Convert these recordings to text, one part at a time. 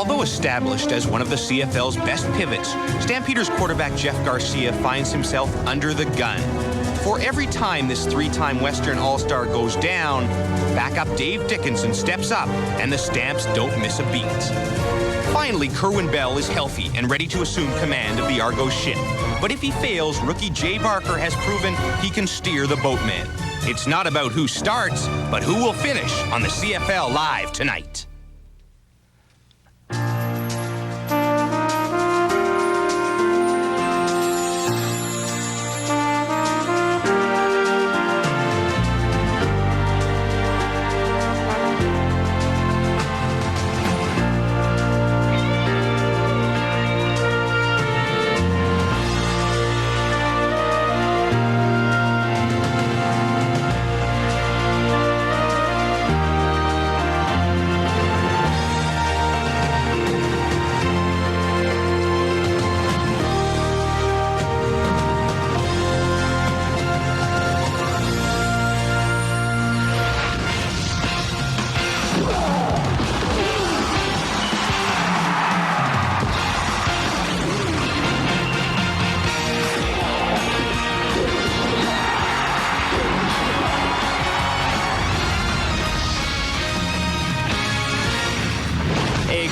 Although established as one of the CFL's best pivots, Stampeders quarterback Jeff Garcia finds himself under the gun. For every time this three-time Western All-Star goes down, backup Dave Dickinson steps up, and the Stamps don't miss a beat. Finally, Kerwin Bell is healthy and ready to assume command of the Argos ship. But if he fails, rookie Jay Barker has proven he can steer the boatman. It's not about who starts, but who will finish on the CFL Live tonight.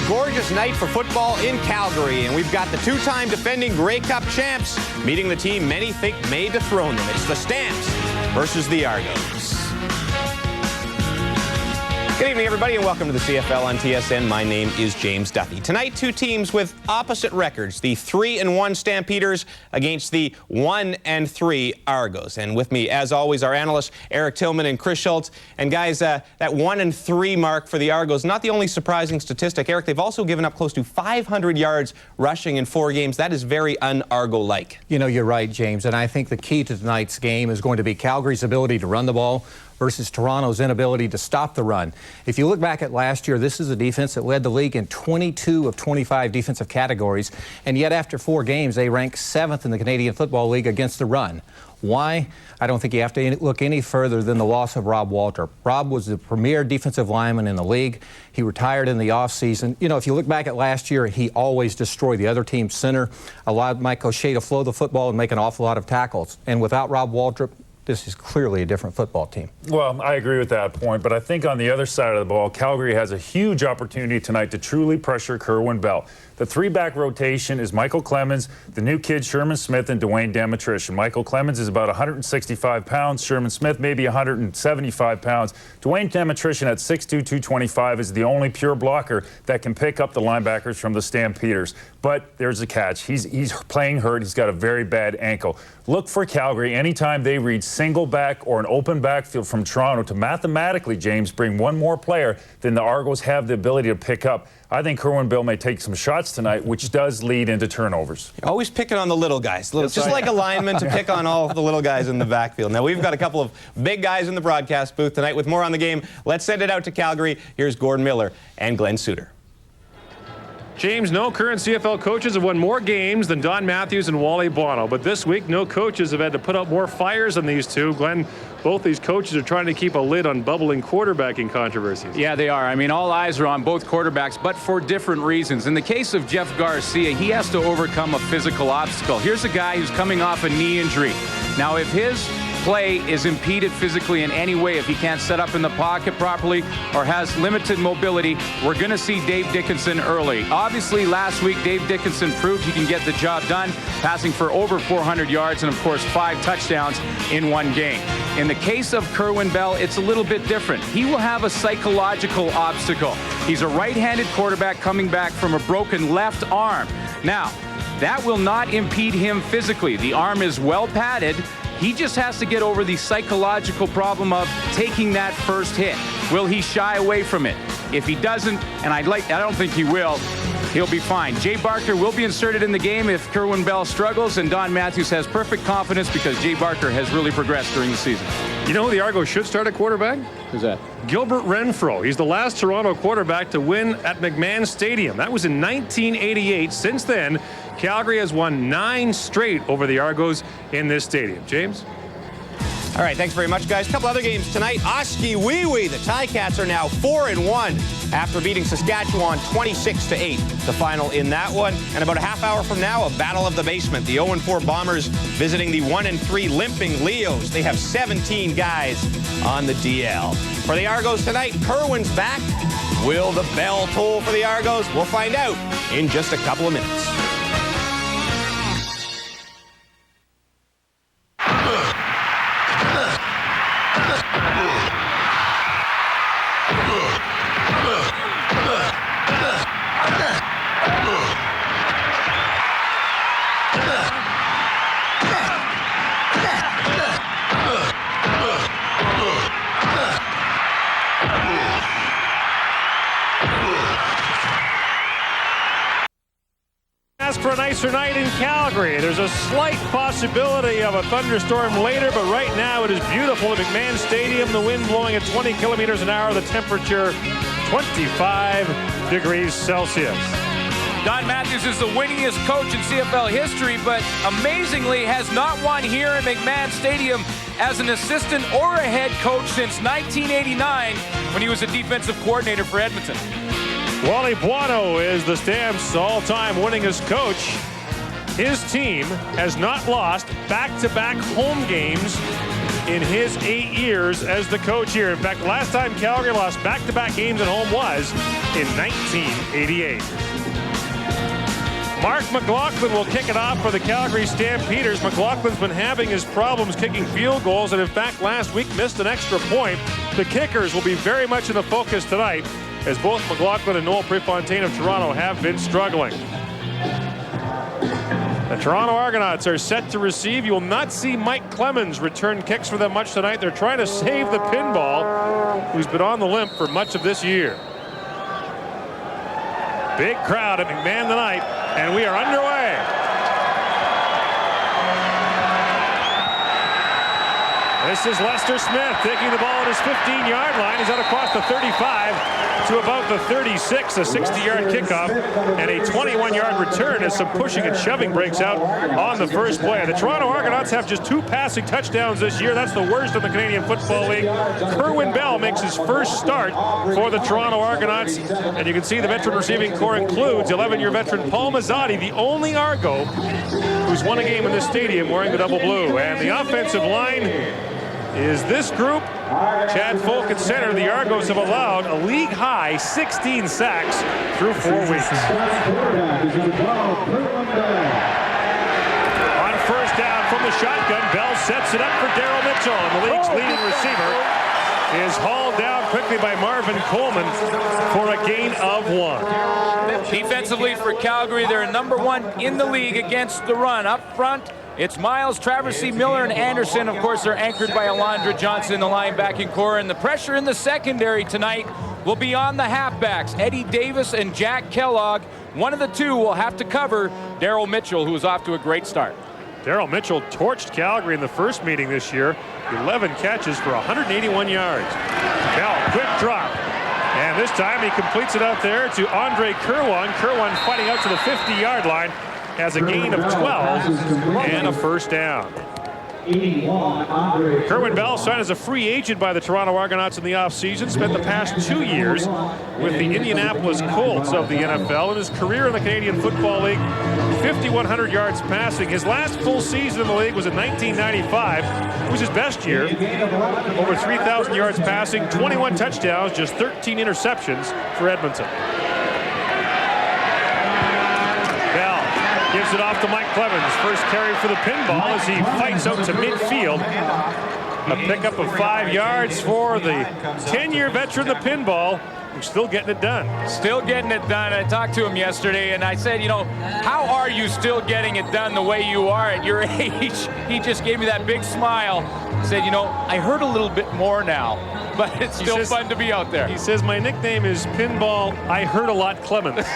Gorgeous night for football in Calgary, and we've got the two-time defending Grey Cup champs meeting the team many think may dethrone them. It's the Stamps versus the Argos. Good evening, everybody, and welcome to the CFL on TSN. My name is James Duffy. Tonight, two teams with opposite records, the 3-1 Stampeders against the 1-3 Argos. And with me, as always, our analysts, Eric Tillman and Chris Schultz. And guys, that 1-3 mark for the Argos, not the only surprising statistic. Eric, they've also given up close to 500 yards rushing in 4 games. That is very un-Argo-like. You know, you're right, James, and I think the key to tonight's game is going to be Calgary's ability to run the ball versus Toronto's inability to stop the run. If you look back at last year, this is a defense that led the league in 22 of 25 defensive categories, and yet after 4 games, they rank 7th in the Canadian Football League against the run. Why? I don't think you have to look any further than the loss of Rob Walter. Rob was the premier defensive lineman in the league. He retired in the offseason. You know, if you look back at last year, he always destroyed the other team's center, allowed Mike O'Shea to flow the football and make an awful lot of tackles. And without Rob Walter, this is clearly a different football team. Well, I agree with that point, but I think on the other side of the ball, Calgary has a huge opportunity tonight to truly pressure Kerwin Bell. The 3-back rotation is Michael Clemens, the new kid Sherman Smith, and Dwayne Demetrish. Michael Clemens is about 165 pounds. Sherman Smith maybe 175 pounds. Dwayne Demetrish at 6'2", 225 is the only pure blocker that can pick up the linebackers from the Stampeders. But there's a catch. He's playing hurt. He's got a very bad ankle. Look for Calgary anytime they read single back or an open backfield from Toronto to mathematically, James, bring one more player than the Argos have the ability to pick up. I think Kerwin Bell may take some shots tonight, which does lead into turnovers. You're always picking on the little guys. Just like a lineman to pick on all the little guys in the backfield. Now, we've got a couple of big guys in the broadcast booth tonight with more on the game. Let's send it out to Calgary. Here's Gordon Miller and Glenn Suter. James, no current CFL coaches have won more games than Don Matthews and Wally Bono. But this week, no coaches have had to put up more fires than these two. Glenn, both these coaches are trying to keep a lid on bubbling quarterbacking controversies. Yeah, they are. I mean, all eyes are on both quarterbacks, but for different reasons. In the case of Jeff Garcia, he has to overcome a physical obstacle. Here's a guy who's coming off a knee injury. Now, if his play is impeded physically in any way, if he can't set up in the pocket properly or has limited mobility, we're going to see Dave Dickinson early. Obviously, last week, Dave Dickinson proved he can get the job done, passing for over 400 yards and, of course, 5 touchdowns in 1 game. In the case of Kerwin Bell, it's a little bit different. He will have a psychological obstacle. He's a right-handed quarterback coming back from a broken left arm. Now, that will not impede him physically. The arm is well padded. He just has to get over the psychological problem of taking that first hit. Will he shy away from it? If he doesn't, and I don't think he will, he'll be fine. Jay Barker will be inserted in the game if Kerwin Bell struggles, and Don Matthews has perfect confidence because Jay Barker has really progressed during the season. You know who the Argos should start at quarterback? Who's that? Gilbert Renfro. He's the last Toronto quarterback to win at McMahon Stadium. That was in 1988. Since then, Calgary has won 9 straight over the Argos in this stadium. James? All right, thanks very much, guys. A couple other games tonight. Oskee Wee Wee, the Ticats are now 4-1 after beating Saskatchewan 26-8, the final in that one. And about a half hour from now, a battle of the basement. The 0-4 Bombers visiting the 1-3 limping Leos. They have 17 guys on the DL. For the Argos tonight, Kerwin's back. Will the bell toll for the Argos? We'll find out in just a couple of minutes. For a nicer night in Calgary. There's a slight possibility of a thunderstorm later, but right now it is beautiful at McMahon Stadium. The wind blowing at 20 kilometers an hour. The temperature 25 degrees Celsius. Don Matthews is the winningest coach in CFL history, but amazingly has not won here in McMahon Stadium as an assistant or a head coach since 1989 when he was a defensive coordinator for Edmonton. Wally Buono is the Stamps' all-time winningest coach. His team has not lost back-to-back home games in his 8 years as the coach here. In fact, last time Calgary lost back-to-back games at home was in 1988. Mark McLaughlin will kick it off for the Calgary Stampeders. McLaughlin's been having his problems kicking field goals, and in fact last week missed an extra point. The kickers will be very much in the focus tonight, as both McLaughlin and Noel Prefontaine of Toronto have been struggling. The Toronto Argonauts are set to receive. You will not see Mike Clemens return kicks for them much tonight. They're trying to save the pinball, who's been on the limp for much of this year. Big crowd at McMahon tonight, and we are underway. This is Lester Smith taking the ball at his 15-yard line. He's out across the 35 to about the 36, a 60-yard kickoff, and a 21-yard return as some pushing and shoving breaks out on the first play. The Toronto Argonauts have just 2 passing touchdowns this year. That's the worst in the Canadian Football League. Kerwin Bell makes his first start for the Toronto Argonauts, and you can see the veteran receiving corps includes 11-year veteran Paul Mazzotti, the only Argo who's won a game in this stadium wearing the double blue. And the offensive line is this group. Chad Folk at center. The Argos have allowed a league-high 16 sacks through 4 weeks. On first down from the shotgun, Bell sets it up for Daryl Mitchell, and the league's leading receiver is hauled down quickly by Marvin Coleman for a gain of 1. Defensively for Calgary, they're #1 in the league against the run. Up front, it's Miles, Traversy, Miller, and Anderson. Of course, they're anchored by Alondra Johnson, the linebacking core. And the pressure in the secondary tonight will be on the halfbacks, Eddie Davis and Jack Kellogg. One of the two will have to cover Daryl Mitchell, who is off to a great start. Daryl Mitchell torched Calgary in the first meeting this year. 11 catches for 181 yards. Bell, quick drop. And this time he completes it out there to Andre Kerwin. Kerwin fighting out to the 50-yard line. Has a gain of 12 and a first down. Kerwin Bell signed as a free agent by the Toronto Argonauts in the offseason. Spent the past 2 years with the Indianapolis Colts of the NFL. In his career in the Canadian Football League, 5,100 yards passing. His last full season in the league was in 1995. It was his best year. Over 3,000 yards passing, 21 touchdowns, just 13 interceptions for Edmonton. Gives it off to Mike Clemens. First carry for the pinball as he fights out to midfield. A pickup of 5 yards for the 10-year veteran, the pinball, who's still getting it done. Still getting it done. I talked to him yesterday, and I said, you know, how are you still getting it done the way you are at your age? He just gave me that big smile. He said, you know, I heard a little bit more now, but it's still fun to be out there. He says, my nickname is Pinball I Heard a Lot Clemens.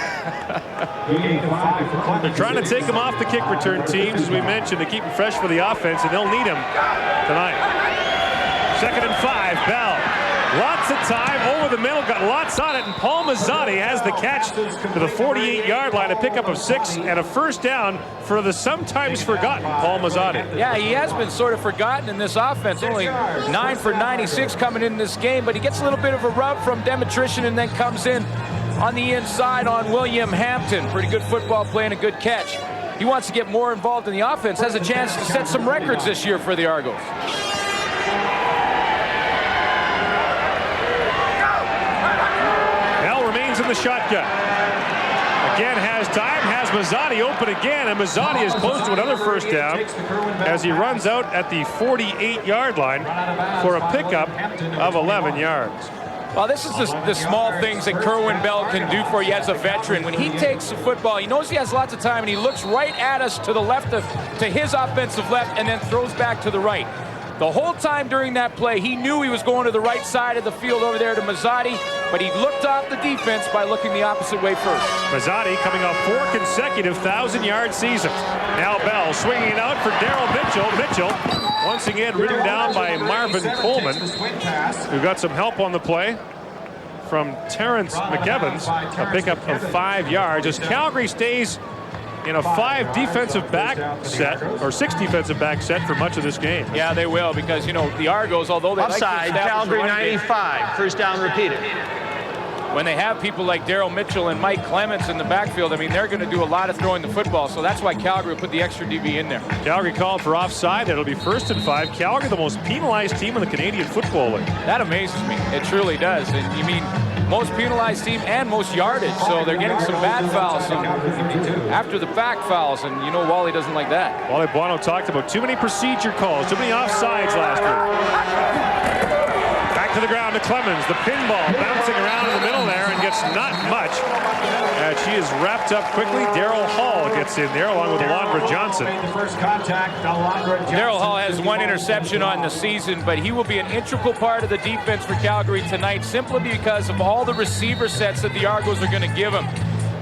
They're trying to take him off the kick return teams, as we mentioned, to keep him fresh for the offense, and they'll need him tonight. 2nd and 5, Bell Lots of time over the middle, got lots on it, and Paul Mazzotti has the catch to the 48-yard line, a pickup of 6 and a first down for the sometimes forgotten Paul Mazzotti. Yeah, he has been sort of forgotten in this offense. Only 9 for 96 coming in this game, but he gets a little bit of a rub from Demetrician and then comes in on the inside on William Hampton. Pretty good football play and a good catch. He wants to get more involved in the offense, has a chance to set some records this year for the Argos. In the shotgun. Again has time, has Mazzotti open again, and Mazzotti is close to another first down as he runs out at the 48-yard line for a pickup of 11 yards. Well, this is the small things that Kerwin Bell can do for you as a veteran. When he takes the football, he knows he has lots of time, and he looks right at us to the left to his offensive left and then throws back to the right. The whole time during that play, he knew he was going to the right side of the field over there to Mazzotti, but he looked off the defense by looking the opposite way first. Mazzotti coming off 4 consecutive 1,000-yard seasons. Now Bell swinging it out for Daryl Mitchell. Mitchell, once again, ridden down by Marvin Coleman, who got some help on the play from Terrence McEvans, a pickup of 5 yards as Calgary stays in a 5 defensive back set, or 6 defensive back set for much of this game. Yeah, they will, because, you know, the Argos, although they offside, like Calgary 95, first down repeated. When they have people like Daryl Mitchell and Mike Clements in the backfield, I mean, they're going to do a lot of throwing the football, so that's why Calgary will put the extra DB in there. Calgary called for offside. That'll be 1st and 5. Calgary, the most penalized team in the Canadian Football League. That amazes me. It truly does. And you mean most penalized team and most yardage, so they're getting some bad fouls, after the fact fouls, and you know Wally doesn't like that. Wally Buono talked about too many procedure calls, too many offsides last year. Back to the ground to Clemens. The pinball bouncing around in the middle there and gets not much. She is wrapped up quickly. Daryl Hall gets in there along with Alondra Johnson. Daryl Hall has 1 interception on the season, but he will be an integral part of the defense for Calgary tonight simply because of all the receiver sets that the Argos are going to give him.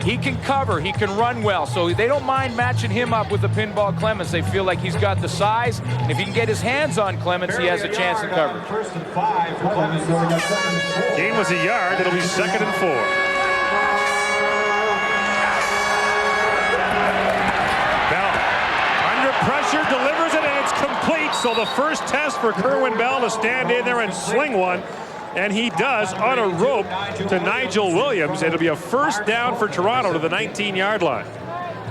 He can cover, he can run well, so they don't mind matching him up with the pinball Clemens. They feel like he's got the size, and if he can get his hands on Clemens, he has a chance at coverage. Gain was a yard. It'll be 2nd and 4. Bell under pressure, delivers it, and it's complete. So the first test for Kerwin Bell to stand in there and sling one. And he does on a rope to Nigel Williams. It'll be a first down for Toronto to the 19-yard line.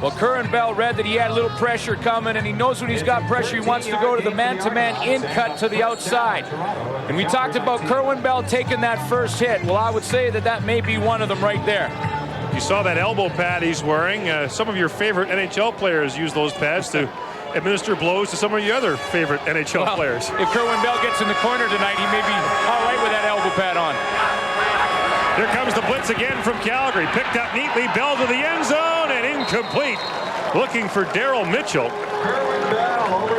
Well, Kerwin Bell read that he had a little pressure coming, and he knows when he's got pressure, he wants to go to the man-to-man in cut to the outside. And we talked about Kerwin Bell taking that first hit. Well, I would say that may be one of them right there. You saw that elbow pad he's wearing. Some of your favorite NHL players use those pads to administer blows to some of your other favorite NHL players. If Kerwin Bell gets in the corner tonight, he may be all right with that elbow pad on. Here comes the blitz again from Calgary. Picked up neatly. Bell to the end zone and incomplete. Looking for Daryl Mitchell.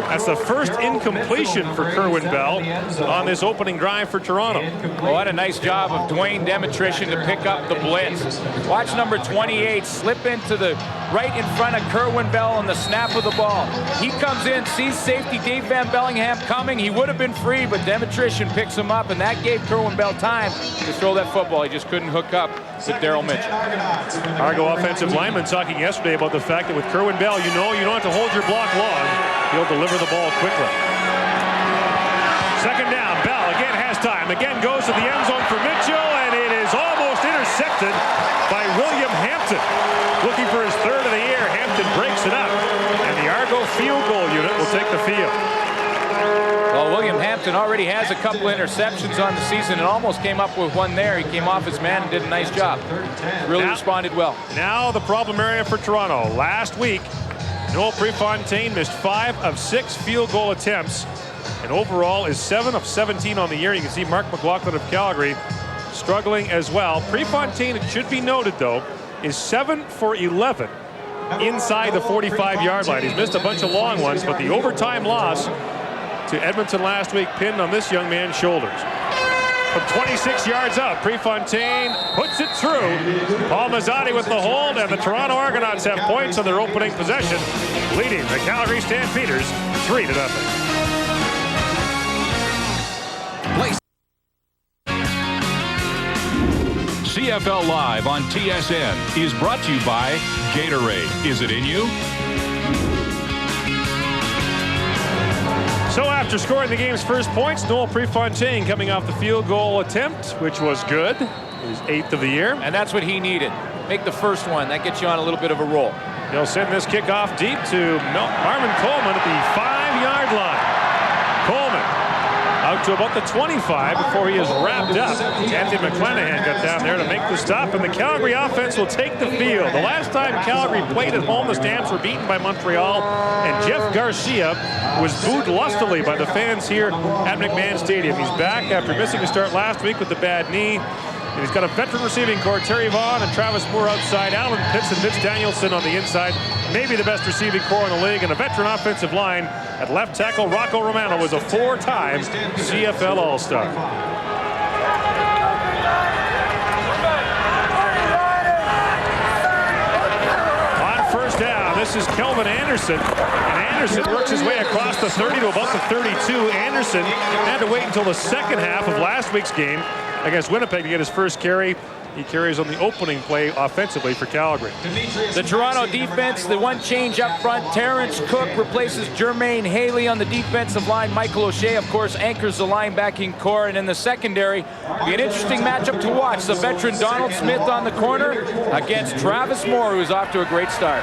That's the first incompletion for Kerwin Bell on this opening drive for Toronto. Oh, what a nice job of Dwayne Demetrician to pick up the blitz. Watch number 28 slip into the right in front of Kerwin Bell on the snap of the ball. He comes in, sees safety Dave Van Bellingham coming. He would have been free, but Demetrician picks him up, and that gave Kerwin Bell time to throw that football. He just couldn't hook up with Daryl Mitchell. Argo offensive lineman talking yesterday about the fact that with Kerwin Bell, you know you don't have to hold your block long. He'll deliver the ball quickly. 2nd down. Bell again has time. Again goes to the end zone for Mitchell, and it is almost intercepted by William Hampton. Looking for his 3rd of the year. Hampton breaks it up, and the Argo field goal unit will take the field. Well, William Hampton already has a couple interceptions on the season and almost came up with one there. He came off his man and did a nice job. Really responded well. Now the problem area for Toronto. Last week, Noel Prefontaine missed 5 of 6 field goal attempts, and overall is 7 of 17 on the year. You can see Mark McLaughlin of Calgary struggling as well. Prefontaine, it should be noted though, is 7 for 11 inside the 45-yard line. He's missed a bunch of long ones, but the overtime loss to Edmonton last week pinned on this young man's shoulders. From 26 yards out, Prefontaine puts it through. Paul Mazzotti with the hold, and the Toronto Argonauts have points on their opening possession, leading the Calgary Stampeders 3-0. CFL Live on TSN is brought to you by Gatorade. Is it in you? So after scoring the game's first points, Noel Prefontaine coming off the field goal attempt, which was good. His 8th of the year. And that's what he needed. Make the first one. That gets you on a little bit of a roll. He'll send this kickoff deep to Marvin Coleman at the 5-yard line. Coleman out to about the 25 before he is wrapped up. Anthony McClanahan got down there to make the stop, and the Calgary offense will take the field. The last time Calgary played at home, the Stamps were beaten by Montreal, and Jeff Garcia was booed lustily by the fans here at McMahon Stadium. He's back after missing a start last week with the bad knee. And he's got a veteran receiving core, Terry Vaughn and Travis Moore outside, Alan Pitts and Vince Danielson on the inside. Maybe the best receiving core in the league, and a veteran offensive line at left tackle. Rocco Romano was a 4-time CFL All-Star. On first down, this is Kelvin Anderson. And Anderson works his way across the 30 to about the 32. Anderson had to wait until the second half of last week's game against Winnipeg to get his first carry. He carries on the opening play offensively for Calgary. The Toronto defense, the one change up front, Terrence Cook replaces Jermaine Haley on the defensive line. Michael O'Shea, of course, anchors the linebacking core. And in the secondary, be an interesting matchup to watch. The veteran Donald Smith on the corner against Travis Moore, who's off to a great start.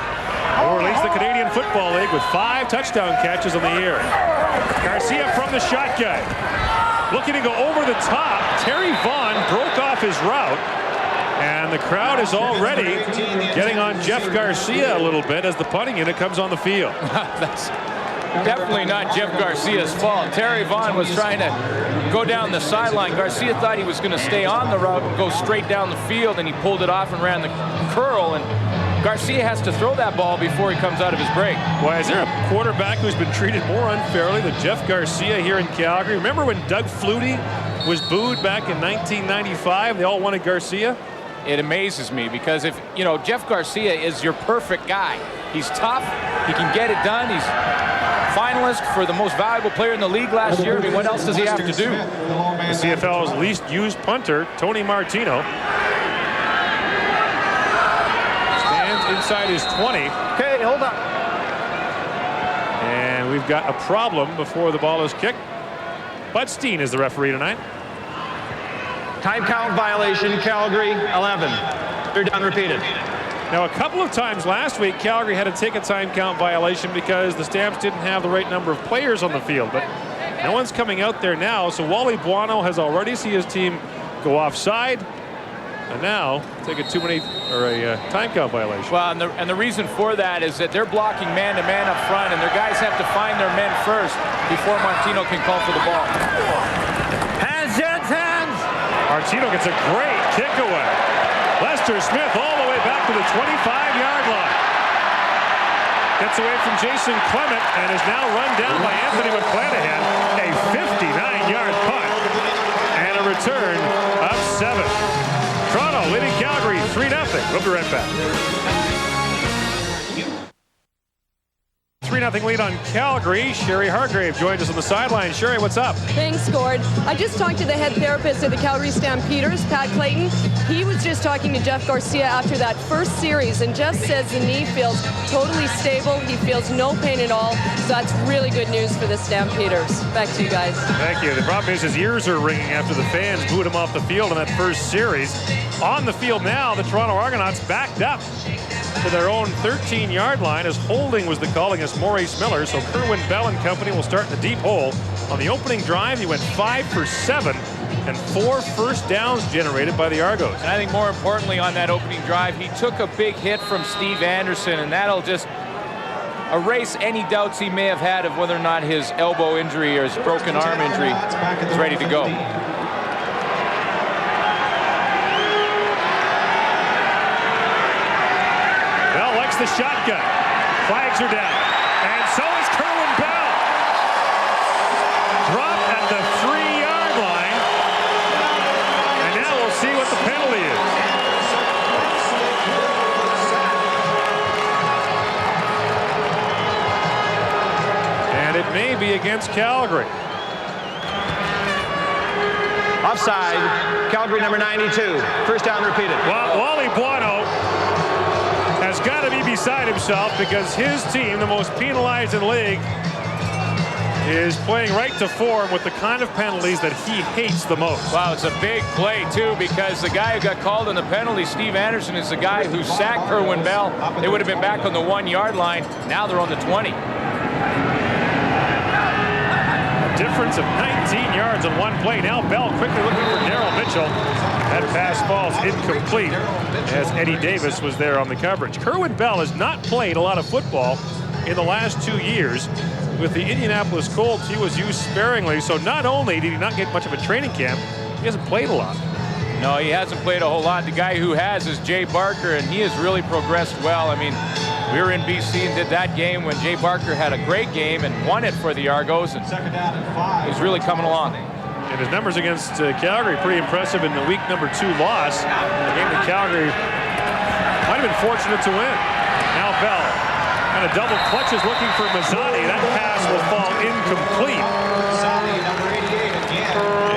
Moore leads the Canadian Football League with 5 touchdown catches on the year. Garcia from the shotgun. Looking to go over the top. Terry Vaughn broke off his route. And the crowd is already getting on Jeff Garcia a little bit as the punting unit comes on the field. That's definitely not Jeff Garcia's fault. Terry Vaughn was trying to go down the sideline. Garcia thought he was going to stay on the route and go straight down the field, and he pulled it off and ran the curl. And Garcia has to throw that ball before he comes out of his break. Why is there a quarterback who's been treated more unfairly than Jeff Garcia here in Calgary? Remember when Doug Flutie was booed back in 1995? They all wanted Garcia. It amazes me because if, you know, Jeff Garcia is your perfect guy. He's tough. He can get it done. He's finalist for the most valuable player in the league last year. I mean, what else does he have to do? The CFL's least used punter, Tony Martino, stands inside his 20. Okay, hold on. And we've got a problem before the ball is kicked. Bud Steen is the referee tonight. Time count violation, Calgary, 11. Third down repeated. Now, a couple of times last week, Calgary had to take a time count violation because the Stamps didn't have the right number of players on the field, but no one's coming out there now. So Wally Buono has already seen his team go offside, and now take a time count violation. Well, and the reason for that is that they're blocking man-to-man up front, and their guys have to find their men first before Martino can call for the ball. Hands, gents, hands! Martino gets a great kick away. Lester Smith all the way back to the 25-yard line. Gets away from Jason Clement and is now run down by Anthony McClanahan. A 59-yard punt and a return of 7. Toronto leading Calgary 3-0. We'll be right back. 3-0 lead on Calgary. Sherry Hargrave joins us on the sideline. Sherry, what's up? Thanks, Gord. I just talked to the head therapist of the Calgary Stampeders, Pat Clayton. He was just talking to Jeff Garcia after that first series, and Jeff says the knee feels totally stable. He feels no pain at all, so that's really good news for the Stampeders. Back to you guys. Thank you. The problem is his ears are ringing after the fans booed him off the field in that first series. On the field now, the Toronto Argonauts backed up to their own 13-yard line as holding was the call against Maurice Miller. So Kerwin Bell and company will start in the deep hole. On the opening drive, he went 5 for 7 and 4 first downs generated by the Argos. And I think more importantly on that opening drive, he took a big hit from Steve Anderson, and that'll just erase any doubts he may have had of whether or not his elbow injury or his broken arm injury is ready to go. The shotgun. Flags are down. And so is Kerwin Bell. Dropped at the 3-yard line. And now we'll see what the penalty is. And it may be against Calgary. Offside, Calgary number 92. First down repeated. Well, Wally Buono has got to be beside himself because his team, the most penalized in the league, is playing right to form with the kind of penalties that he hates the most. Wow, it's a big play, too, because the guy who got called on the penalty, Steve Anderson, is the guy who sacked Kerwin Bell. They would have been back on the 1-yard line. Now they're on the 20. A difference of 19 yards on one play. Now Bell quickly looking for Darryl Mitchell. That pass falls incomplete as Eddie Davis was there on the coverage. Kerwin Bell has not played a lot of football in the last 2 years. With the Indianapolis Colts, he was used sparingly, so not only did he not get much of a training camp, he hasn't played a lot. No, he hasn't played a whole lot. The guy who has is Jay Barker, and he has really progressed well. I mean, we were in BC and did that game when Jay Barker had a great game and won it for the Argos, and he's really coming along. And his numbers against Calgary pretty impressive in the week number 2 loss. The game that Calgary might have been fortunate to win. Now Bell kind of double clutches looking for Mazzotti. That pass will fall incomplete.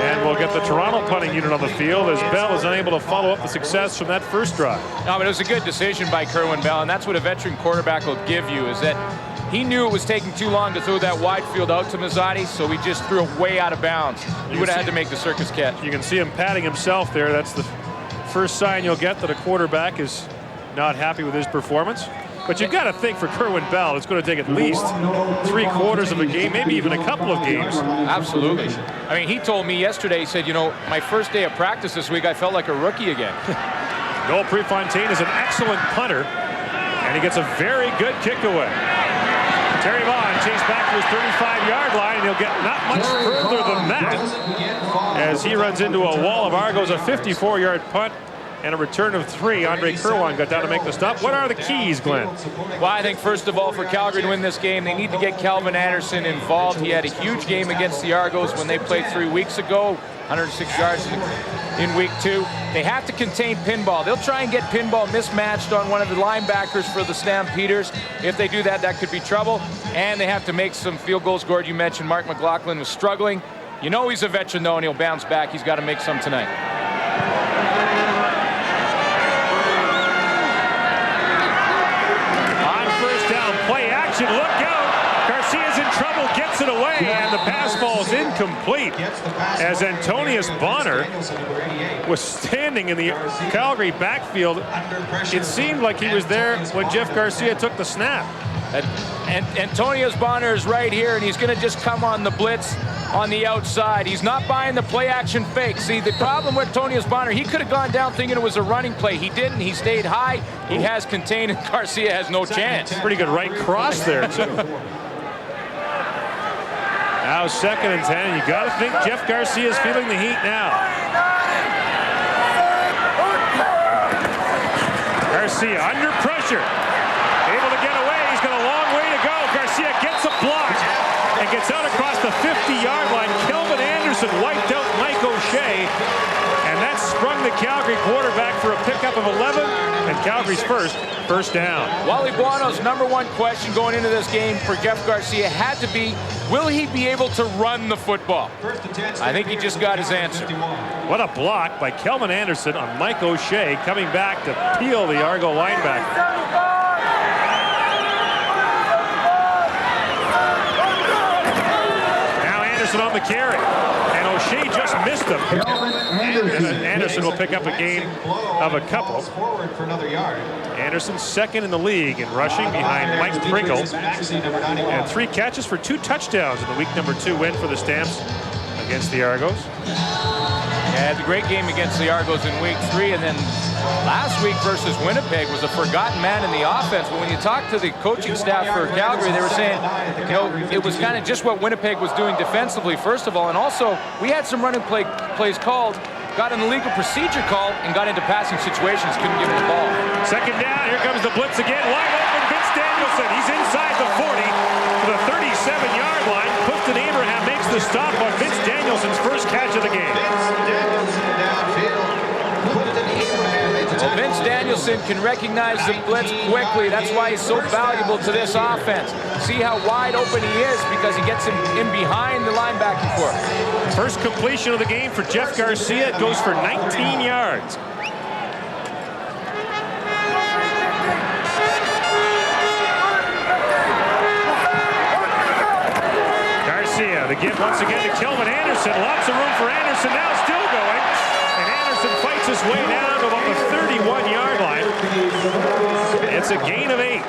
And we'll get the Toronto punting unit on the field as Bell is unable to follow up the success from that first drive. No, but it was a good decision by Kerwin Bell, and that's what a veteran quarterback will give you, is that he knew it was taking too long to throw that wide field out to Mazzotti, so he just threw it way out of bounds. He would have had to make the circus catch. You can see him patting himself there. That's the first sign you'll get that a quarterback is not happy with his performance. But you've got to think for Kerwin Bell, it's going to take at least 3/4 of a game, maybe even a couple of games. Absolutely. I mean, he told me yesterday, he said, you know, my first day of practice this week, I felt like a rookie again. Noel Prefontaine is an excellent punter, and he gets a very good kick away. Terry Vaughn chased back to his 35-yard line, and he'll get not much further than that as he runs into a wall of Argos, a 54-yard punt. And a return of 3. Andre Kerwan got down to make the stop. What are the keys, Glenn? Well, I think first of all, for Calgary to win this game, they need to get Calvin Anderson involved. He had a huge game against the Argos when they played 3 weeks ago, 106 yards in week 2. They have to contain pinball. They'll try and get pinball mismatched on one of the linebackers for the Stampeders. If they do that, that could be trouble. And they have to make some field goals. Gord, you mentioned Mark McLaughlin was struggling. You know he's a veteran, though, and he'll bounce back. He's got to make some tonight. Play action, look out. Garcia's in trouble, gets it away, and the pass falls incomplete as Antonius Bonner was standing in the Calgary backfield. It seemed like he was there when Jeff Garcia took the snap. And Antonius Bonner is right here, and he's going to just come on the blitz on the outside. He's not buying the play-action fake. See, the problem with Antonius Bonner, he could have gone down thinking it was a running play. He didn't. He stayed high. He has contained, and Garcia has no chance. Pretty good right cross there, too. Now 2nd and 10, and you got to think Jeff Garcia is feeling the heat now. Garcia under pressure. Able to get away. He's got a long way to go. Garcia gets a block and gets out across the 50-yard line. Kelvin Anderson wiped out Mike O'Shea, and that sprung the Calgary quarterback for a pickup of 11, and Calgary's first down. Wally Buono's #1 question going into this game for Jeff Garcia had to be, will he be able to run the football? I think he just got his answer. What a block by Kelvin Anderson on Mike O'Shea, coming back to peel the Argo linebacker. On the carry, and O'Shea just missed him. And Anderson will pick up a gain of a couple. Anderson 2nd in the league in rushing behind Mike Pringle, and 3 catches for 2 touchdowns in the week number 2 win for the Stamps against the Argos. Yeah, had a great game against the Argos in week 3, and then last week versus Winnipeg was a forgotten man in the offense. But when you talk to the coaching staff for Calgary, they were saying, you know, it was kind of just what Winnipeg was doing defensively, first of all. And also, we had some running plays called, got an illegal procedure call, and got into passing situations, couldn't give him the ball. 2nd down, here comes the blitz again. Wide open, Vince Danielson. He's inside the 40 to the 37-yard line. Clifton Abraham makes the stop on Vince Danielson's first catch of the game. Well, Vince Danielson can recognize the blitz quickly. That's why he's so valuable to this offense. See how wide open he is because he gets him in behind the linebacking core. First completion of the game for Jeff Garcia. It goes for 19 yards. Garcia, the give once again to Kelvin Anderson. Lots of room for Anderson now, still going. And Anderson fights his way down to about the 31-yard line. It's a gain of 8.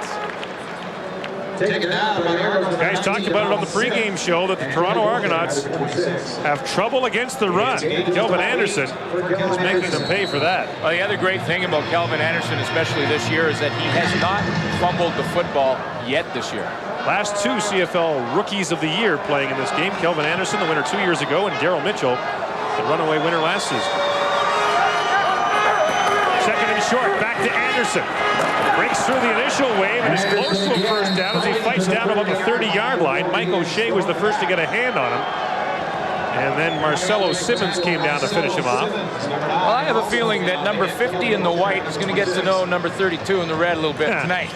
Guys talked about it on the pregame show that the Toronto Argonauts have trouble against the run. Kelvin Anderson is making them pay for that. Well, the other great thing about Kelvin Anderson, especially this year, is that he has not fumbled the football yet this year. Last 2 CFL Rookies of the Year playing in this game. Kelvin Anderson, the winner 2 years ago, and Daryl Mitchell, the runaway winner last season. Second and short, back to Anderson. Breaks through the initial wave and is close to a first down as he fights down about the 30-yard line. Mike O'Shea was the first to get a hand on him. And then Marcelo Simmons came down to finish him off. Well, I have a feeling that number 50 in the white is going to get to know number 32 in the red a little bit tonight.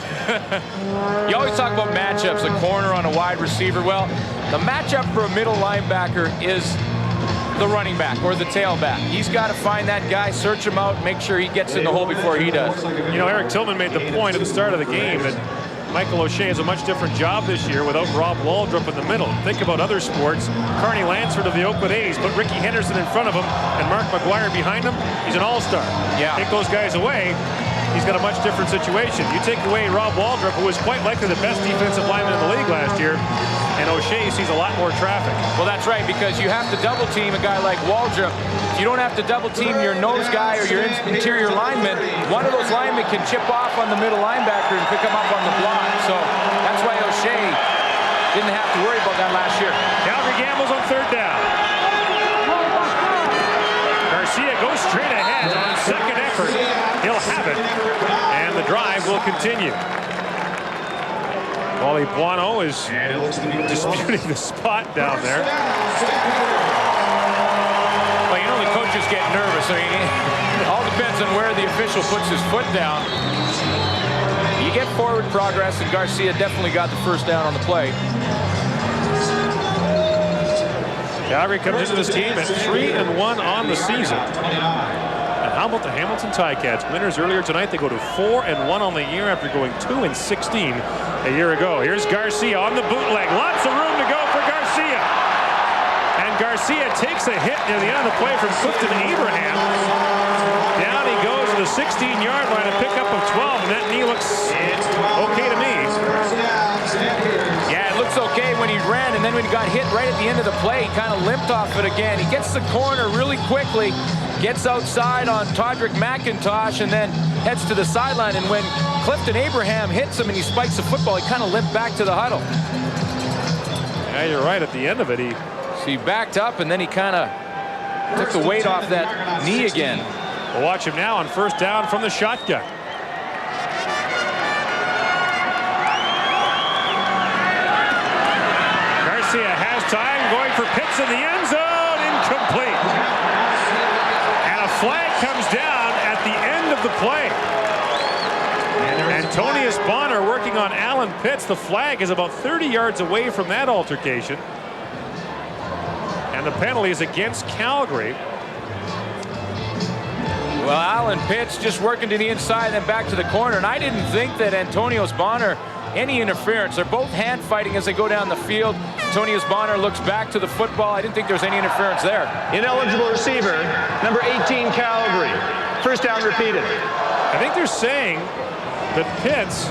You always talk about matchups, a corner on a wide receiver. Well, the matchup for a middle linebacker is the running back or the tailback. He's got to find that guy, search him out, make sure he gets in the hole before he does. You know, Eric Tillman made the point at the start of the game that Michael O'Shea has a much different job this year without Rob Waldrop in the middle. Think about other sports. Carney Lansford of the Oakland A's, put Ricky Henderson in front of him and Mark McGuire behind him. He's an all-star. Yeah. Take those guys away, he's got a much different situation. You take away Rob Waldrop, who was quite likely the best defensive lineman in the league last year, and O'Shea sees a lot more traffic. Well, that's right, because you have to double team a guy like Waldrop. If you don't have to double team your nose guy or your interior lineman, one of those linemen can chip off on the middle linebacker and pick him up on the block. So that's why O'Shea didn't have to worry about that last year. Calgary gambles on third down. Garcia goes straight ahead on second effort. He'll have it, and the drive will continue. Wally Buono is disputing the spot down there. Well, you know the coaches get nervous. I mean, it all depends on where the official puts his foot down. You get forward progress, and Garcia definitely got the first down on the play. Calgary comes into this game at 3-1 on the season. And how about the Hamilton Ticats? Winners earlier tonight. They go to 4-1 on the year after going 2-16 a year ago. Here's Garcia on the bootleg. Lots of room to go for Garcia. And Garcia takes a hit near the end of the play from Clifton Abraham. Down he goes to the 16-yard line, a pickup of 12, and that knee looks okay to me. Yeah, it looks okay when he ran, and then when he got hit right at the end of the play, he kind of limped off it again. He gets the corner really quickly, gets outside on Todrick McIntosh, and then heads to the sideline. And when Clifton Abraham hits him and he spikes the football, he kind of limped back to the huddle. Yeah, you're right. At the end of it, he backed up, and then he kind of took the weight off that knee again. We'll watch him now on first down from the shotgun. Garcia has time, going for Pitts in the end zone, incomplete. And a flag comes down at the end of the play. Antonius Bonner working on Alan Pitts. The flag is about 30 yards away from that altercation. And the penalty is against Calgary. Well, Alan Pitts just working to the inside and then back to the corner. And I didn't think that Antonius Bonner, any interference. They're both hand fighting as they go down the field. Antonius Bonner looks back to the football. I didn't think there was any interference there. Ineligible receiver, number 18, Calgary. First down repeated. I think they're saying that Pitts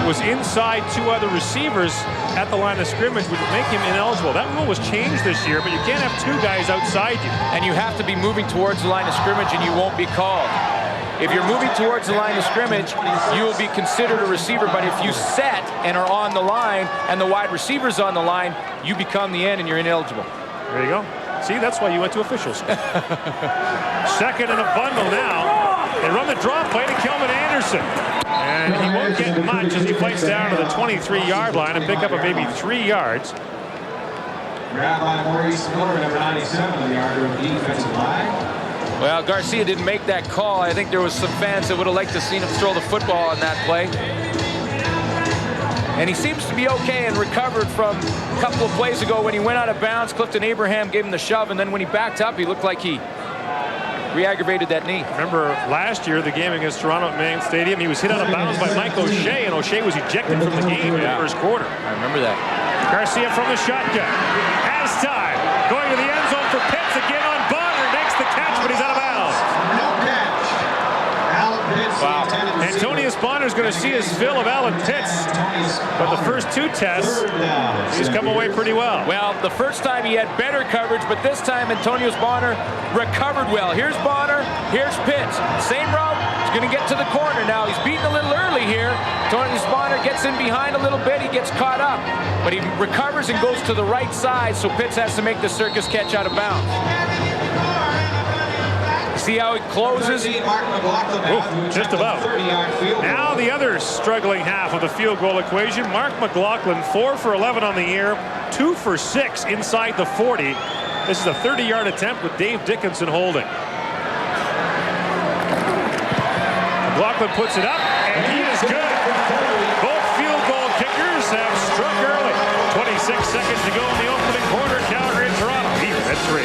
was inside 2 other receivers at the line of scrimmage, which would make him ineligible. That rule was changed this year, but you can't have 2 guys outside you. And you have to be moving towards the line of scrimmage, and you won't be called. If you're moving towards the line of scrimmage, you will be considered a receiver. But if you set and are on the line and the wide receiver's on the line, you become the end and you're ineligible. There you go. See, that's why you went to official school. Second and a bundle now. They run the draw play to Kelvin Anderson. And he won't get much as he fights down to the 23-yard line and pick up a maybe 3 yards. Grabbed by Maurice Miller, number 97, on the Argonauts defensive line. Well, Garcia didn't make that call. I think there was some fans that would have liked to seen him throw the football on that play. And he seems to be okay and recovered from a couple of plays ago when he went out of bounds. Clifton Abraham gave him the shove, and then when he backed up, he looked like he re-aggravated that knee. Remember last year, the game against Toronto at Main Stadium, he was hit out of bounds by Mike O'Shea, and O'Shea was ejected from the game in the first quarter. I remember that. Garcia from the shotgun. Has time. Going to the end zone for Pitts again on Bonner. Makes the catch, but he's out of bounds. Wow. Antonius Bonner's going to see his fill of Alan Pitts. But the first two tests, he's come away pretty well. Well, the first time he had better coverage, but this time Antonius Bonner recovered well. Here's Bonner, here's Pitts. Same route, he's going to get to the corner. Now, he's beaten a little early here. Antonius Bonner gets in behind a little bit, he gets caught up. But he recovers and goes to the right side, so Pitts has to make the circus catch out of bounds. See how it closes? Just about. Now the other struggling half of the field goal equation. Mark McLaughlin, 4 for 11 on the year, 2 for 6 inside the 40. This is a 30-yard attempt with Dave Dickinson holding. McLaughlin puts it up, and he is good. Both field goal kickers have struck early. 26 seconds to go in the opening quarter. Calgary and Toronto even at 3.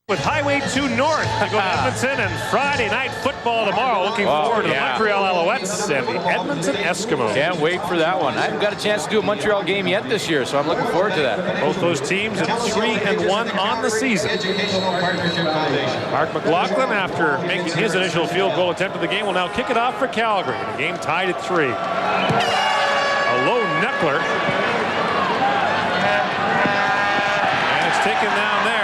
With Highway 2 North to go to Edmonton and Friday night football tomorrow. Looking forward to the Montreal Alouettes and the Edmonton Eskimos. Can't wait for that one. I haven't got a chance to do a Montreal game yet this year, so I'm looking forward to that. Both those teams at 3-1 on the season. Mark McLaughlin, after making his initial field goal attempt of the game, will now kick it off for Calgary. The game tied at 3. A low knuckler. And it's taken down there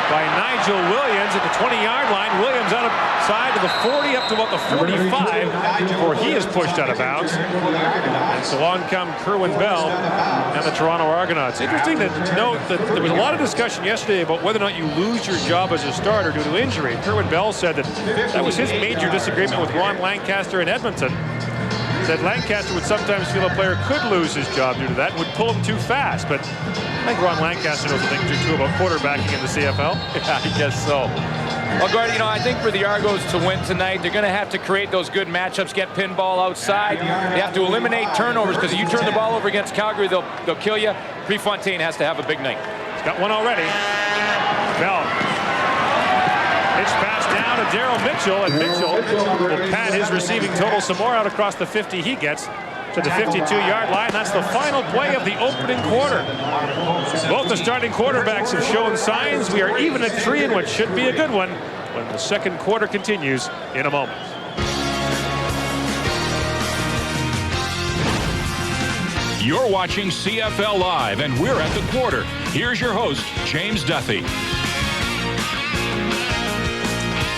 by Nigel Williams at the 20-yard line. Williams outside to the 40 up to about the 45 before he is pushed out of bounds. And so on come Kerwin Bell and the Toronto Argonauts. Interesting to note that there was a lot of discussion yesterday about whether or not you lose your job as a starter due to injury. Kerwin Bell said that was his major disagreement with Ron Lancaster in Edmonton. Said Lancaster would sometimes feel a player could lose his job due to that and would pull him too fast. But I think Ron Lancaster knows a thing or two about quarterbacking in the CFL. Yeah, I guess so. Well, Gordon, I think for the Argos to win tonight, they're going to have to create those good matchups, get pinball outside. They have to eliminate turnovers, because if you turn the ball over against Calgary, they'll kill you. Prefontaine has to have a big night. He's got one already. Bell. Pitch pass down to Daryl Mitchell, and Mitchell will pad his receiving total some more out across the 50 he gets to the 52-yard line. That's the final play of the opening quarter. Both the starting quarterbacks have shown signs. We are even at 3 in what should be a good one when the second quarter continues in a moment. You're watching CFL Live, and we're at the quarter. Here's your host, James Duthie.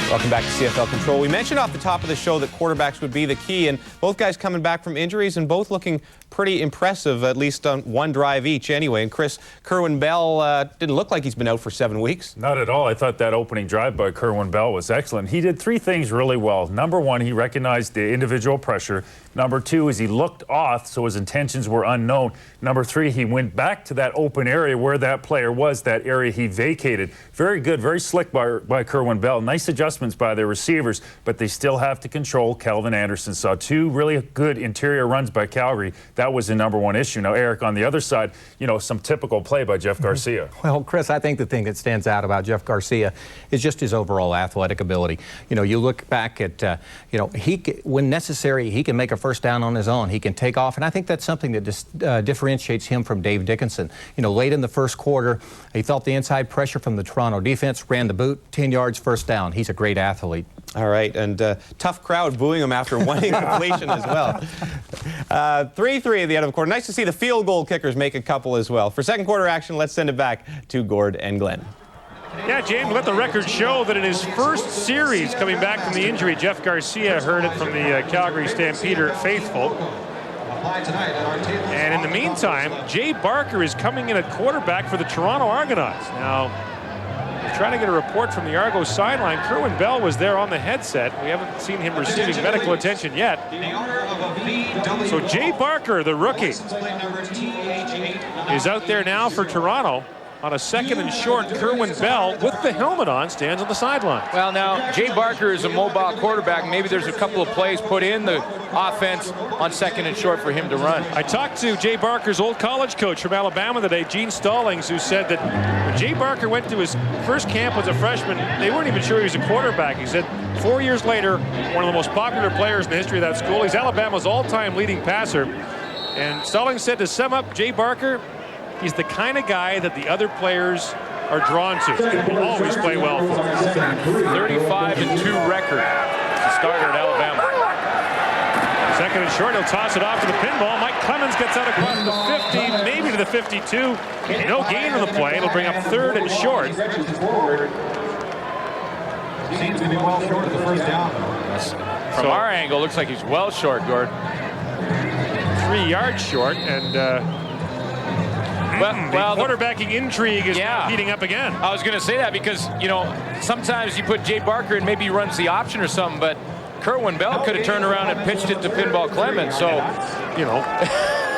Welcome back to CFL Control. We mentioned off the top of the show that quarterbacks would be the key, and both guys coming back from injuries and both looking pretty impressive, at least on one drive each anyway. And Chris, Kerwin Bell didn't look like he's been out for 7 weeks. Not at all. I thought that opening drive by Kerwin Bell was excellent. He did 3 things really well. Number 1, he recognized the individual pressure. Number 2 is he looked off, so his intentions were unknown. Number 3, he went back to that open area where that player was, that area he vacated. Very good, very slick by Kerwin Bell. Nice adjustments by their receivers, but they still have to control Calvin Anderson. Saw 2 really good interior runs by Calgary. That was the number 1 issue. Now, Eric, on the other side, some typical play by Jeff Garcia. Well, Chris, I think the thing that stands out about Jeff Garcia is just his overall athletic ability. You look back at, when necessary, he can make a first down on his own. He can take off, and I think that's something that differentiates him from Dave Dickinson. Late in the first quarter, he felt the inside pressure from the Toronto defense, ran the boot, 10 yards, first down. He's a great athlete. All right, and tough crowd booing him after one incompletion as well. 3-3 at the end of the quarter. Nice to see the field goal kickers make a couple as well. For second quarter action, let's send it back to Gord and Glenn. Yeah, James, let the record show that in his first series coming back from the injury, Jeff Garcia heard it from the Calgary Stampeder faithful. And in the meantime, Jay Barker is coming in at quarterback for the Toronto Argonauts. Now, we're trying to get a report from the Argos sideline. Kerwin Bell was there on the headset. We haven't seen him receiving medical attention yet. So Jay Barker, the rookie, is out there now for Toronto. On a 2nd and short, Kerwin Bell, with the helmet on, stands on the sideline. Well, now, Jay Barker is a mobile quarterback. Maybe there's a couple of plays put in the offense on 2nd and short for him to run. I talked to Jay Barker's old college coach from Alabama today, Gene Stallings, who said that when Jay Barker went to his first camp as a freshman, they weren't even sure he was a quarterback. He said 4 years later, one of the most popular players in the history of that school. He's Alabama's all-time leading passer. And Stallings said, to sum up Jay Barker, he's the kind of guy that the other players are drawn to. He will always play well for him. 35-2 record. The starter at Alabama. 2nd and short, he'll toss it off to the pinball. Mike Clemens gets out across the 50, maybe to the 52. No gain on the play. It'll bring up 3rd and short. Seems to be well short of the first down. From our angle, looks like he's well short, Gord. 3 yards short, and well, the quarterbacking intrigue is heating up again. I was going to say that because, you know, sometimes you put Jay Barker and maybe he runs the option or something, but Kerwin Bell could have turned around and pitched it to Pinball Clemens. So, you know,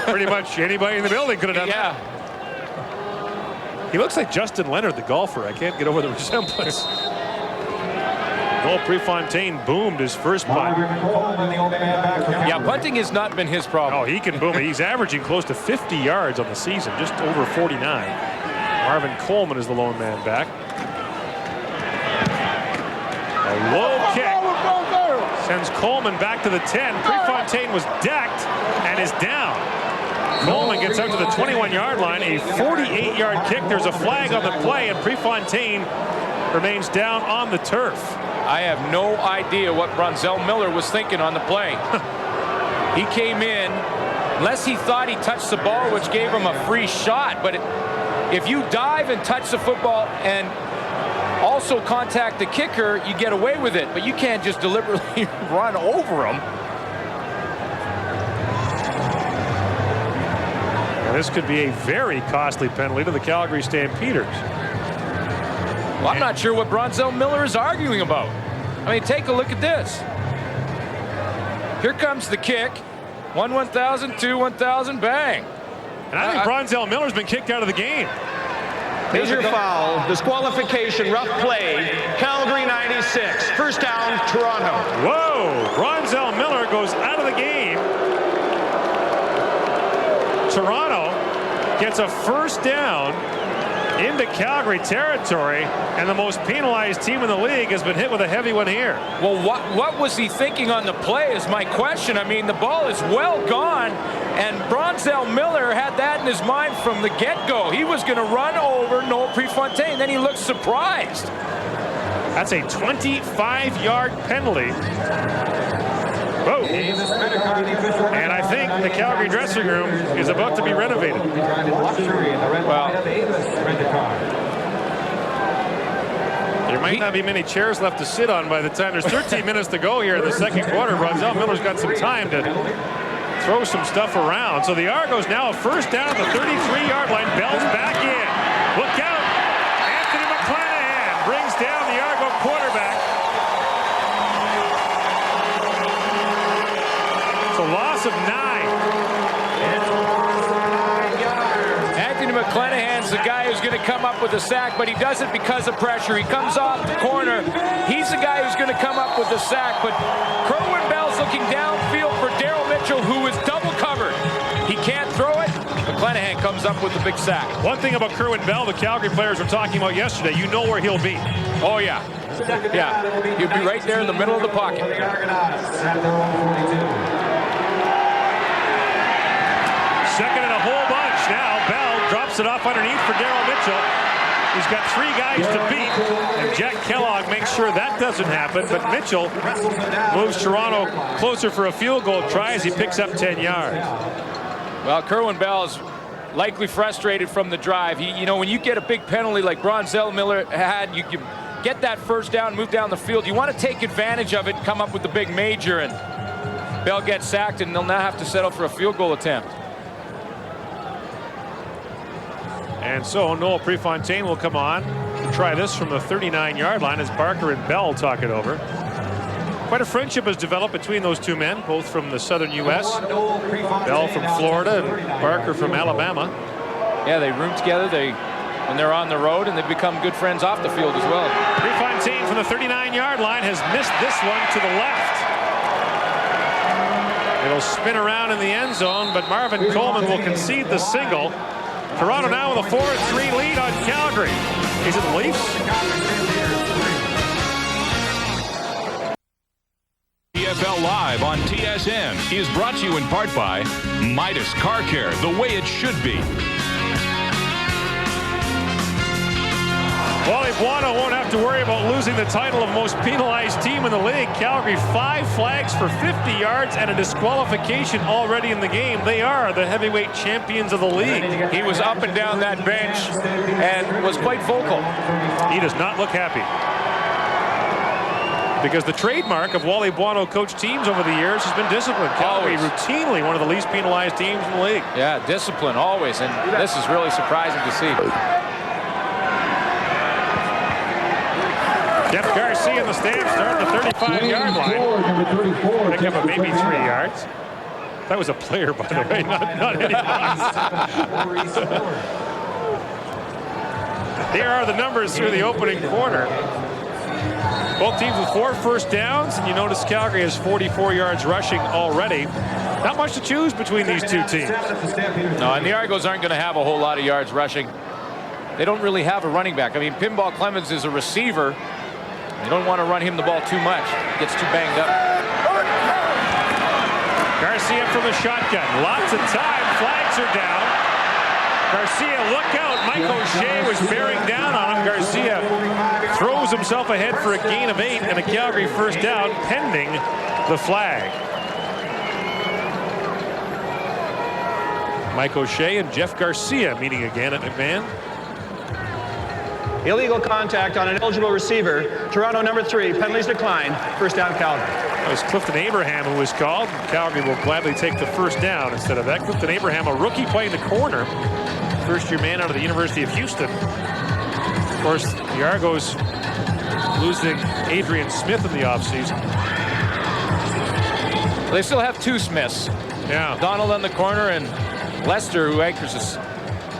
pretty much anybody in the building could have done that. He looks like Justin Leonard, the golfer. I can't get over the resemblance. Noel Prefontaine boomed his first punt. Yeah, punting has not been his problem. Oh, he can boom it. He's averaging close to 50 yards on the season, just over 49. Marvin Coleman is the lone man back. A low kick sends Coleman back to the 10. Prefontaine was decked and is down. Coleman gets out to the 21-yard line. A 48-yard kick. There's a flag on the play, and Prefontaine remains down on the turf. I have no idea what Bronzell Miller was thinking on the play. He came in, unless he thought he touched the ball, which gave him a free shot. But if you dive and touch the football and also contact the kicker, you get away with it. But you can't just deliberately run over him. And this could be a very costly penalty to the Calgary Stampeders. Well, I'm not sure what Bronzell Miller is arguing about. I mean, take a look at this. Here comes the kick. 1,000, 2,000, bang. And I think Bronzell Miller's been kicked out of the game. Major foul, disqualification, rough play. Calgary 96. First down, Toronto. Whoa! Bronzell Miller goes out of the game. Toronto gets a first down into Calgary territory, and the most penalized team in the league has been hit with a heavy one here. Well, what was he thinking on the play is my question. I mean, the ball is well gone, and Bronzell Miller had that in his mind from the get-go. He was going to run over Noel Prefontaine. Then he looked surprised. That's a 25-yard penalty. Whoa. And I think the Calgary dressing room is about to be renovated. Well, there might not be many chairs left to sit on by the time. There's 13 minutes to go here in the second quarter. Bronzell Miller's got some time to throw some stuff around. So the Argos now a first down at the 33-yard line. Bell's back in. Look out. Anthony McClanahan brings down the Argo quarterback. It's a loss of 9. Anthony McClanahan's the guy who's going to come up with a sack, but he does it because of pressure. He comes off the corner. He's the guy who's going to come up with the sack, but Kerwin Bell's looking downfield for Daryl Mitchell, who is double covered. He can't throw it. McClanahan comes up with the big sack. One thing about Kerwin Bell, the Calgary players were talking about yesterday, you know where he'll be. Oh, yeah. Yeah. He'll be right there in the middle of the pocket. Second and a whole bunch now. Bell drops it off underneath for Daryl Mitchell. He's got 3 guys to beat, and Jack Kellogg makes sure that doesn't happen, but Mitchell moves Toronto closer for a field goal try as he picks up 10 yards. Well, Kerwin Bell is likely frustrated from the drive. You know, when you get a big penalty like Bronzell Miller had, you get that first down, move down the field. You want to take advantage of it, come up with the big major, and Bell gets sacked, and they'll now have to settle for a field goal attempt. And so Noel Prefontaine will come on to try this from the 39-yard line as Barker and Bell talk it over. Quite a friendship has developed between those two men, both from the southern U.S. Bell from Florida and Barker from Alabama. Yeah, they room together. They when they're on the road, and they've become good friends off the field as well. Prefontaine from the 39-yard line has missed this one to the left. It'll spin around in the end zone, but Marvin Coleman will concede the single. Toronto now with a 4-3 lead on Calgary. Is it the Leafs? CFL Live on TSN is brought to you in part by Midas Car Care, the way it should be. Wally Buono won't have to worry about losing the title of most penalized team in the league. Calgary 5 flags for 50 yards and a disqualification already in the game. They are the heavyweight champions of the league. He was up and down that bench and was quite vocal. He does not look happy. Because the trademark of Wally Buono coached teams over the years has been discipline. Calgary routinely one of the least penalized teams in the league. Yeah, discipline always, and this is really surprising to see. Jeff Garcia in the stands starting the 35-yard line. Pick up a maybe 3 yards. That was a player, by the way, not anyone. Here are the numbers through the opening quarter. Both teams with 4 first downs, and you notice Calgary has 44 yards rushing already. Not much to choose between these two teams. No, and the Argos aren't going to have a whole lot of yards rushing. They don't really have a running back. I mean, Pinball Clemens is a receiver. You don't want to run him the ball too much. He gets too banged up. Garcia from the shotgun. Lots of time. Flags are down. Garcia, look out. Mike O'Shea was bearing down on him. Garcia throws himself ahead for a gain of 8 and a Calgary first down pending the flag. Mike O'Shea and Jeff Garcia meeting again at McMahon. Illegal contact on an eligible receiver. Toronto number 3. Penalties declined. First down, Calgary. It was Clifton Abraham who was called. Calgary will gladly take the first down instead of that. Clifton Abraham, a rookie playing the corner. First-year man out of the University of Houston. Of course, the Argos losing Adrian Smith in the offseason. They still have 2 Smiths. Yeah. Donald on the corner and Lester, who anchors us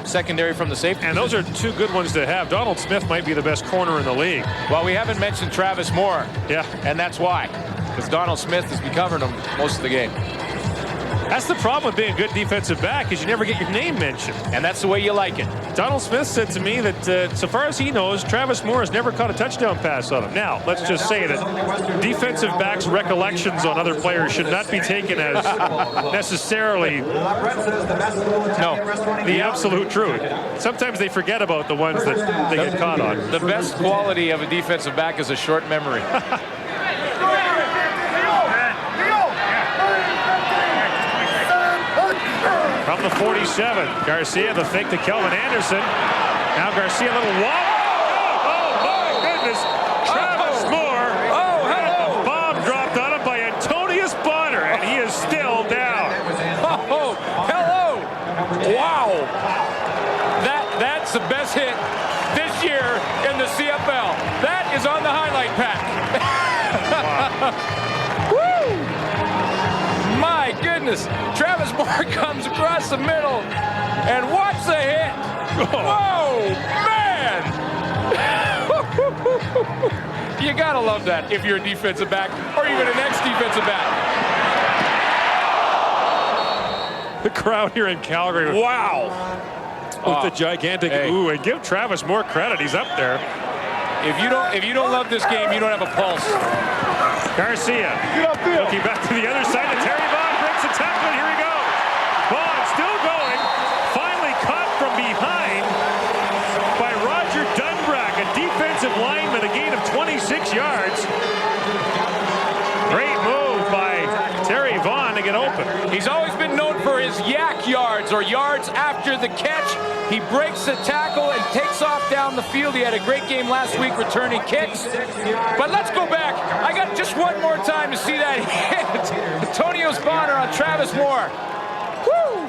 secondary from the safety. And those are 2 good ones to have. Donald Smith might be the best corner in the league. Well, we haven't mentioned Travis Moore. Yeah. And that's why. Because Donald Smith has been covering him most of the game. That's the problem with being a good defensive back, is you never get your name mentioned. And that's the way you like it. Donald Smith said to me that so far as he knows, Travis Moore has never caught a touchdown pass on him. Now, let's just say that defensive backs' recollections on other players should not be taken as necessarily the absolute truth. Sometimes they forget about the ones that they get caught on. The best quality of a defensive back is a short memory. From the 47, Garcia, the fake to Kelvin Anderson. Now Garcia, a little walk. Oh, my goodness. Travis Moore. Oh, hello. A bomb dropped on him by Antonius Bonner, and he is still down. Oh, hello. Wow. That's the best hit this year in the CFL. That is on the highlight pack. Woo! My goodness. Travis Moore comes across the middle and watch the hit. Whoa, man. You gotta love that if you're a defensive back or even an ex-defensive back. The crowd here in Calgary. Wow. With the gigantic ooh, and give Travis more credit. He's up there. If you don't love this game, you don't have a pulse. Garcia looking back to the other side. And Terry Vaughn breaks the tackle. Here we go. Vaughn still going. Finally caught from behind by Roger Dunbrack, a defensive lineman, a gain of 26 yards. Great move by Terry Vaughn to get open. He's always been known for his yak yards, or yards after the catch. He breaks the tackle and takes off down the field. He had a great game last week returning kicks. But let's go back. I got just one more time to see that hit. Antonio Bonner on Travis Moore. Woo!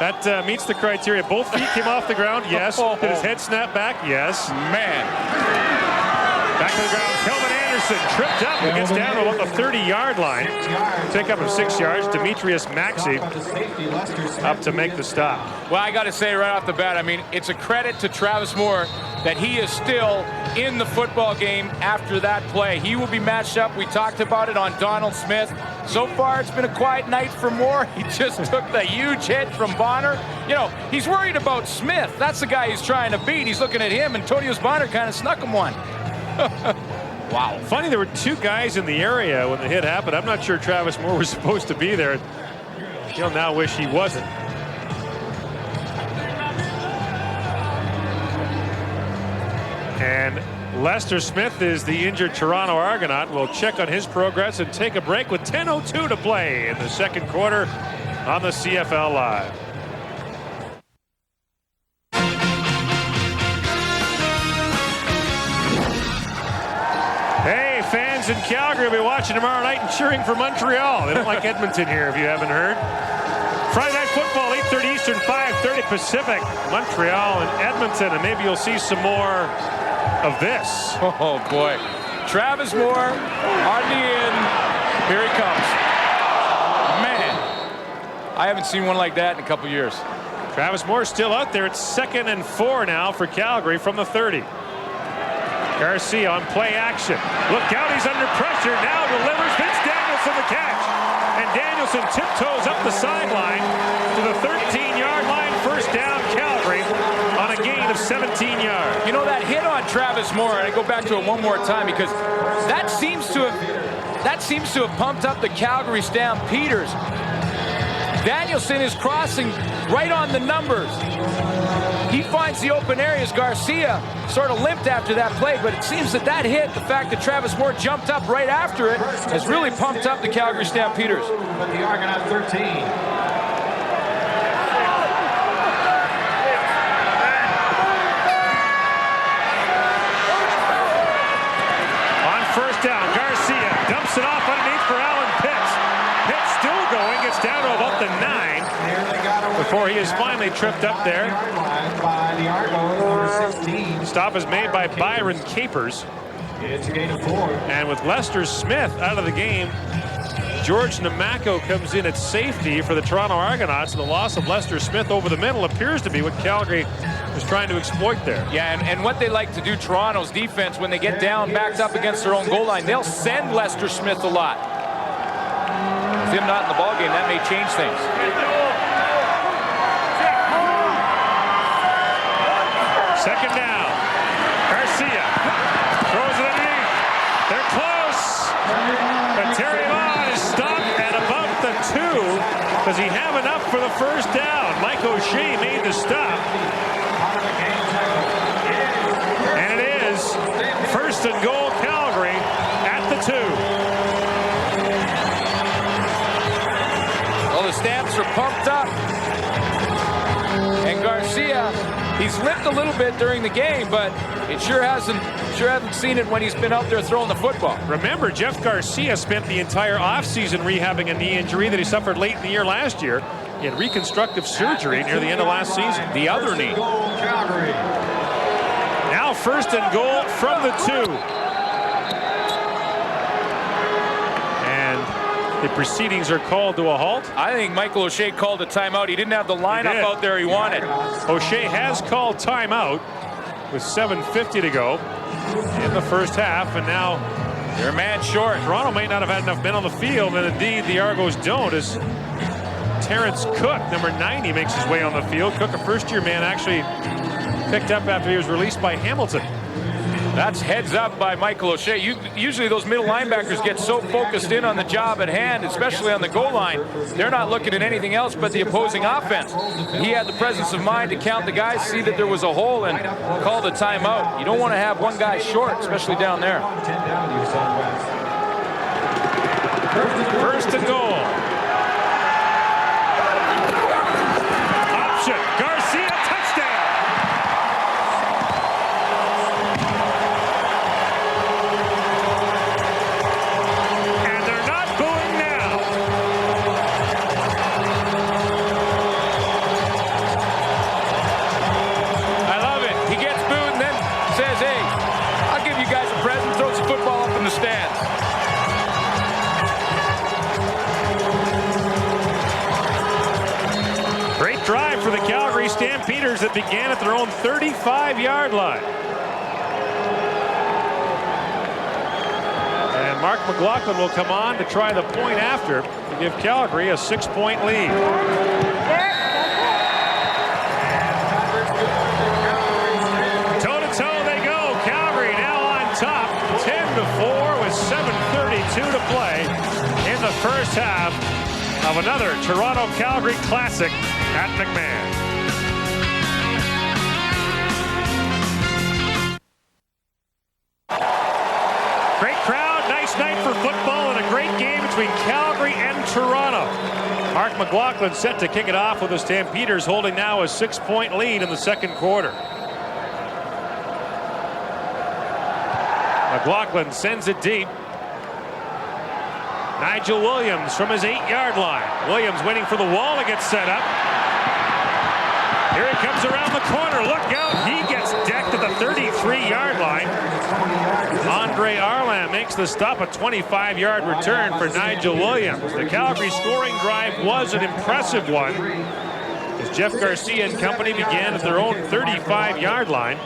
That meets the criteria. Both feet came off the ground, yes. Did his head snap back? Yes. Man. Back to the ground. Kelvin Anderson. Anderson tripped up and gets down to about the 30-yard line. Take up of 6 yards. Demetrius Maxey up to make the stop. Well, I got to say right off the bat, I mean, it's a credit to Travis Moore that he is still in the football game after that play. He will be matched up. We talked about it on Donald Smith. So far, it's been a quiet night for Moore. He just took the huge hit from Bonner. You know, he's worried about Smith. That's the guy he's trying to beat. He's looking at him, and Todious Bonner kind of snuck him one. Wow. Funny, there were 2 guys in the area when the hit happened. I'm not sure Travis Moore was supposed to be there. He'll now wish he wasn't. And Lester Smith is the injured Toronto Argonaut. We'll check on his progress and take a break with 10:02 to play in the second quarter on the CFL Live. Hey, fans in Calgary will be watching tomorrow night and cheering for Montreal. They don't like Edmonton here, if you haven't heard. Friday Night Football, 8:30 Eastern, 5:30 Pacific. Montreal and Edmonton, and maybe you'll see some more of this. Oh, boy. Travis Moore on the in. Here he comes. Man, I haven't seen one like that in a couple years. Travis Moore still out there. It's 2nd and 4 now for Calgary from the 30. Garcia on play action. Look out, he's under pressure. Now delivers. Vince Danielson the catch. And Danielson tiptoes up the sideline to the 13-yard line. First down, Calgary on a gain of 17 yards. You know, that hit on Travis Moore, and I go back to it one more time because that seems to have pumped up the Calgary Stampeders. Danielson is crossing right on the numbers. He finds the open areas. Garcia sort of limped after that play, but it seems that hit, the fact that Travis Moore jumped up right after it, has really pumped up the Calgary Stampeders. The Argonaut 13. First down, Garcia dumps it off underneath for Alan Pitts. Pitts still going, gets down to about the 9 before he is finally tripped up there. Stop is made by Byron Capers. It's a gain of 4. And with Lester Smith out of the game, George Namako comes in at safety for the Toronto Argonauts. And the loss of Lester Smith over the middle appears to be what Calgary was trying to exploit there. Yeah, and what they like to do, Toronto's defense, when they get down, backed up against their own goal line, they'll send Lester Smith a lot. With him not in the ballgame, that may change things. Second down. Garcia throws it underneath. They're close. But Terry Vaughn is stopped at about the 2. Does he have enough for the first down? Mike O'Shea made the stop. And it is 1st and goal, Calgary at the 2. Well, the Stamps are pumped up. And Garcia, he's limped a little bit during the game, but it sure hasn't seen it when he's been out there throwing the football. Remember, Jeff Garcia spent the entire offseason rehabbing a knee injury that he suffered late in the year last year. He had reconstructive surgery near the end of last season. The other knee. Now 1st and goal from the 2. And the proceedings are called to a halt. I think Michael O'Shea called a timeout. He didn't have the lineup out there he wanted. O'Shea has called timeout with 7:50 to go in the first half, and now they're a man short. Toronto may not have had enough men on the field, and indeed the Argos don't, as Terrence Cook, number 90, makes his way on the field. Cook, a first-year man, actually picked up after he was released by Hamilton. That's heads up by Michael O'Shea. Usually those middle linebackers get so focused in on the job at hand, especially on the goal line, they're not looking at anything else but the opposing offense. He had the presence of mind to count the guys, see that there was a hole, and call the timeout. You don't want to have one guy short, especially down there. 1st and goal. Option. Garcia, touchdown. Says, hey, I'll give you guys a present, throws the football up in the stands. Stampeders that began at their own 35-yard line. And Mark McLaughlin will come on to try the point after to give Calgary a 6-point lead. Toe-to-toe they go. Calgary now on top, 10-4 with 7:32 to play in the first half of another Toronto-Calgary Classic at McMahon. Great crowd, nice night for football, and a great game between Calgary and Toronto. Mark McLaughlin set to kick it off with the Stampeders holding now a 6-point lead in the second quarter. McLaughlin sends it deep. Nigel Williams from his 8-yard line. Williams waiting for the wall to get set up. Here he comes around the corner. Look out. He gets decked at the 33-yard line. Andre Arland makes the stop. A 25-yard return for Nigel Williams. The Calgary scoring drive was an impressive one, as Jeff Garcia and company began at their own 35-yard line.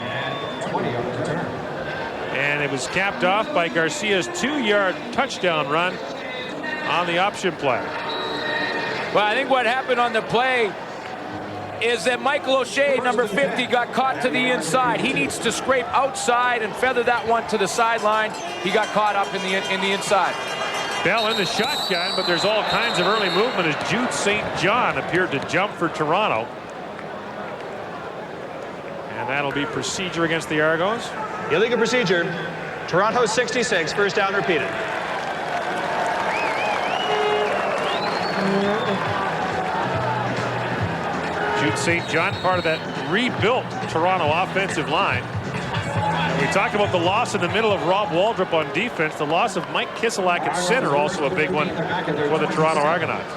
And it was capped off by Garcia's 2-yard touchdown run on the option play. Well, I think what happened on the play is that Michael O'Shea, number 50, got caught to the inside. He needs to scrape outside and feather that one to the sideline. He got caught up in the inside. Bell in the shotgun, but there's all kinds of early movement as Jude St. John appeared to jump for Toronto. And that'll be procedure against the Argos. Illegal procedure. Toronto 66, first down repeated. Jude St. John, part of that rebuilt Toronto offensive line. We talked about the loss in the middle of Rob Waldrop on defense. The loss of Mike Kiselak at center, also a big one for the Toronto Argonauts.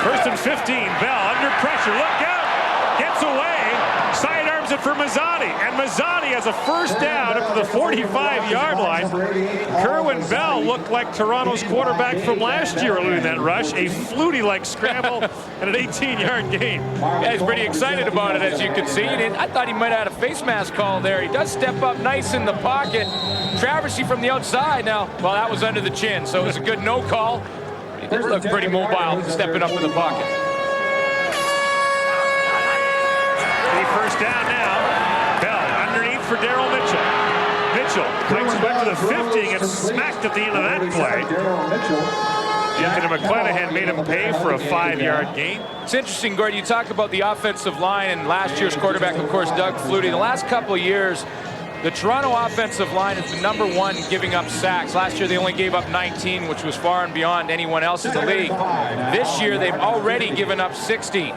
First and 15, Bell under pressure, look out, gets away, sidearms it for Mazzotti, and Mazzotti has a first down up to the 45-yard line. Kerwin Bell looked like Toronto's quarterback from last year early in that rush, a Flutie-like scramble and an 18-yard gain. Yeah, he's pretty excited about it, as you can see. And I thought he might have had a face mask call there. He does step up nice in the pocket. Traversy from the outside now. Well, that was under the chin, so it was a good no call. He did look pretty mobile, stepping up in the pocket. First down now. Bell underneath for Daryl Mitchell. Mitchell takes it back to the 50, gets smacked at the end of that play. Anthony McClanahan made him pay for a 5-yard gain. It's interesting, Gordon, you talk about the offensive line and last year's quarterback, of course, Doug Flutie. The last couple of years, the Toronto offensive line has been #1 giving up sacks. Last year they only gave up 19, which was far and beyond anyone else in the league. This year they've already given up 16.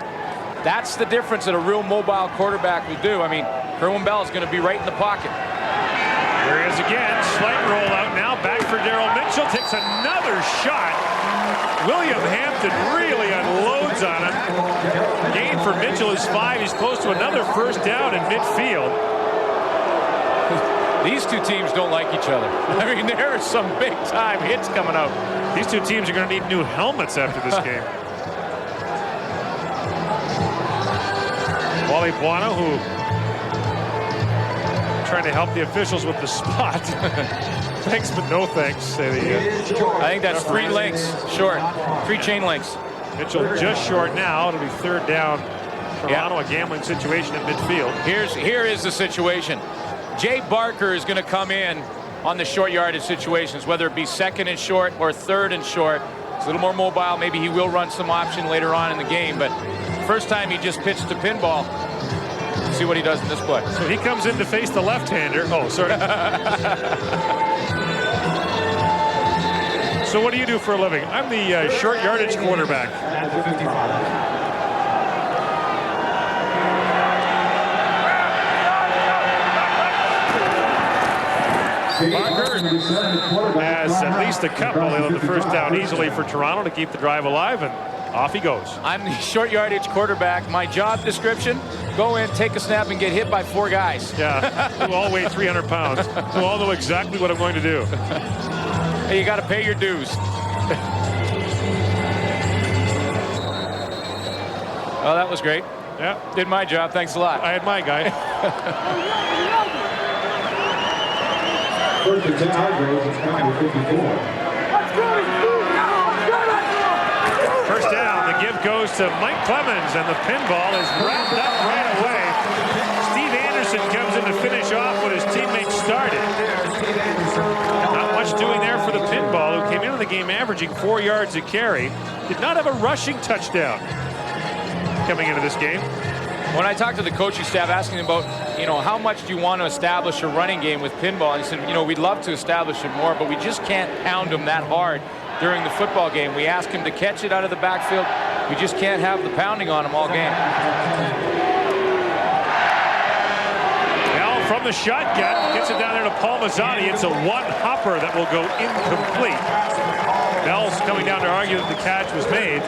That's the difference that a real mobile quarterback will do. I mean, Kerwin Bell is going to be right in the pocket. There he is again. Slight rollout now. Back for Daryl Mitchell. Takes another shot. William Hampton really unloads on him. Gain for Mitchell is 5. He's close to another first down in midfield. These two teams don't like each other. I mean, there are some big-time hits coming out. These two teams are going to need new helmets after this game. Wally Buono, who trying to help the officials with the spot. Thanks, but no thanks, say the I think that's 3 links short. 3 chain links. Mitchell just short now. It'll be third down. Toronto, a gambling situation in midfield. Here is the situation. Jay Barker is going to come in on the short yardage situations, whether it be second and short or third and short. It's a little more mobile. Maybe he will run some option later on in the game, but first time he just pitched to pinball. Let's see what he does in this play. So he comes in to face the left-hander. Oh, sorry. So what do you do for a living? I'm the short yardage quarterback. Barker has at least a couple of the first down easily for Toronto to keep the drive alive, and off he goes. I'm the short yardage quarterback. My job description, go in, take a snap, and get hit by 4 guys. Yeah, who all weigh 300 pounds, who all know exactly what I'm going to do. Hey, you got to pay your dues. Well, that was great. Yeah. Did my job. Thanks a lot. I had my guy. First and 10 Argonauts, it's number 54. First down, the give goes to Mike Clemens, and the pinball is wrapped up right away. Steve Anderson comes in to finish off what his teammates started. Not much doing there for the pinball, who came into the game averaging 4 yards a carry. Did not have a rushing touchdown coming into this game. When I talked to the coaching staff asking about, how much do you want to establish a running game with pinball? And he said, we'd love to establish it more, but we just can't pound them that hard during the football game. We ask him to catch it out of the backfield. We just can't have the pounding on him all game. Now from the shotgun, gets it down there to Paul Mazzani. It's a one-hopper that will go incomplete. Bell's coming down to argue that the catch was made.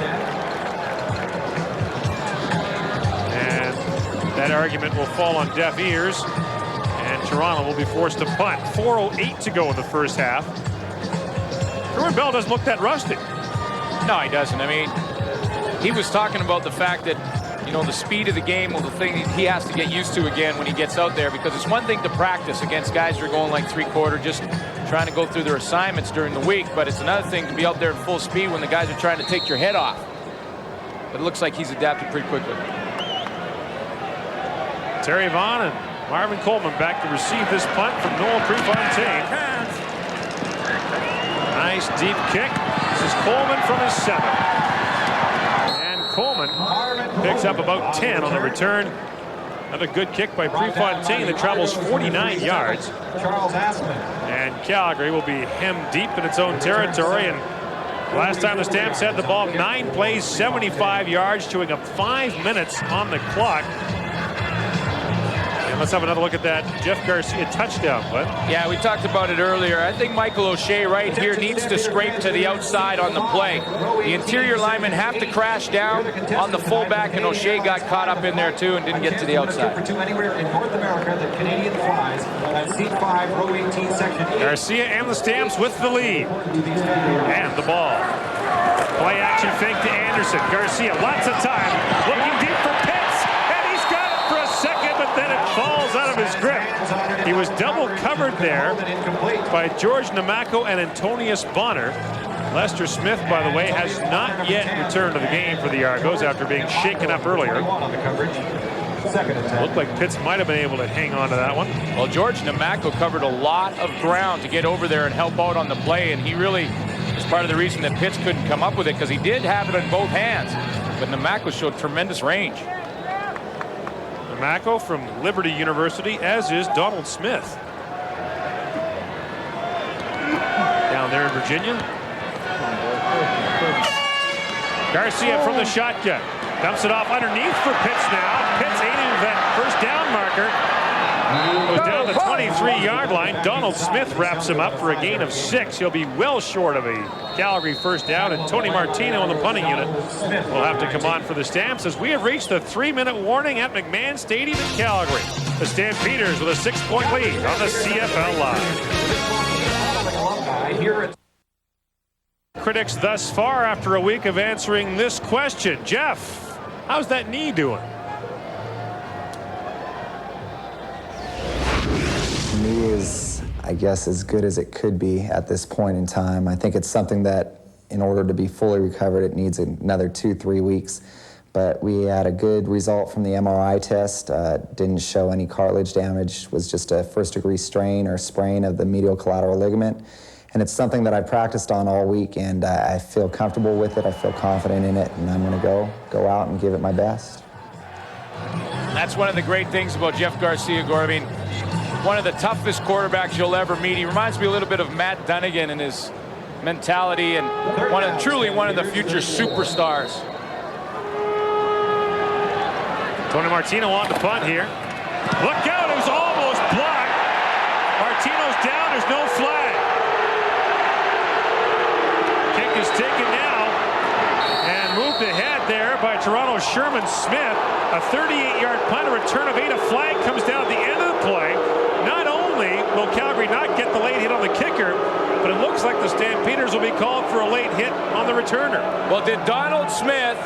That argument will fall on deaf ears, and Toronto will be forced to punt. 4:08 to go in the first half. Kerwin Bell doesn't look that rusty. No, he doesn't. I mean, he was talking about the fact that, the speed of the game was the thing he has to get used to again when he gets out there, because it's one thing to practice against guys who are going like three-quarter, just trying to go through their assignments during the week, but it's another thing to be out there at full speed when the guys are trying to take your head off. But it looks like he's adapted pretty quickly. Terry Vaughn and Marvin Coleman back to receive this punt from Noel Prefontaine. Nice deep kick. This is Coleman from his 7. And Coleman picks up about 10 on the return. Another good kick by Prefontaine that travels 49 yards. And Calgary will be hemmed deep in its own territory. And last time the Stamps had the ball, 9 plays, 75 yards, chewing up 5 minutes on the clock. Let's have another look at that Jeff Garcia touchdown, Glenn. Yeah, we talked about it earlier. I think Michael O'Shea right here needs to scrape to the outside on the play. The interior linemen have to crash down on the fullback, and O'Shea got caught up in there too and didn't get to the outside. Anywhere in North America, the Canadian flies at seat 5, row 18, section 8. Garcia and the Stamps with the lead. And the ball. Play action fake to Anderson. Garcia, lots of time. Looking deep for Pitts, and he's got it for a second, but then it falls out of his grip. He was double covered there by George Namako and Antonius Bonner. Lester Smith, by the way, has not yet returned to the game for the Argos after being shaken up earlier. Looked like Pitts might have been able to hang on to that one. Well, George Namako covered a lot of ground to get over there and help out on the play, and he really is part of the reason that Pitts couldn't come up with it, because he did have it in both hands. But Namako showed tremendous range. Namako from Liberty University, as is Donald Smith. Down there in Virginia. Garcia from the shotgun. Dumps it off underneath for Pitts now. Pitts aiming that first down marker. Goes down the 23-yard line. Donald Smith wraps him up for a gain of 6. He'll be well short of a Calgary first down, and Tony Martino on the punting unit will have to come on for the Stamps as we have reached the 3-minute warning at McMahon Stadium in Calgary. The Stampeders with a 6-point lead on the CFL Live. Critics thus far after a week of answering this question. Jeff, how's that knee doing? Knee is, I guess, as good as it could be at this point in time. I think it's something that, in order to be fully recovered, it needs another 2-3 weeks. But we had a good result from the MRI test. Didn't show any cartilage damage. Was just a first-degree strain or sprain of the medial collateral ligament. And it's something that I practiced on all week, and I feel comfortable with it. I feel confident in it, and I'm going to go out and give it my best. That's one of the great things about Jeff Garcia, Gore. I mean, one of the toughest quarterbacks you'll ever meet. He reminds me a little bit of Matt Dunnigan in his mentality, and truly one of the future superstars. Tony Martino on the punt here. Look out, it was almost blocked. Martino's down, there's no flag. Kick is taken now and moved ahead there by Toronto's Sherman Smith. A 38-yard punt, a return of 8. A flag comes down at the end of the play. Not only will Calgary not get the late hit on the kicker, but it looks like the Stampeders will be called for a late hit on the returner. Well, did Donald Smith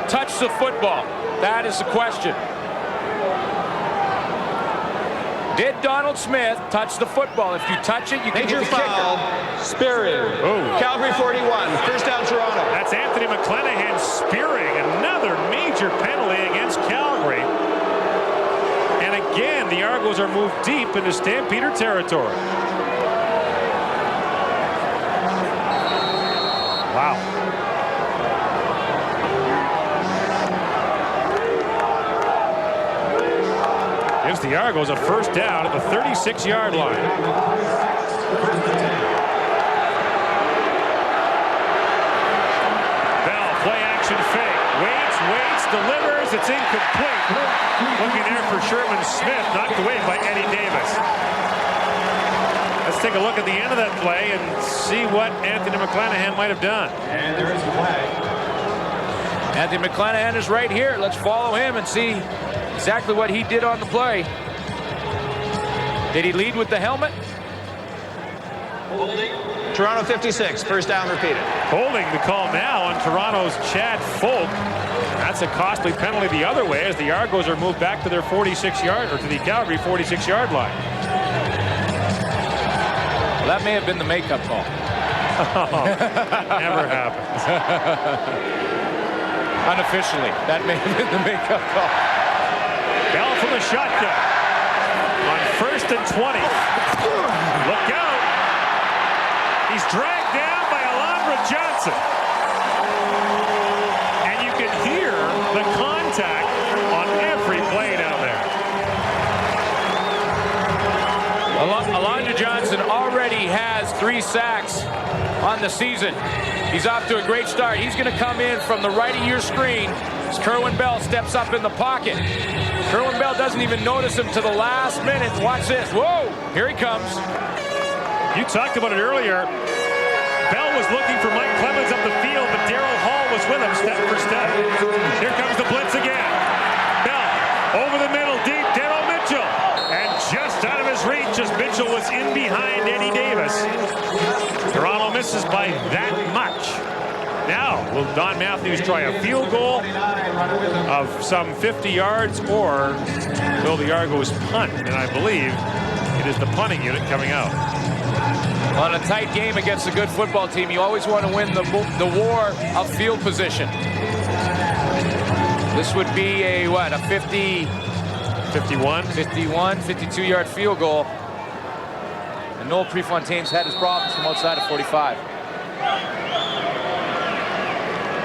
touch the football? That is the question. Did Donald Smith touch the football? If you touch it, you can Major get the foul. kicker. Spearing. Calgary 41. First down, Toronto. That's Anthony McClanahan spearing. Another major penalty against Calgary. And again, the Argos are moved deep into Stampeder territory. Wow. Gives the Argos a first down at the 36-yard line. Bell, play action fake. Waits, delivers. It's incomplete. Looking there for Sherman Smith, knocked away by Eddie Davis. Let's take a look at the end of that play and see what Anthony McClanahan might have done. And there is a flag. Anthony McClanahan is right here. Let's follow him and see exactly what he did on the play. Did he lead with the helmet? Toronto 56. First down repeated. Holding the call now on Toronto's Chad Folk. That's a costly penalty the other way as the Argos are moved back to their 46-yard or to the Calgary 46-yard line. Well, that may have been the makeup call. Never happens. Unofficially, that may have been the makeup call. Bell from the shotgun on 1st and 20. Look out. He's dragged down by Alondra Johnson. And you can hear the contact on every play down there. Alondra Johnson already has 3 sacks on the season. He's off to a great start. He's going to come in from the right of your screen as Kerwin Bell steps up in the pocket. Kerwin Bell doesn't even notice him to the last minute. Watch this. Whoa, here he comes. You talked about it earlier. Bell was looking for Mike Clemens up the field, but Darryl Hall was with him step for step. Here comes the blitz again. Bell over the middle, deep, Darryl Mitchell. And just out of his reach as Mitchell was in behind Eddie Davis. Toronto misses by that much. Now, will Don Matthews try a field goal of some 50 yards, or will the Argos punt? And I believe it is the punting unit coming out. On a tight game against a good football team, you always want to win the war of field position. This would be a, what, a 51, 52-yard field goal. And Noel Prefontaine's had his problems from outside of 45.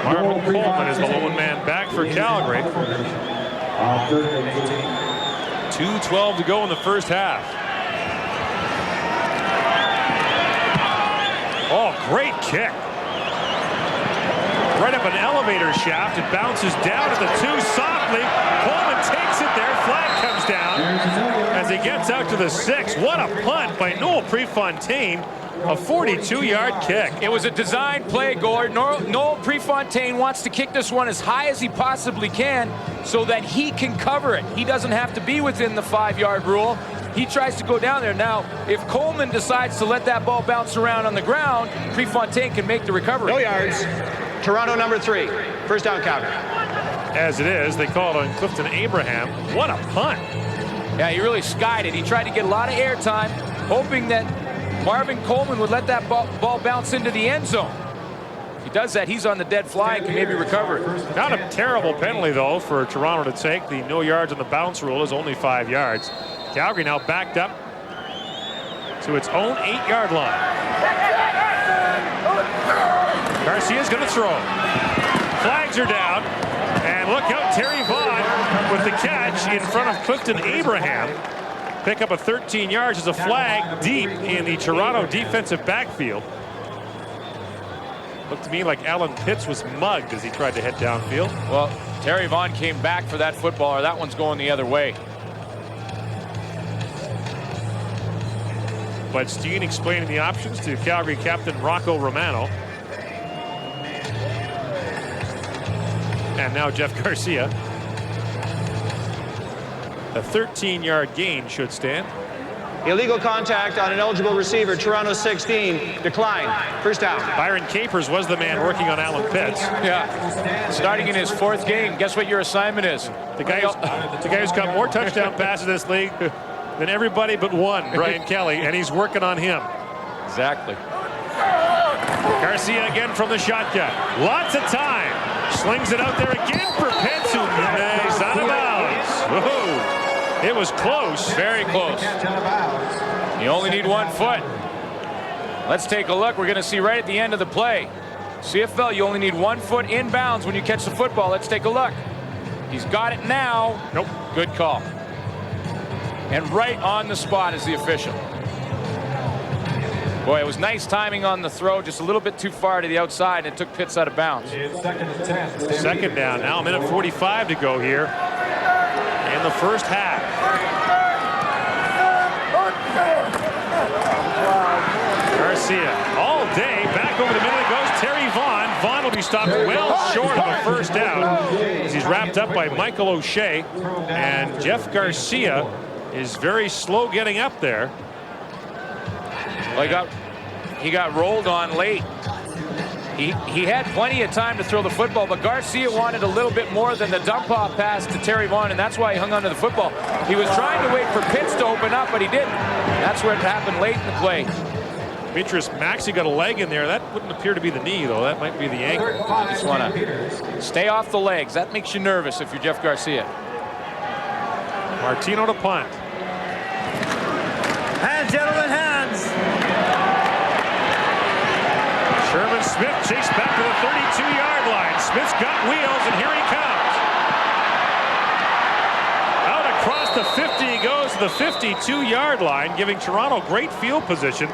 Marvin Coleman is the lone man back for Calgary. 2:12 to go in the first half. Oh, great kick. Right up an elevator shaft. It bounces down at the 2 softly. Coleman takes it there. Flag comes down as he gets out to the 6. What a punt by Noel Prefontaine. A 42-yard kick. It was a design play, Gord. Noel Prefontaine wants to kick this one as high as he possibly can so that he can cover it. He doesn't have to be within the 5-yard rule. He tries to go down there. Now, if Coleman decides to let that ball bounce around on the ground, Prefontaine can make the recovery. No yards. Toronto number 3. First down, Calgary. As it is, they call it on Clifton Abraham. What a punt. Yeah, he really skied it. He tried to get a lot of air time, hoping that Marvin Coleman would let that ball bounce into the end zone. If he does that, he's on the dead fly and can maybe recover it. Not a terrible penalty, though, for Toronto to take. The no yards on the bounce rule is only 5 yards. Calgary now backed up to its own 8-yard line. Garcia's going to throw. Flags are down. And look out, Terry Vaughn with the catch in front of Clifton Abraham. Pick up a 13 yards as a flag deep in the Toronto defensive backfield. Looked to me like Alan Pitts was mugged as he tried to head downfield. Well, Terry Vaughn came back for that footballer. That one's going the other way. But Steen explaining the options to Calgary captain Rocco Romano. And now Jeff Garcia. A 13-yard gain should stand. Illegal contact on an eligible receiver. Toronto 16. Decline. First down. Byron Capers was the man working on Alan Pitts. Yeah. Starting in his 4th game. Guess what your assignment is? The guy who's got more touchdown passes in this league than everybody but one, Brian Kelly, and he's working on him. Exactly. Garcia again from the shotgun. Lots of time. Slings it out there again for Pitts, who is out of bounds. Whoa. It was close. Very close. You only need 1 foot. Let's take a look. We're going to see right at the end of the play. CFL, you only need 1 foot inbounds when you catch the football. Let's take a look. He's got it now. Nope. Good call. And right on the spot is the official. Boy, it was nice timing on the throw, just a little bit too far to the outside, and it took Pitts out of bounds. Second down. Now a minute 45 to go here in the first half. Garcia all day. Back over the middle it goes. Terry Vaughn. Vaughn will be stopped well short of a first down as he's wrapped up by Michael O'Shea. And Jeff Garcia is very slow getting up there. Well, he got rolled on late. He had plenty of time to throw the football, but Garcia wanted a little bit more than the dump-off pass to Terry Vaughn, and that's why he hung onto the football. He was trying to wait for Pitts to open up, but he didn't. That's where it happened late in the play. Demetrius Maxey got a leg in there. That wouldn't appear to be the knee, though. That might be the ankle. Just want to stay off the legs. That makes you nervous if you're Jeff Garcia. Martino to punt. Hands, gentlemen, hands. Sherman Smith chased back to the 32-yard line. Smith's got wheels, and here he comes. Out across the 50 he goes to the 52-yard line, giving Toronto great field position.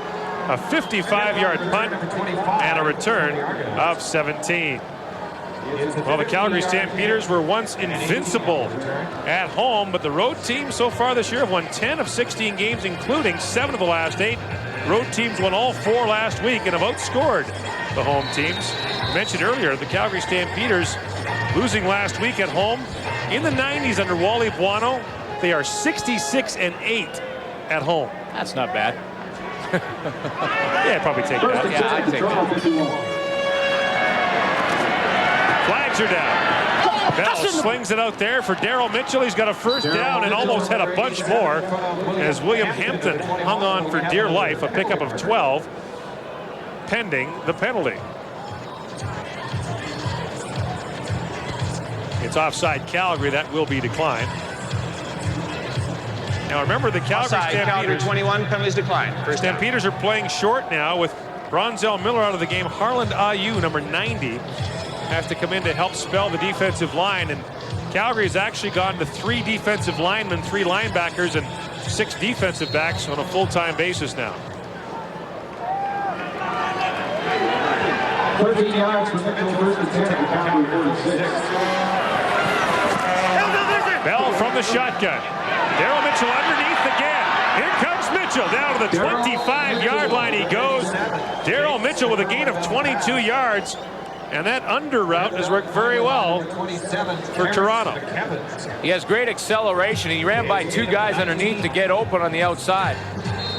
A 55-yard punt and a return of 17. Well, the Calgary Stampeders were once invincible at home, but the road team so far this year have won 10 of 16 games, including 7 of the last 8. Road teams won all 4 last week and have outscored the home teams. I mentioned earlier, the Calgary Stampeders losing last week at home. In the 90s under Wally Buono, they are 66-8 at home. That's not bad. Yeah, I'd probably take that. Yeah, I'd take that. Flags are down. Bell slings it out there for Daryl Mitchell. He's got a first down and almost had a bunch more as William Hampton hung on for dear life. A pickup of 12 pending the penalty. It's offside Calgary. That will be declined. Now remember, the Calgary Stampeders, Calgary 21, penalties declined. First down. Stampeders are playing short now with Bronzell Miller out of the game. Harland Ayew, number 90, has to come in to help spell the defensive line. And Calgary's actually gone to 3 defensive linemen, 3 linebackers, and 6 defensive backs on a full-time basis now. 13 yards for Mitchell, first and 10 at Calgary 46. Bell from the shotgun. Daryl Mitchell underneath again. Here comes Mitchell. Down to the 25-yard line he goes. Daryl Mitchell with a gain of 22 yards. And that under route has worked very well for Toronto. He has great acceleration. He ran by 2 guys underneath to get open on the outside.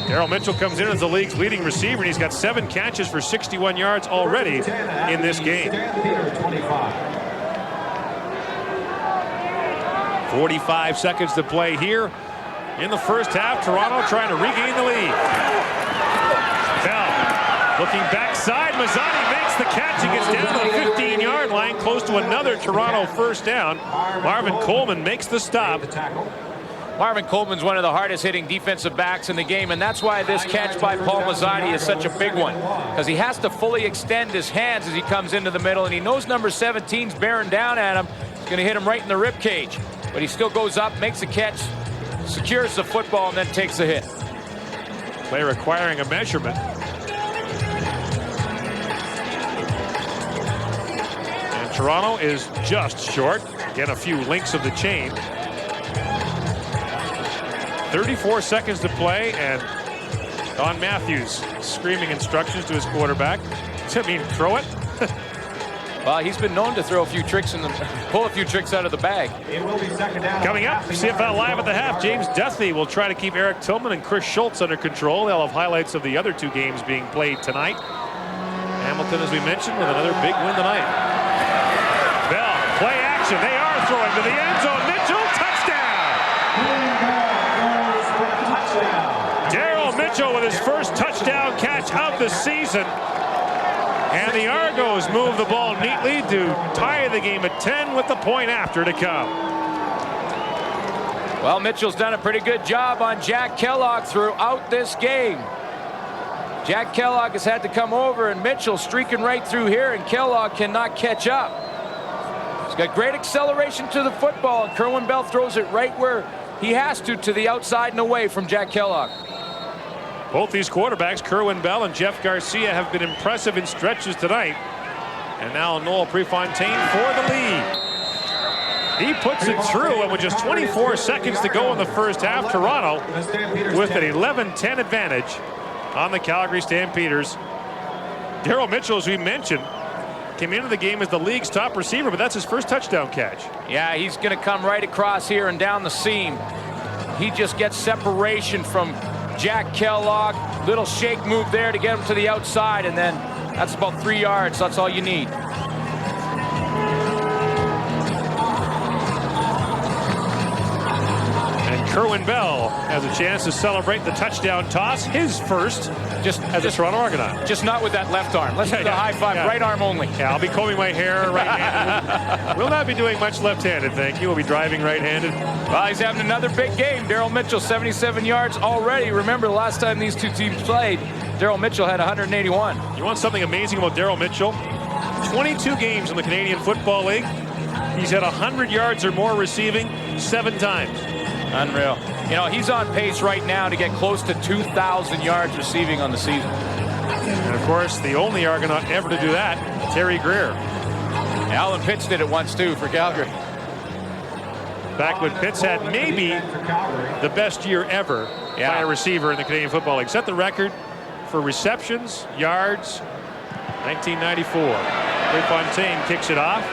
Daryl Mitchell comes in as the league's leading receiver, and he's got 7 catches for 61 yards already in this game. 45 seconds to play here in the first half. Toronto trying to regain the lead. Bell looking backside. Mazzani makes the catch. He gets down to the 15-yard line, close to another Toronto first down. Marvin Coleman makes the stop. Marvin Coleman's one of the hardest-hitting defensive backs in the game, and that's why this catch by Paul Mazzani is such a big one, because he has to fully extend his hands as he comes into the middle, and he knows number 17's bearing down at him. He's going to hit him right in the rib cage, but he still goes up, makes a catch, secures the football, and then takes a hit. Play requiring a measurement. And Toronto is just short. Again, a few links of the chain. 34 seconds to play, and Don Matthews screaming instructions to his quarterback. Does that mean throw it? Well, he's been known to throw a few tricks pull a few tricks out of the bag. It will be second down. Coming up, CFL Live at the half. James Duthie will try to keep Eric Tillman and Chris Schultz under control. They'll have highlights of the other two games being played tonight. Hamilton, as we mentioned, with another big win tonight. Bell, play action. They are throwing to the end zone. Mitchell, touchdown! Daryl Mitchell with his first touchdown catch of the season. And the Argos move the ball neatly to tie the game at 10 with the point after to come. Well, Mitchell's done a pretty good job on Jack Kellogg throughout this game. Jack Kellogg has had to come over, and Mitchell streaking right through here, and Kellogg cannot catch up. He's got great acceleration to the football, and Kerwin Bell throws it right where he has to the outside and away from Jack Kellogg. Both these quarterbacks, Kerwin Bell and Jeff Garcia, have been impressive in stretches tonight. And now Noel Prefontaine for the lead. He puts it through, and with just 24 seconds to go in the first half, Toronto with an 11-10 advantage on the Calgary Stampeders. Daryl Mitchell, as we mentioned, came into the game as the league's top receiver, but that's his first touchdown catch. Yeah, he's going to come right across here and down the seam. He just gets separation from Jack Kellogg. Little shake move there to get him to the outside, and then that's about 3 yards. That's all you need. And Kerwin Bell has a chance to celebrate the touchdown toss, his first, just as a Toronto Argonaut. Just not with that left arm. Let's do the high five, right arm only. Yeah, I'll be combing my hair right-handed. Will not be doing much left-handed, thank you. We'll be driving right-handed. Well, he's having another big game. Daryl Mitchell, 77 yards already. Remember, the last time these two teams played, Daryl Mitchell had 181. You want something amazing about Daryl Mitchell? 22 games in the Canadian Football League. He's had 100 yards or more receiving 7 times. Unreal. You know, he's on pace right now to get close to 2,000 yards receiving on the season. And, of course, the only Argonaut ever to do that, Terry Greer. Alan Pitts did it once, too, for Calgary. Back when Pitts had maybe the best year ever by a receiver in the Canadian Football League. Set the record for receptions, yards, 1994. Prefontaine kicks it off.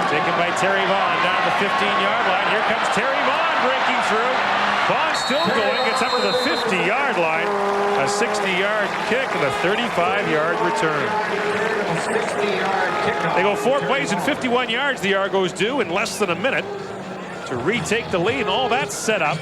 Taken by Terry Vaughn down the 15-yard line. Here comes Terry Vaughn breaking through. Vaughn still going, gets up to the 50-yard line. A 60-yard kick and a 35-yard return. They go 4 plays and 51 yards, the Argos do, in less than a minute to retake the lead. And all that's set up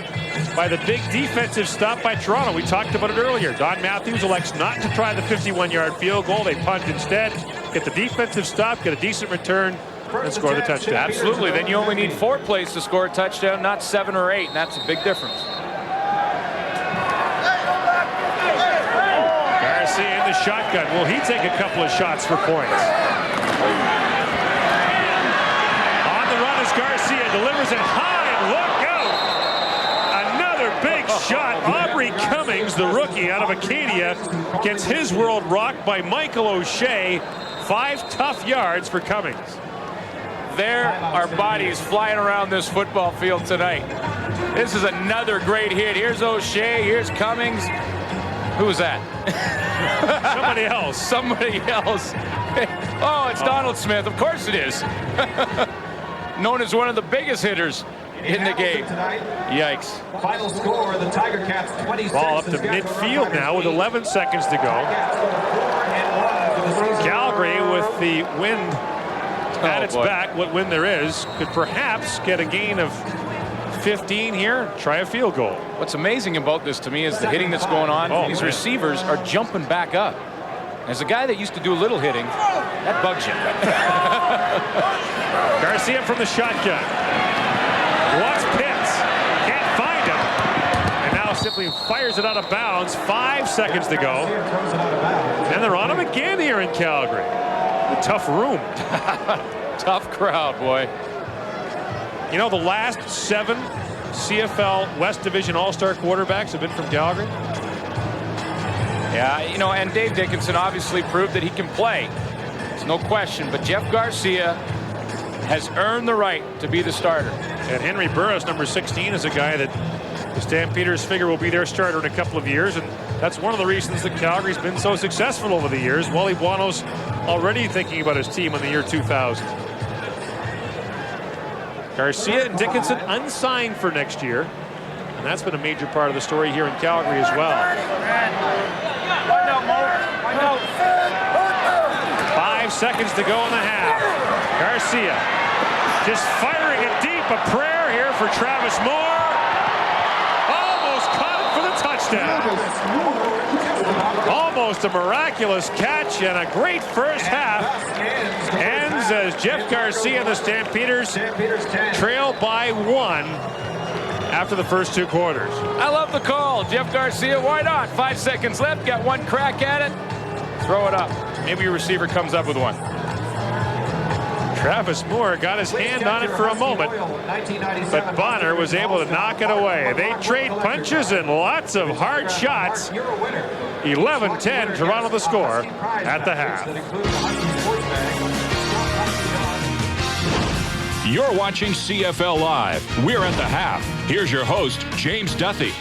by the big defensive stop by Toronto. We talked about it earlier. Don Matthews elects not to try the 51-yard field goal. They punt instead. Get the defensive stop, get a decent return, and score the touchdown. Absolutely. Then you only need 4 plays to score a touchdown, not 7 or 8, and that's a big difference. Garcia in the shotgun. Will he take a couple of shots for points? On the run is Garcia. Delivers it high. Look out! Another big shot. Aubrey Cummings, the rookie out of Acadia, gets his world rocked by Michael O'Shea. 5 tough yards for Cummings. There are bodies flying around this football field tonight. This is another great hit. Here's O'Shea. Here's Cummings. Who was that? Somebody else. Somebody else. Oh, it's Donald Smith. Of course it is. Known as one of the biggest hitters in the game. Yikes. Final score, the Tiger Cats 26. Ball up to midfield now with 11 seconds to go. Calgary, with the wind at its back, what wind there is, could perhaps get a gain of 15 here, try a field goal. What's amazing about this to me is the hitting that's going on. These receivers are jumping back up. As a guy that used to do a little hitting, that bugs you. Garcia from the shotgun. Wants Pitts. Can't find him. And now simply fires it out of bounds. 5 seconds to go. And they're on him again here in Calgary. A tough room. Tough crowd, boy. You know, the last 7 CFL West Division All-Star quarterbacks have been from Calgary. Yeah, you know, and Dave Dickinson obviously proved that he can play. There's no question. But Jeff Garcia has earned the right to be the starter. And Henry Burris, number 16, is a guy that the Stampeders figure will be their starter in a couple of years. And That's one of the reasons that Calgary's been so successful over the years. Wally Buono's already thinking about his team in the year 2000. Garcia and Dickinson unsigned for next year, and that's been a major part of the story here in Calgary as well. 5 seconds to go in the half. Garcia just firing it deep. A prayer here for Travis Moore. Almost caught it for the touchdown. Almost a miraculous catch and a great first half. Ends as Jeff Garcia and the Stampeders trail by 1 after the first 2 quarters. I love the call. Jeff Garcia, why not? 5 seconds left, got one crack at it. Throw it up. Maybe your receiver comes up with one. Travis Moore got his hand on it for a moment, but Bonner was able to knock it away. They trade punches and lots of hard shots. 11-10, Toronto the score at the half. You're watching CFL Live. We're at the half. Here's your host, James Duthie.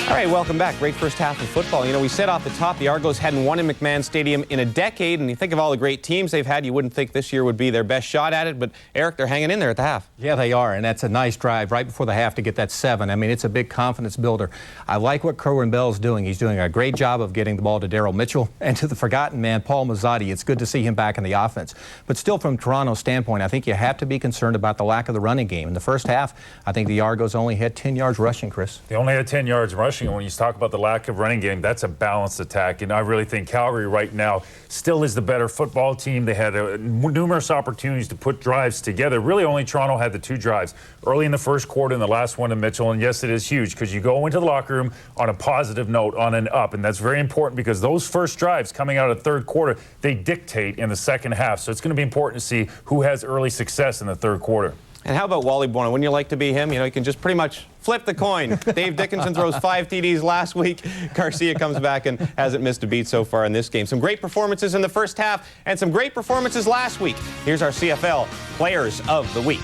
All right, welcome back. Great first half of football. You know, we said off the top the Argos hadn't won in McMahon Stadium in a decade, and you think of all the great teams they've had, you wouldn't think this year would be their best shot at it, but Eric, they're hanging in there at the half. Yeah, they are, and that's a nice drive right before the half to get that 7. I mean, it's a big confidence builder. I like what Kerwin Bell's doing. He's doing a great job of getting the ball to Daryl Mitchell and to the forgotten man, Paul Mazzotti. It's good to see him back in the offense. But still, from Toronto's standpoint, I think you have to be concerned about the lack of the running game. In the first half, I think the Argos only had 10 yards rushing, Chris. They only had 10 yards rushing, and when you talk about the lack of running game, that's a balanced attack, and I really think Calgary right now still is the better football team. They had numerous opportunities to put drives together. Really only Toronto had the 2 drives early in the first quarter and the last one to Mitchell, and yes, it is huge because you go into the locker room on a positive note, on an up, and that's very important because those first drives coming out of third quarter, they dictate in the second half, so it's going to be important to see who has early success in the third quarter. And how about Wally Buono? Wouldn't you like to be him? You know, you can just pretty much flip the coin. Dave Dickinson throws 5 TDs last week. Garcia comes back and hasn't missed a beat so far in this game. Some great performances in the first half and some great performances last week. Here's our CFL Players of the Week.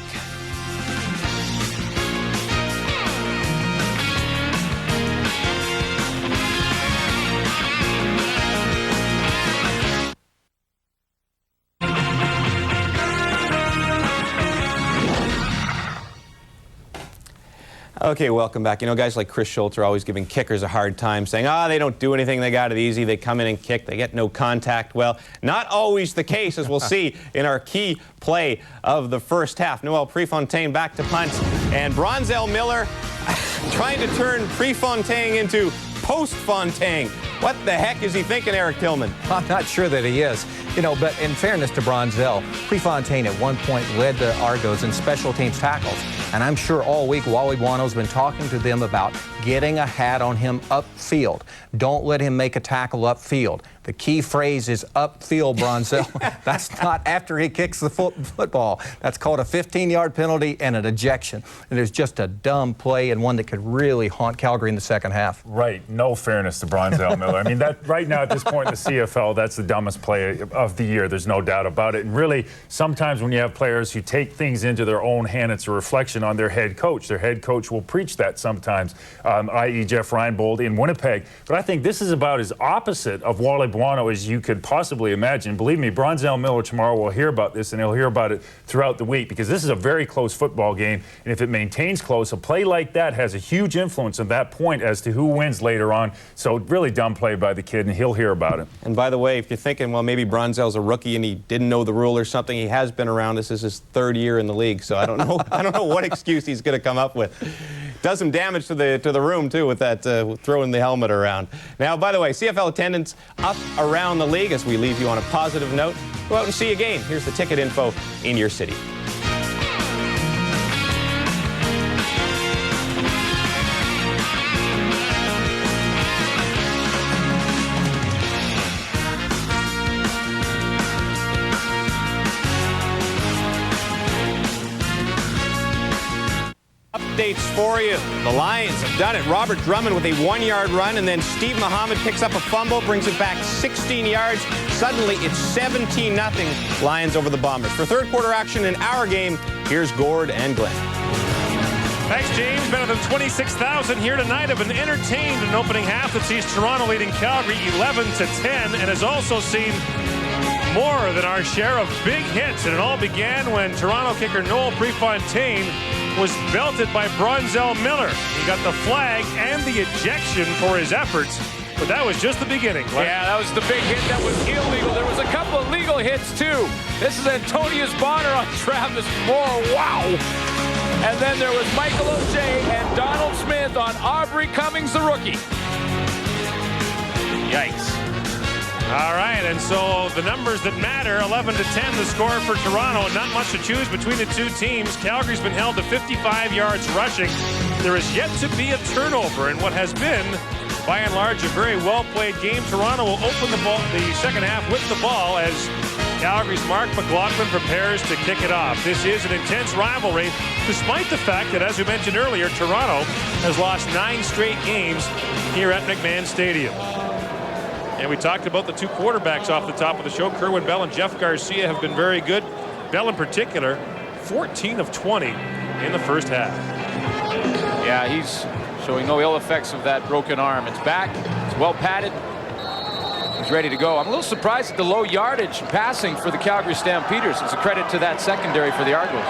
Okay, welcome back. You know, guys like Chris Schultz are always giving kickers a hard time, saying, they don't do anything, they got it easy, they come in and kick, they get no contact. Well, not always the case, as we'll see in our key play of the first half. Noel Prefontaine back to punt, and Bronzell Miller trying to turn Prefontaine into Postfontaine. What the heck is he thinking, Eric Tillman? I'm not sure that he is. You know, but in fairness to Bronzell, Prefontaine at one point led the Argos in special teams tackles. And I'm sure all week Wally Buono's been talking to them about getting a hat on him upfield. Don't let him make a tackle upfield. The key phrase is upfield, Bronzell. That's not after he kicks the football. That's called a 15-yard penalty and an ejection. And there's just a dumb play and one that could really haunt Calgary in the second half. Right. No fairness to Bronzell Miller. I mean, that right now at this point in the CFL, that's the dumbest play of the year. There's no doubt about it. And really, sometimes when you have players who take things into their own hand, it's a reflection on their head coach. Their head coach will preach that sometimes, i.e. Jeff Reinbold in Winnipeg. But I think this is about as opposite of Wally Buono as you could possibly imagine. Believe me, Bronzell Miller tomorrow will hear about this, and he'll hear about it throughout the week because this is a very close football game. And if it maintains close, a play like that has a huge influence at that point as to who wins later on. So really dumb play by the kid, and he'll hear about it. And by the way, if you're thinking, well, maybe Bronzell's a rookie and he didn't know the rule or something, he has been around. This is his 3rd year in the league, so I don't know. I don't know what excuse he's going to come up with. Does some damage to the room too with that throwing the helmet around. Now, by the way, CFL attendance up around the league as we leave you on a positive note. Go out and see a game. Here's the ticket info in your city. Updates for you. The Lions have done it. Robert Drummond with a 1-yard run, and then Steve Muhammad picks up a fumble, brings it back 16 yards. Suddenly, it's 17-0 Lions over the Bombers. For third quarter action in our game, here's Gord and Glenn. Thanks, James. Better than 26,000 here tonight have been entertained in an opening half that sees Toronto leading Calgary 11-10 and has also seen more than our share of big hits. And it all began when Toronto kicker Noel Prefontaine was belted by Bronzell Miller. He got the flag and the ejection for his efforts. But that was just the beginning, Glenn. Yeah, that was the big hit that was illegal. There was a couple of legal hits, too. This is Antonius Bonner on Travis Moore. Wow. And then there was Michael O'Shea and Donald Smith on Aubrey Cummings, the rookie. Yikes. All right, and so the numbers that matter, 11-10 the score for Toronto. Not much to choose between the two teams. Calgary's been held to 55 yards rushing. There is yet to be a turnover in what has been, by and large, a very well-played game. Toronto will open the second half with the ball as Calgary's Mark McLaughlin prepares to kick it off. This is an intense rivalry, despite the fact that, as we mentioned earlier, Toronto has lost 9 straight games here at McMahon Stadium. And we talked about the two quarterbacks off the top of the show. Kerwin Bell and Jeff Garcia have been very good. Bell in particular, 14 of 20 in the first half. Yeah, he's showing no ill effects of that broken arm. It's back. It's well padded. He's ready to go. I'm a little surprised at the low yardage passing for the Calgary Stampeders. It's a credit to that secondary for the Argonauts.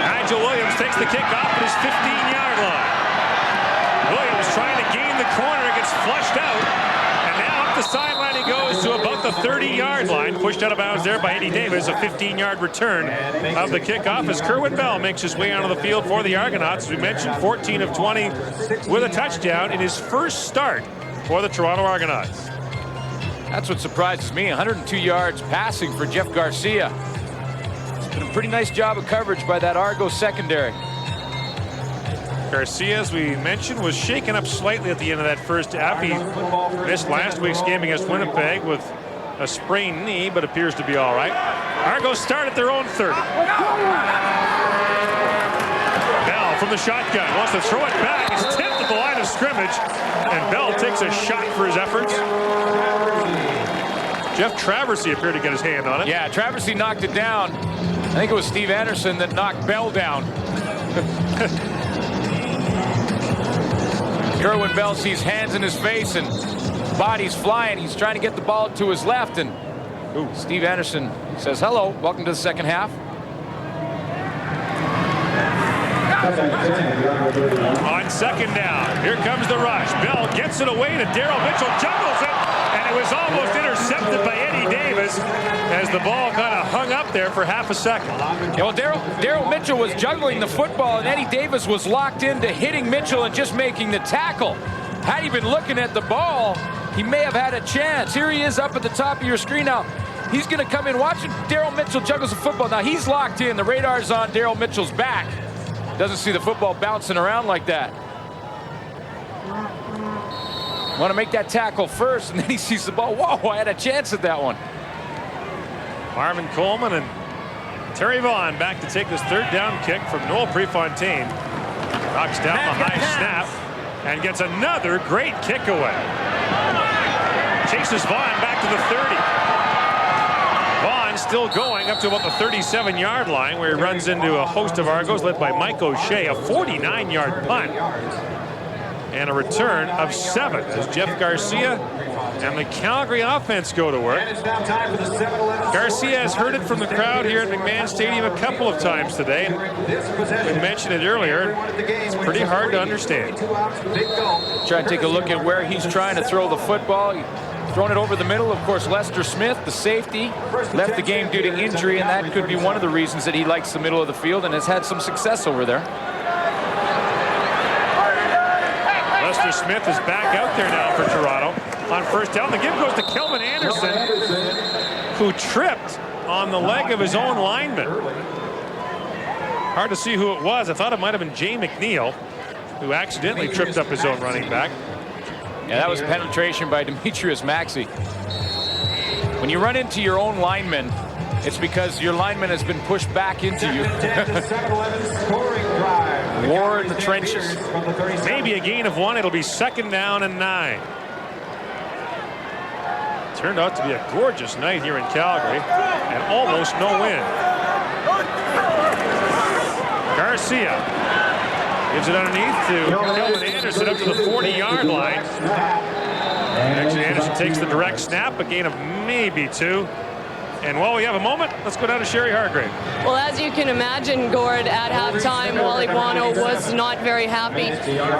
Nigel Williams takes the kick off at his 15-yard line. Williams trying to gain the corner. It gets flushed out. And now up the sideline he goes to about the 30-yard line. Pushed out of bounds there by Eddie Davis. A 15-yard return of the kickoff as Kerwin Bell makes his way onto the field for the Argonauts. As we mentioned, 14 of 20 with a touchdown in his first start for the Toronto Argonauts. That's what surprises me. 102 yards passing for Jeff Garcia. It's been a pretty nice job of coverage by that Argo secondary. Garcia, as we mentioned, was shaken up slightly at the end of that first half. He missed last week's game against Winnipeg with a sprained knee, but appears to be all right. Argos start at their own 30. Bell from the shotgun wants to throw it back. He's tipped at the line of scrimmage, and Bell takes a shot for his efforts. Jeff Traversy appeared to get his hand on it. Yeah, Traversy knocked it down. I think it was Steve Anderson that knocked Bell down. Kerwin Bell sees hands in his face and bodies flying. He's trying to get the ball to his left, and Steve Anderson says, hello, welcome to the second half. On second down, here comes the rush. Bell gets it away to Daryl Mitchell, juggles it, and it was almost intercepted by Eddie Davis as the ball kind of hung up there for half a second. Yeah, well, Daryl Mitchell was juggling the football, and Eddie Davis was locked into hitting Mitchell and just making the tackle. Had he been looking at the ball, he may have had a chance. Here he is up at the top of your screen now. He's going to come in watching Daryl Mitchell juggles the football. Now he's locked in. The radar's on Daryl Mitchell's back. Doesn't see the football bouncing around like that. Want to make that tackle first, and then he sees the ball. Whoa, I had a chance at that one. Marvin Coleman and Terry Vaughn back to take this third down kick from Noel Prefontaine. Knocks down the high snap and gets another great kick away. Chases Vaughn back to the 30. Vaughn still going up to about the 37-yard line where he runs into a host of Argos led by Mike O'Shea. A 49-yard punt and a return of 7 as Jeff Garcia and the Calgary offense go to work. Garcia has heard it from the crowd here at McMahon Stadium a couple of times today. We mentioned it earlier. It's pretty hard to understand. Try and take a look at where he's trying to throw the football. Throwing it over the middle. Of course, Lester Smith, the safety, left the game due to injury, and that could be one of the reasons that he likes the middle of the field and has had some success over there. Lester Smith is back out there now for Toronto on first down. The give goes to Kelvin Anderson, who tripped on the leg of his own lineman. Hard to see who it was. I thought it might have been Jay McNeil, who accidentally tripped up his own running back. Yeah, that was penetration by Demetrius Maxey. When you run into your own lineman, it's because your lineman has been pushed back into you. War in the trenches. Maybe a gain of 1. It'll be second down and 9. Turned out to be a gorgeous night here in Calgary and almost no wind. Garcia Gives it underneath to Kelvin Anderson up to the 40-yard line. Actually, Anderson takes the direct snap, a gain of maybe 2. And while we have a moment, let's go down to Sherry Hargrave. Well, as you can imagine, Gord, at halftime, Wally Buono was not very happy.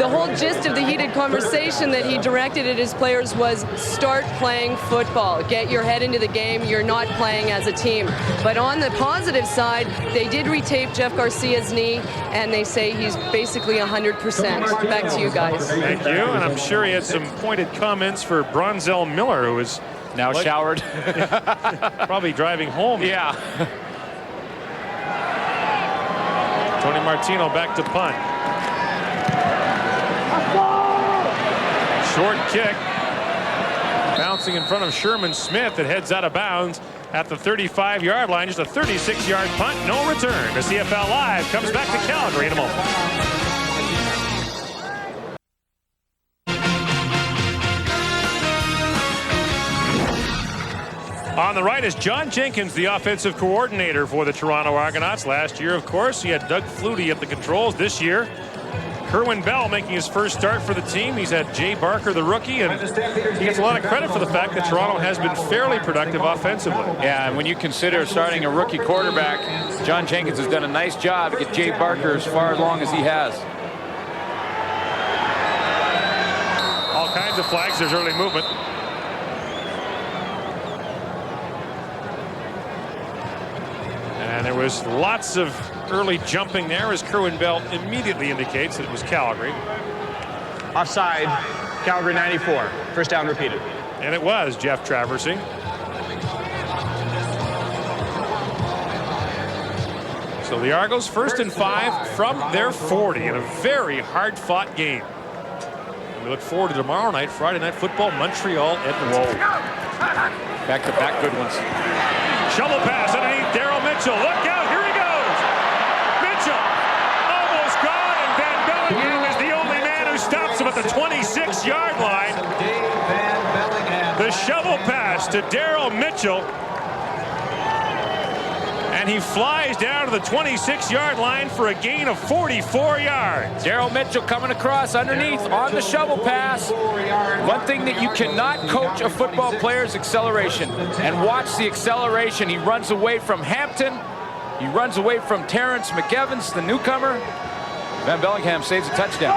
The whole gist of the heated conversation that he directed at his players was start playing football. Get your head into the game. You're not playing as a team. But on the positive side, they did retape Jeff Garcia's knee, and they say he's basically 100%. Back to you guys. Thank you. And I'm sure he had some pointed comments for Bronzell Miller, who is now showered. Probably driving home. Yeah. Tony Martino back to punt. Short kick. Bouncing in front of Sherman Smith. It heads out of bounds at the 35-yard line. Just a 36-yard punt. No return. The CFL Live comes back to Calgary in a moment. On the right is John Jenkins, the offensive coordinator for the Toronto Argonauts. Last year, of course, he had Doug Flutie at the controls. This year, Kerwin Bell making his first start for the team. He's had Jay Barker, the rookie, and he gets a lot of credit for the fact that Toronto has been fairly productive offensively. Yeah, and when you consider starting a rookie quarterback, John Jenkins has done a nice job to get Jay Barker as far along as he has. All kinds of flags. There's early movement. And there was lots of early jumping there as Kerwin Bell immediately indicates that it was Calgary. Offside, Calgary 94. First down repeated. And it was Jeff Traversy. So the Argos 1st and 5 from their 40 in a very hard-fought game. And we look forward to tomorrow night, Friday Night Football, Montreal, Edmonton. Back-to-back good ones. Shovel pass underneath Daryl Mitchell. Look out, here he goes. Mitchell almost gone, and Van Bellingham is the only man who stops him at the 26-yard line. The shovel pass to Daryl Mitchell. And he flies down to the 26-yard line for a gain of 44 yards. Daryl Mitchell coming across underneath on the shovel pass. One thing that you cannot coach a football player is acceleration. And watch the acceleration. He runs away from Hampton. He runs away from Terrence McEvans, the newcomer. Van Bellingham saves a touchdown.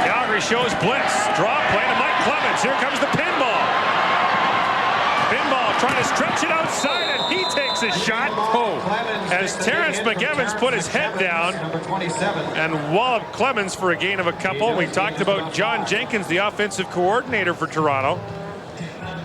Calgary shows blitz. Draw play to Mike Clemens. Here comes the pinball. Pinball trying to stretch it outside, and he takes a shot. As Terrence McEvans put his head down and walloped Clemens for a gain of a couple. We talked about John Jenkins, the offensive coordinator for Toronto.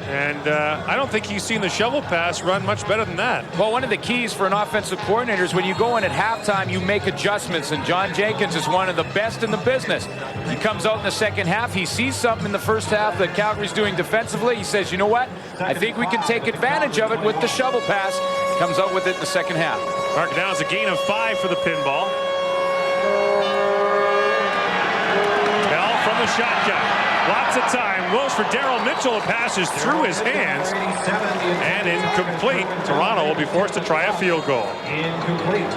And I don't think he's seen the shovel pass run much better than that. Well, one of the keys for an offensive coordinator is when you go in at halftime, you make adjustments, and John Jenkins is one of the best in the business. He comes out in the second half. He sees something in the first half that Calgary's doing defensively. He says, you know what? I think we can take advantage of it with the shovel pass. Comes out with it in the second half. Mark down is a gain of 5 for the pinball. Bell from the shotgun. Lots of time. Goes for Daryl Mitchell. It passes through his hands. And incomplete. Toronto will be forced to try a field goal. Incomplete.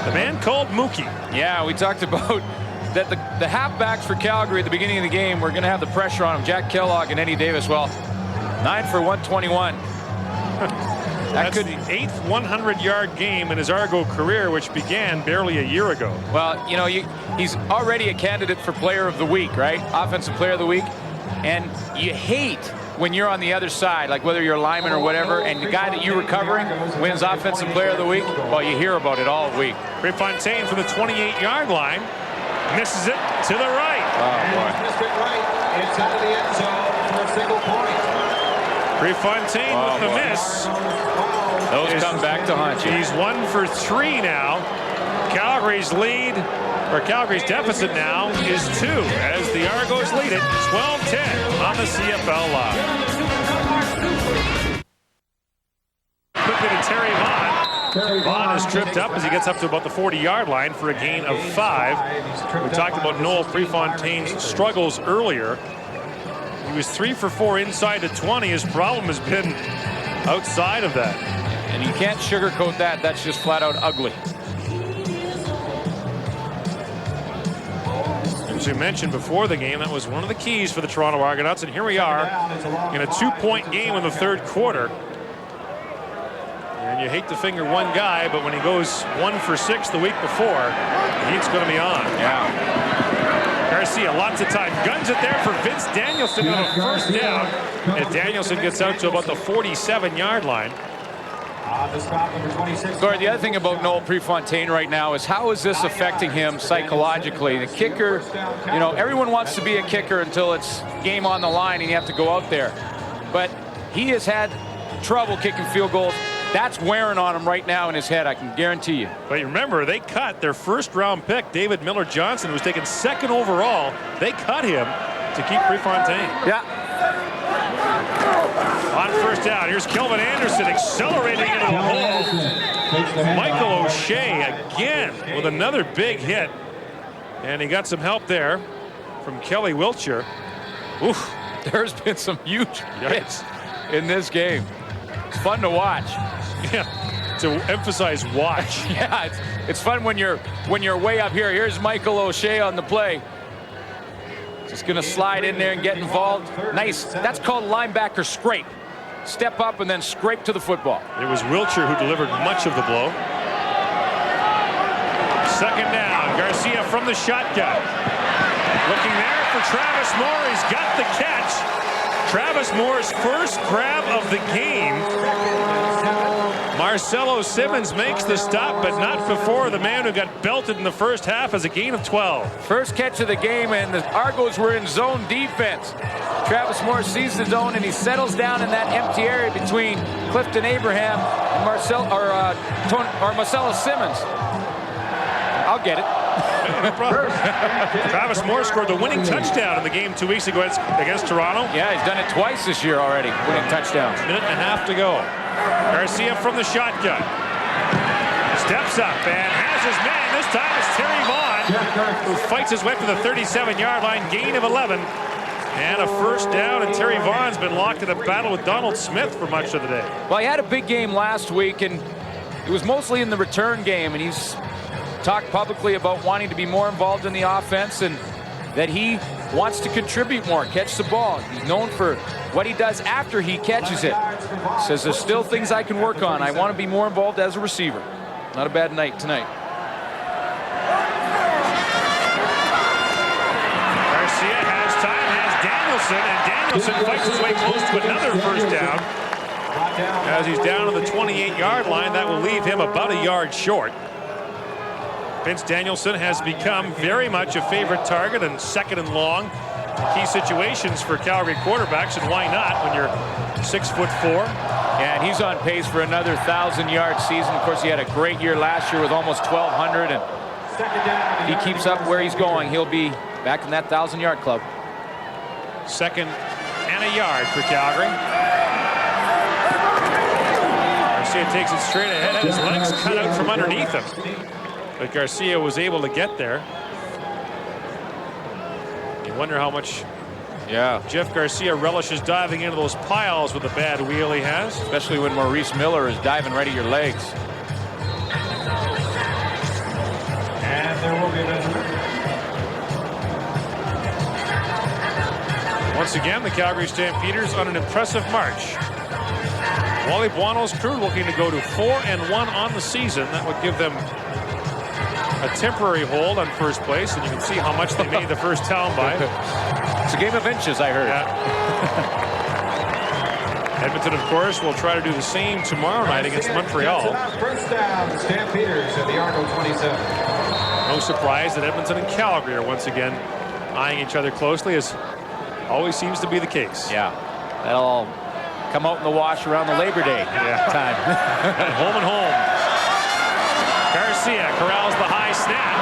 The man called Mookie. Yeah, we talked about that the halfbacks for Calgary at the beginning of the game were going to have the pressure on them. Jack Kellogg and Eddie Davis. Well, 9 for 121. That's the 8th 100-yard game in his Argo career, which began barely a year ago. Well, you know, he's already a candidate for Player of the Week, right? Offensive Player of the Week. And you hate when you're on the other side, like whether you're a lineman or whatever, and the guy that you're recovering wins Offensive Player of the Week. Well, you hear about it all week. Prefontaine from the 28-yard line. Misses it to the right. Oh, boy. Missed it right inside of the end zone for a single point. Prefontaine with the miss. Those come back to haunt you. He's 1 for 3 now. Calgary's lead, or Calgary's deficit now is 2 as the Argos lead it 12-10 on the CFL Live. Quickly to Terry Vaughn. Vaughn is tripped up as he gets up to about the 40-yard line for a gain of 5. We talked about Noel Prefontaine's struggles earlier. He was 3 for 4 inside the 20. His problem has been outside of that. And you can't sugarcoat that. That's just flat out ugly. As we mentioned before the game, that was one of the keys for the Toronto Argonauts, and here we are in a 2-point game in the third quarter. And you hate to finger one guy, but when he goes 1 for 6 the week before, he's going to be on. Yeah. Garcia, lots of time. Guns it there for Vince Danielson on a first down. And Danielson gets out to about the 47-yard line. Gord, the other thing about Noel Prefontaine right now is how is this affecting him psychologically? The kicker, you know, everyone wants to be a kicker until it's game on the line and you have to go out there. But he has had trouble kicking field goals. That's wearing on him right now in his head, I can guarantee you. But you remember, they cut their first-round pick, David Miller-Johnson, who was taken 2nd overall. They cut him to keep Prefontaine. Yeah. On first down, here's Kelvin Anderson accelerating into the hole. Michael O'Shea again with another big hit. And he got some help there from Kelly Wiltshire. Oof, there's been some huge hits in this game. It's fun to watch. Yeah, to emphasize watch. Yeah, it's fun when you're way up here. Here's Michael O'Shea on the play. Just going to slide in there and get involved. Nice. That's called linebacker scrape. Step up and then scrape to the football. It was Wiltshire who delivered much of the blow. 2nd down. Garcia from the shotgun. Looking there for Travis Moore. He's got the catch. Travis Moore's first grab of the game. Marcelo Simmons makes the stop, but not before the man who got belted in the first half as a gain of 12. First catch of the game, and the Argos were in zone defense. Travis Moore sees the zone, and he settles down in that empty area between Clifton Abraham and Marcelo Simmons. I'll get it. Travis Moore scored the winning touchdown in the game 2 weeks ago against Toronto. Yeah, he's done it twice this year already, winning touchdowns. Minute and a half to go. Garcia from the shotgun. Steps up and has his man. This time it's Terry Vaughn, who fights his way to the 37-yard line. Gain of 11. And a first down, and Terry Vaughn's been locked in a battle with Donald Smith for much of the day. Well, he had a big game last week, and it was mostly in the return game, and he's talked publicly about wanting to be more involved in the offense and that he wants to contribute more, catch the ball. He's known for what he does after he catches it. Says there's still things I can work on. I want to be more involved as a receiver. Not a bad night tonight. Garcia has time, has Danielson, and Danielson fights his way close to another first down. As he's down on the 28-yard line, that will leave him about a yard short. Vince Danielson has become very much a favorite target and 2nd and long key situations for Calgary quarterbacks, and why not when you're 6'4". Yeah, and he's on pace for another 1,000-yard season. Of course, he had a great year last year with almost 1,200, and he keeps up where he's going. He'll be back in that 1,000-yard club. 2nd and a yard for Calgary. Garcia takes it straight ahead, and his legs cut out from underneath him. But Garcia was able to get there. You wonder how much Jeff Garcia relishes diving into those piles with the bad wheel he has. Especially when Maurice Miller is diving right at your legs. And there will be a Once again, the Calgary Stampeders on an impressive march. Wally Buono's crew looking to go to 4-1 on the season. That would give them a temporary hold on first place, and you can see how much they made the first town by. It's a game of inches, I heard. Yeah. Edmonton, of course, will try to do the same tomorrow night against Montreal. First down, Stampeders at the Argo 27. No surprise that Edmonton and Calgary are once again eyeing each other closely, as always seems to be the case. Yeah, that'll all come out in the wash around the Labor Day time. Home and home. Garcia corrals the high snap.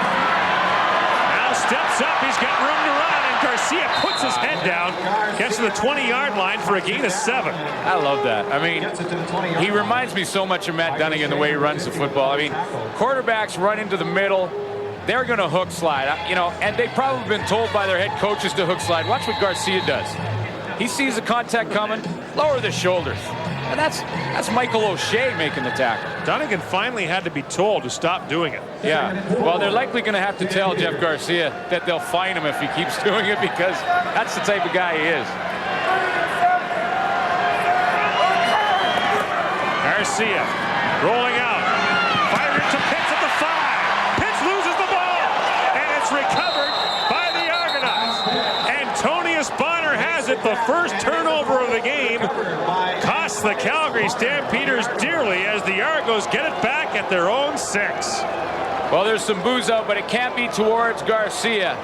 Now steps up. He's got room to run, and Garcia puts his head down. Gets to the 20-yard line for a gain of 7. I love that. I mean, he reminds me so much of Matt Dunnigan the way he runs the football. I mean, quarterbacks run into the middle. They're going to hook slide, you know, and they've probably been told by their head coaches to hook slide. Watch what Garcia does. He sees the contact coming, lower the shoulders. And that's Michael O'Shea making the tackle. Dunnigan finally had to be told to stop doing it. Yeah, well, they're likely going to have to tell Jeff Garcia that they'll fine him if he keeps doing it, because that's the type of guy he is. Garcia rolling out. Fired to Pitts at the 5. Pitts loses the ball, and it's recovered by the Argonauts. Antonius Bonner has it. The first turnover of the game costs the Calgary Stampeders dearly as the Argos get it back at their own 6. Well, there's some booze out, but it can't be towards Garcia.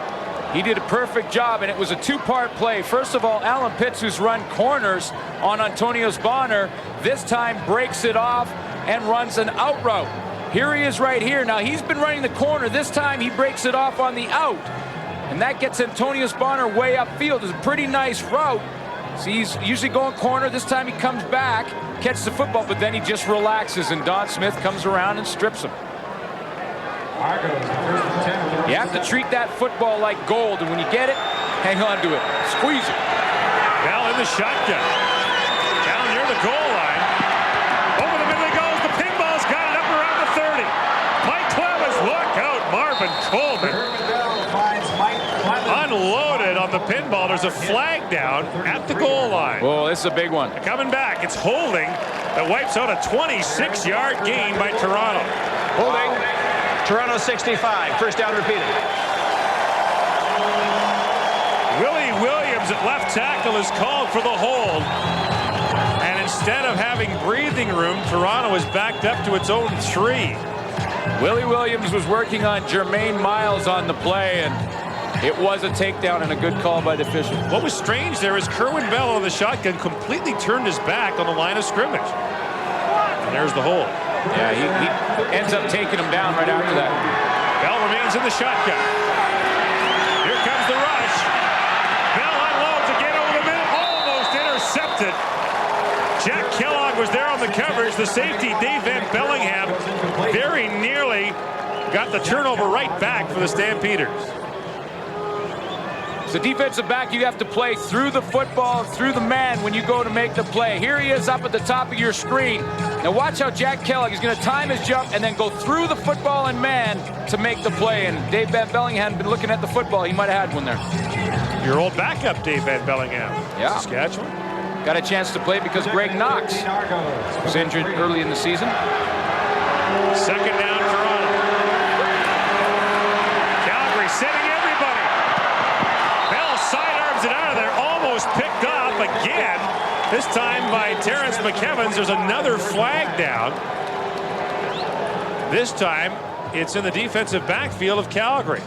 He did a perfect job, and it was a two-part play. First of all, Alan Pitts, who's run corners on Antonius Bonner, this time breaks it off and runs an out route. Here he is right here. Now, he's been running the corner. This time, he breaks it off on the out. And that gets Antonius Bonner way upfield. It's a pretty nice route. So he's usually going corner. This time, he comes back, catches the football, but then he just relaxes, and Don Smith comes around and strips him. You have to treat that football like gold, and when you get it, hang on to it. Squeeze it. Bell in the shotgun. Down near the goal line. Over the middle he goes. The ping ball's got it up around the 30. Mike Clemens, look out. Marvin Coleman unloaded on the pinball. There's a flag down at the goal line. Oh, this is a big one. Coming back. It's holding that wipes out a 26-yard gain by Toronto. Holding. Toronto 65. First down repeated. Willie Williams at left tackle is called for the hold. And instead of having breathing room, Toronto is backed up to its own 3. Willie Williams was working on Jermaine Miles on the play, and it was a takedown and a good call by the official. What was strange there is Kerwin Bell on the shotgun completely turned his back on the line of scrimmage. And there's the hold. Yeah, he ends up taking him down right after that. Bell remains in the shotgun. Here comes the rush. Bell unloads again over the middle. Almost intercepted. Jack Kellogg was there on the coverage. The safety, Dave Van Bellingham, very nearly got the turnover right back for the Stampeders. As a defensive back, you have to play through the football, through the man when you go to make the play. Here he is up at the top of your screen. Now watch how Jack Kellogg is going to time his jump and then go through the football and man to make the play. And Dave Van Bellingham had been looking at the football. He might have had one there. Your old backup, Dave Van Bellingham. Yeah. Saskatchewan. Got a chance to play because Greg Knox was injured early in the season. Second down, Toronto. Calgary setting everybody. Bell sidearms it out of there. Almost picked off again. This time by Terrence McKevins. There's another flag down. This time, it's in the defensive backfield of Calgary.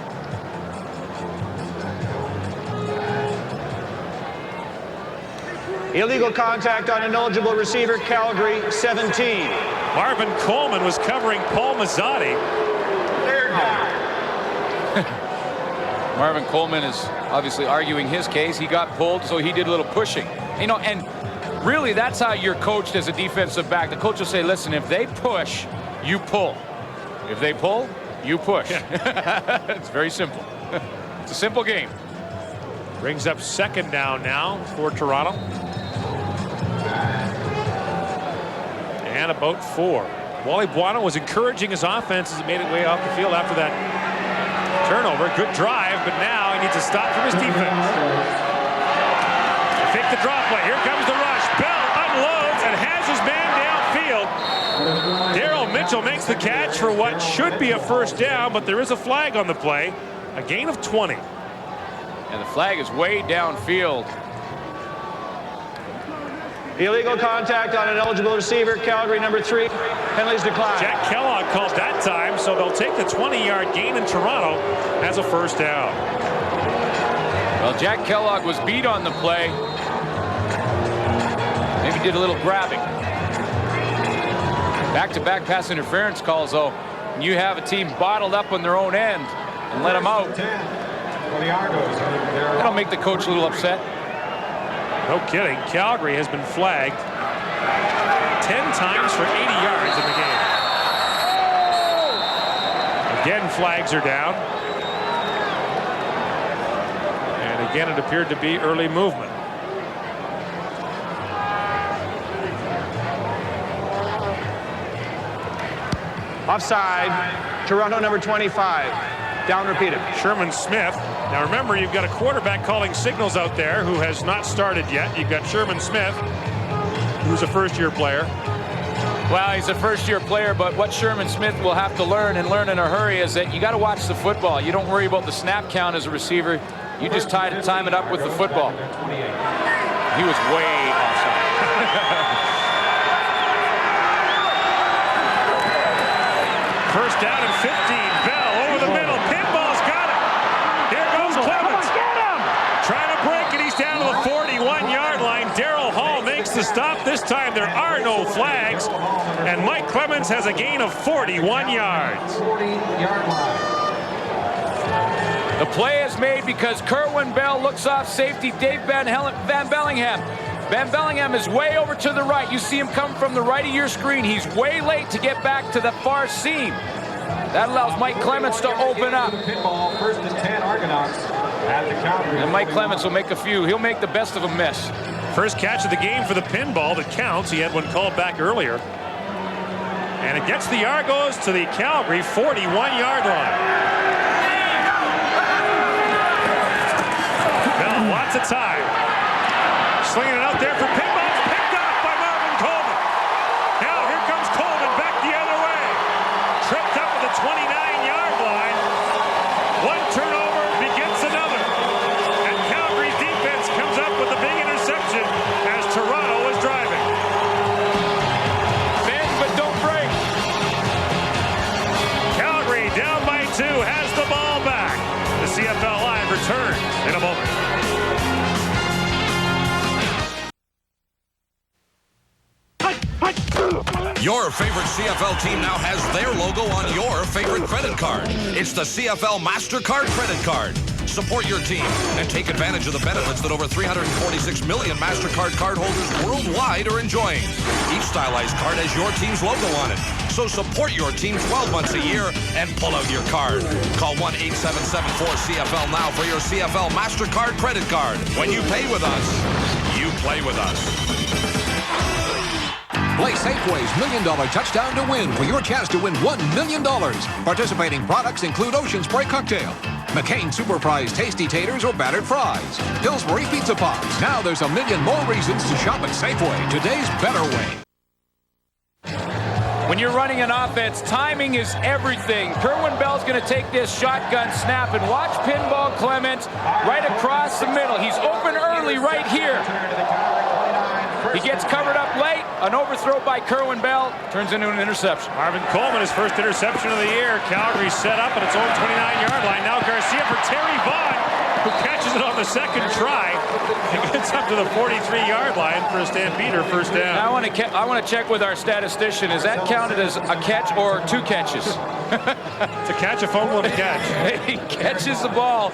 Illegal contact on an eligible receiver, Calgary 17. Marvin Coleman was covering Paul Mazzotti. Third down. Marvin Coleman is obviously arguing his case. He got pulled, so he did a little pushing. You know, and really that's how you're coached as a defensive back. The coach will say, listen, if they push, you pull. If they pull, you push. It's very simple. It's a simple game. Brings up second down now for Toronto. And about 4. Wally Buono was encouraging his offense as he made it way off the field after that turnover. Good drive, but now he needs to stop from his defense. Fake the drop play. Here comes the rush. Bell unloads and has his man downfield. Daryl Mitchell makes the catch for what should be a first down, but there is a flag on the play. A gain of 20. And the flag is way downfield. Illegal contact on an eligible receiver, Calgary number 3. Penalties declined. Jack Kellogg called that time, so they'll take the 20-yard gain in Toronto as a first down. Well, Jack Kellogg was beat on the play. Maybe did a little grabbing. Back-to-back pass interference calls, though. You have a team bottled up on their own end and let them out. That'll make the coach a little upset. No kidding. Calgary has been flagged 10 times for 80 yards in the game. Again, flags are down. And again, it appeared to be early movement. Offside. Toronto number 25. Down repeated. Sherman Smith. Now remember, you've got a quarterback calling signals out there who has not started yet. You've got Sherman Smith, who's a first-year player. Well, he's a first-year player, but what Sherman Smith will have to learn, and learn in a hurry, is that you got to watch the football. You don't worry about the snap count as a receiver. You just time it up with the football. He was way offside. First down and 15. Bell over the middle. Pinball's got it. Here goes Clemens. Get him! Trying to break it. He's down to the 41-yard line. Darryl Hall makes the stop. This time there are no flags. And Mike Clemens has a gain of 41 yards. 40-yard line. The play is made because Kerwin Bell looks off safety Dave Van Bellingham. Van Bellingham is way over to the right. You see him come from the right of your screen. He's way late to get back to the far seam. That allows Mike Clemens to open up. First and 10 Argonauts at the Calgary. And Mike Clemens will make a few. He'll make the best of a miss. First catch of the game for the pinball that counts. He had one called back earlier. And it gets the Argos to the Calgary 41-yard line. Bell, lots of time. Slinging it out there for pinball. It's picked off by Marvin Coleman. Now here comes Coleman back the other way. Tripped up at the 29-yard line. One turnover begets another. And Calgary's defense comes up with a big interception as Toronto is driving. Bend but don't break. Calgary down by 2, has the ball back. The CFL Live returns in a moment. Your favorite CFL team now has their logo on your favorite credit card. It's the CFL MasterCard credit card. Support your team and take advantage of the benefits that over 346 million MasterCard cardholders worldwide are enjoying. Each stylized card has your team's logo on it. So support your team 12 months a year and pull out your card. Call 1-8774-CFL now for your CFL MasterCard credit card. When you pay with us, you play with us. Play Safeway's $1 Million Touchdown to Win for your chance to win $1 million. Participating products include Ocean Spray Cocktail, McCain Super Fries Tasty Taters or Battered Fries, Pillsbury Pizza Pops. Now there's a million more reasons to shop at Safeway, today's better way. When you're running an offense, timing is everything. Kerwin Bell's going to take this shotgun snap and watch Pinball Clements right across the middle. He's open early right here. He gets covered up late. An overthrow by Kerwin Bell turns into an interception. Marvin Coleman, his first interception of the year. Calgary set up at its own 29-yard line. Now Garcia for Terry Vaughn, who catches it on the second try. He gets up to the 43-yard line for a Stampeder first down. Now I want to check with our statistician. Is that counted as a catch or 2 catches? To catch a fumble and a catch. He catches the ball.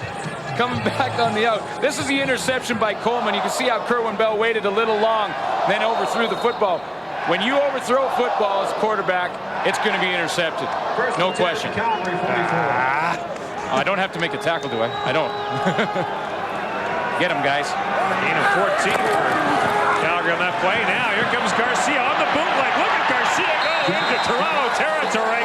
Coming back on the out. This is the interception by Coleman. You can see how Kerwin Bell waited a little long, then overthrew the football. When you overthrow football as quarterback, it's going to be intercepted. No question. I don't have to make a tackle, do I? I don't. Get him, guys. Gain of 14 for Calgary on that play. Now here comes Garcia on the bootleg. Look at Garcia go into Toronto territory.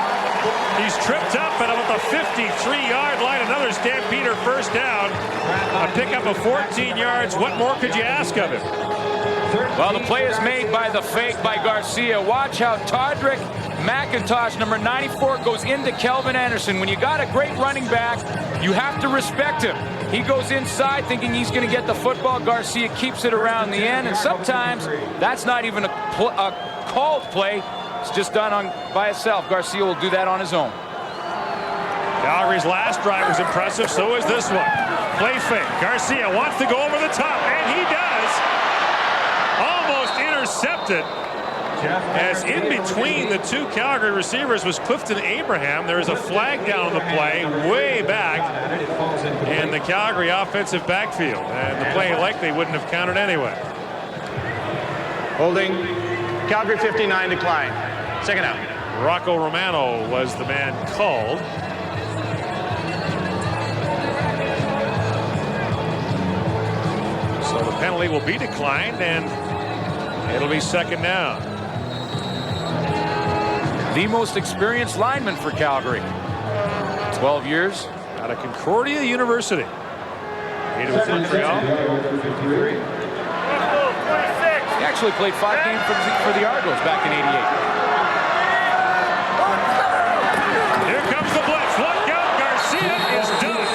He's tripped up at about the 53-yard line. Another Stampeder first down. A pickup of 14 yards. What more could you ask of him? Well, the play is made by the fake by Garcia. Watch how Todrick McIntosh, number 94, goes into Kelvin Anderson. When you got a great running back, you have to respect him. He goes inside thinking he's going to get the football. Garcia keeps it around the end, and sometimes that's not even a called play. It's just done by itself. Garcia will do that on his own. Calgary's last drive was impressive. So is this one. Play fake. Garcia wants to go over the top, and he does. Almost intercepted. As in between the two Calgary receivers was Clifton Abraham. There is a flag down on the play, way back in the Calgary offensive backfield. And the play likely wouldn't have counted anyway. Holding. Calgary 59 decline. Second out. Rocco Romano was the man called. So the penalty will be declined, and it'll be second down. the most experienced lineman for Calgary. 12 years. Out of Concordia University. Native of Montreal. He actually played 5 games for the Argonauts back in '88. Here comes the blitz. Look out, Garcia is done.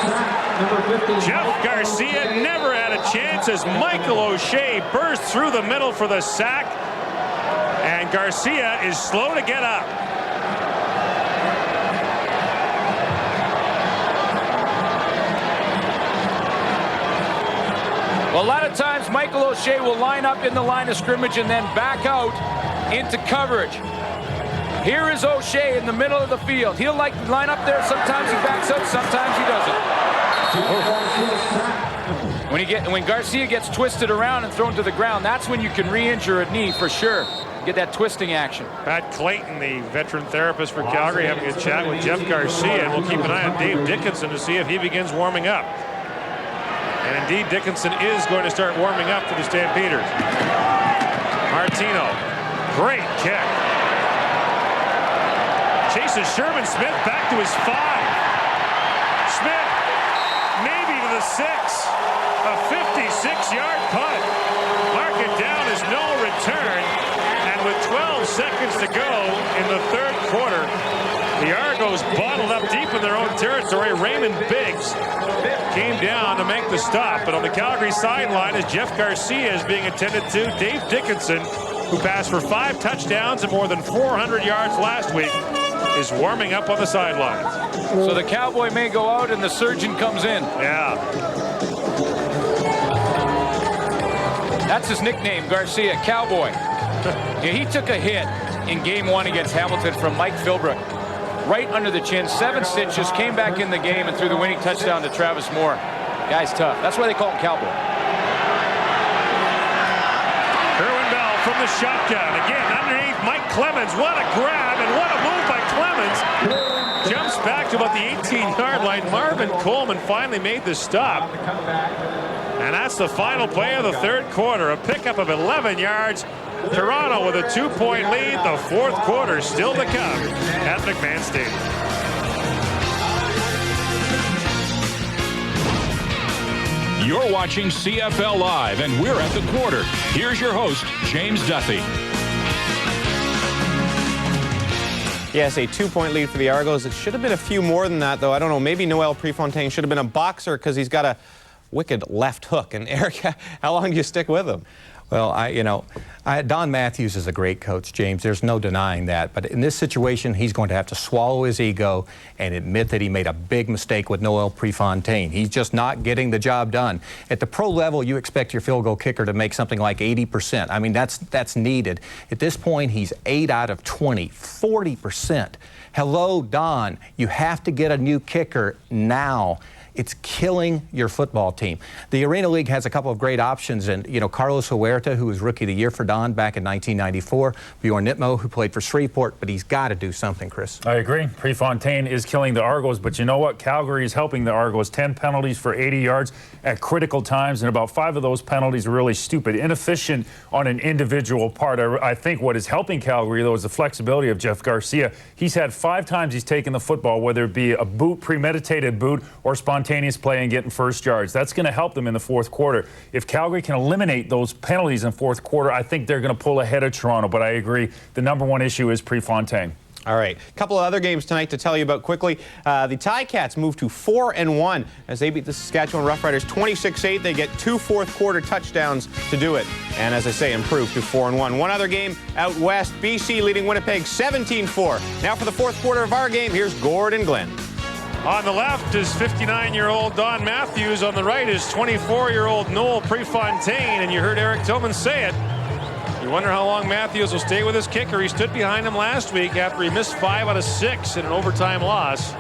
Jeff Garcia never had a chance as Michael O'Shea bursts through the middle for the sack. And Garcia is slow to get up. Well, a lot of times Michael O'Shea will line up in the line of scrimmage and then back out into coverage. Here is O'Shea in the middle of the field. He'll like to line up there. Sometimes he backs out, sometimes he doesn't. When Garcia gets twisted around and thrown to the ground, that's when you can re-injure a knee for sure. Get that twisting action. Pat Clayton, the veteran therapist for Calgary, having a chat with Jeff Garcia, and we'll keep an eye on Dave Dickinson to see if he begins warming up. And indeed, Dickinson is going to start warming up for the Stampeders. Martino, great kick. Chases Sherman Smith back to his 5. Smith, maybe to the 6. A 56-yard punt. Mark it down as no return. And with 12 seconds to go in the third quarter, the Argos bottled up deep in their own territory. Raymond Biggs came down to make the stop. But on the Calgary sideline, as Jeff Garcia is being attended to, Dave Dickinson, who passed for 5 touchdowns and more than 400 yards last week, is warming up on the sidelines. So the Cowboy may go out and the surgeon comes in. Yeah. That's his nickname, Garcia, Cowboy. Yeah, he took a hit in game 1 against Hamilton from Mike Philbrook. Right under the chin, 7 stitches, came back in the game and threw the winning touchdown to Travis Moore. Guy's tough. That's why they call him Cowboy. Kerwin Bell from the shotgun. Again, underneath Mike Clemens. What a grab and what a move by Clemens. Jumps back to about the 18-yard line. Marvin Coleman finally made the stop. And that's the final play of the third quarter. A pickup of 11 yards. Toronto with a 2-point lead. The fourth quarter still to come at McMahon Stadium. You're watching CFL Live, and we're at the quarter. Here's your host, James Duthie. Yes, a 2-point lead for the Argos. It should have been a few more than that, though. I don't know. Maybe Noel Prefontaine should have been a boxer because he's got a wicked left hook. And Eric, how long do you stick with him? Well, Don Matthews is a great coach, James. There's no denying that. But in this situation, he's going to have to swallow his ego and admit that he made a big mistake with Noel Prefontaine. He's just not getting the job done. At the pro level, you expect your field goal kicker to make something like 80%. I mean, that's needed. At this point, he's 8 out of 20, 40%. Hello, Don. You have to get a new kicker now. It's killing your football team. The Arena League has a couple of great options, and Carlos Huerta, who was Rookie of the Year for Don back in 1994, Bjorn Nitmo, who played for Shreveport, but he's got to do something, Chris. I agree. Prefontaine is killing the Argos, but you know what? Calgary is helping the Argos. 10 penalties for 80 yards at critical times, and about 5 of those penalties are really stupid, inefficient on an individual part. I think what is helping Calgary, though, is the flexibility of Jeff Garcia. He's had 5 times he's taken the football, whether it be a boot, premeditated boot, or spontaneous play and getting first yards. That's going to help them in the fourth quarter. If Calgary can eliminate those penalties in fourth quarter, I think they're going to pull ahead of Toronto. But I agree, the number 1 issue is Prefontaine. All right, a couple of other games tonight to tell you about quickly. The Ticats moved to 4-1 as they beat the Saskatchewan Roughriders 26-8. They get 2 fourth-quarter touchdowns to do it, and as I say, improve to 4-1. One other game out west, BC leading Winnipeg 17-4. Now for the fourth quarter of our game, here's Gordon Glenn. On the left is 59-year-old Don Matthews. On the right is 24-year-old Noel Prefontaine, and you heard Eric Tillman say it. You wonder how long Matthews will stay with his kicker. He stood behind him last week after he missed 5 out of 6 in an overtime loss.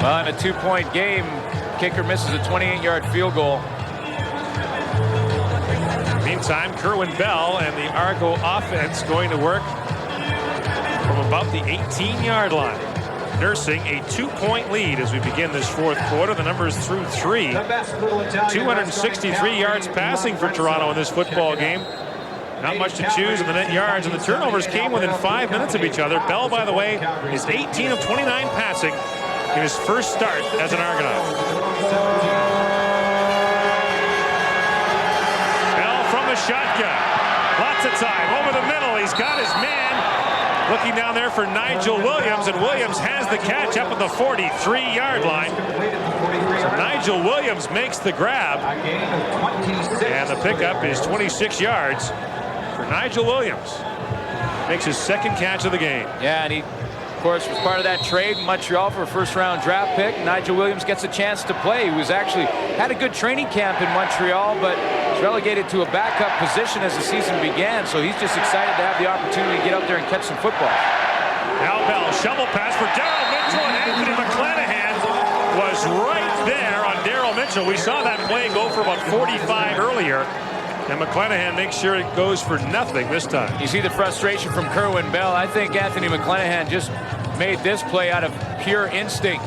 Well, in a 2-point game, kicker misses a 28-yard field goal. Meantime, Kerwin Bell and the Argo offense going to work from about the 18-yard line, nursing a 2-point lead as we begin this fourth quarter. The numbers through 3. 263 yards passing for Toronto in this football game. Not much to choose in the net yards, and the turnovers came within 5 minutes of each other. Bell, by the way, is 18 of 29 passing in his first start as an Argonaut. Bell from the shotgun. Lots of time. Over the middle. He's got his man. Looking down there for Nigel Williams, and Williams has the catch up at the 43-yard line. So Nigel Williams makes the grab, and the pickup is 26 yards for Nigel Williams. Makes his second catch of the game. Yeah, and he, of course, was part of that trade in Montreal for a first-round draft pick. Nigel Williams gets a chance to play. He was actually had a good training camp in Montreal, but was relegated to a backup position as the season began. So he's just excited to have the opportunity to get out there and catch some football. Now Bell, shovel pass for Daryl Mitchell, and Anthony McClanahan was right there on Daryl Mitchell. We saw that play go for about 45 earlier. And McClanahan makes sure it goes for nothing this time. You see the frustration from Kerwin Bell. I think Anthony McClanahan just made this play out of pure instinct.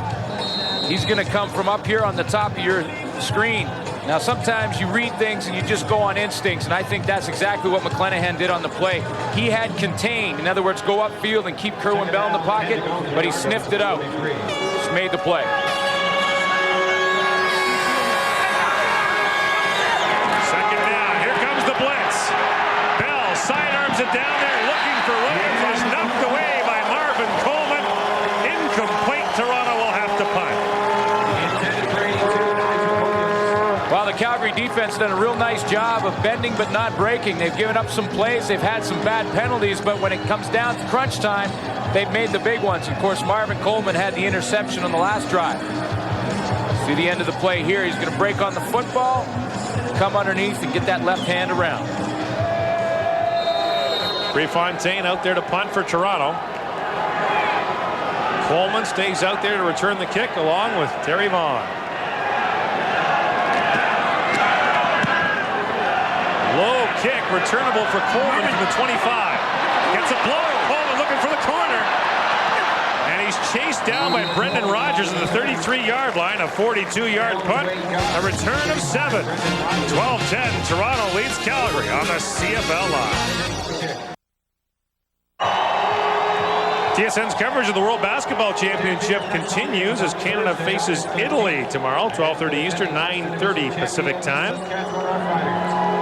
He's going to come from up here on the top of your screen. Now, sometimes you read things and you just go on instincts, and I think that's exactly what McClanahan did on the play. He had contained, in other words, go upfield and keep Kerwin Bell in the pocket, but he sniffed it out. Just made the play. Sidearms it down there, looking for Williams. Was knocked away by Marvin Coleman. Incomplete. Toronto will have to punt. Well, the Calgary defense done a real nice job of bending but not breaking. They've given up some plays. They've had some bad penalties, but when it comes down to crunch time, they've made the big ones. Of course, Marvin Coleman had the interception on the last drive. See the end of the play here. He's going to break on the football, come underneath, and get that left hand around. Prefontaine out there to punt for Toronto. Coleman stays out there to return the kick along with Terry Vaughn. Low kick returnable for Coleman from the 25. Gets a blow. Coleman looking for the corner. And he's chased down by Brendan Rodgers at the 33-yard line. A 42-yard punt. A return of 7. 12-10. Toronto leads Calgary on the CFL Live. TSN's coverage of the World Basketball Championship continues as Canada faces Italy tomorrow, 12:30 Eastern, 9:30 Pacific time.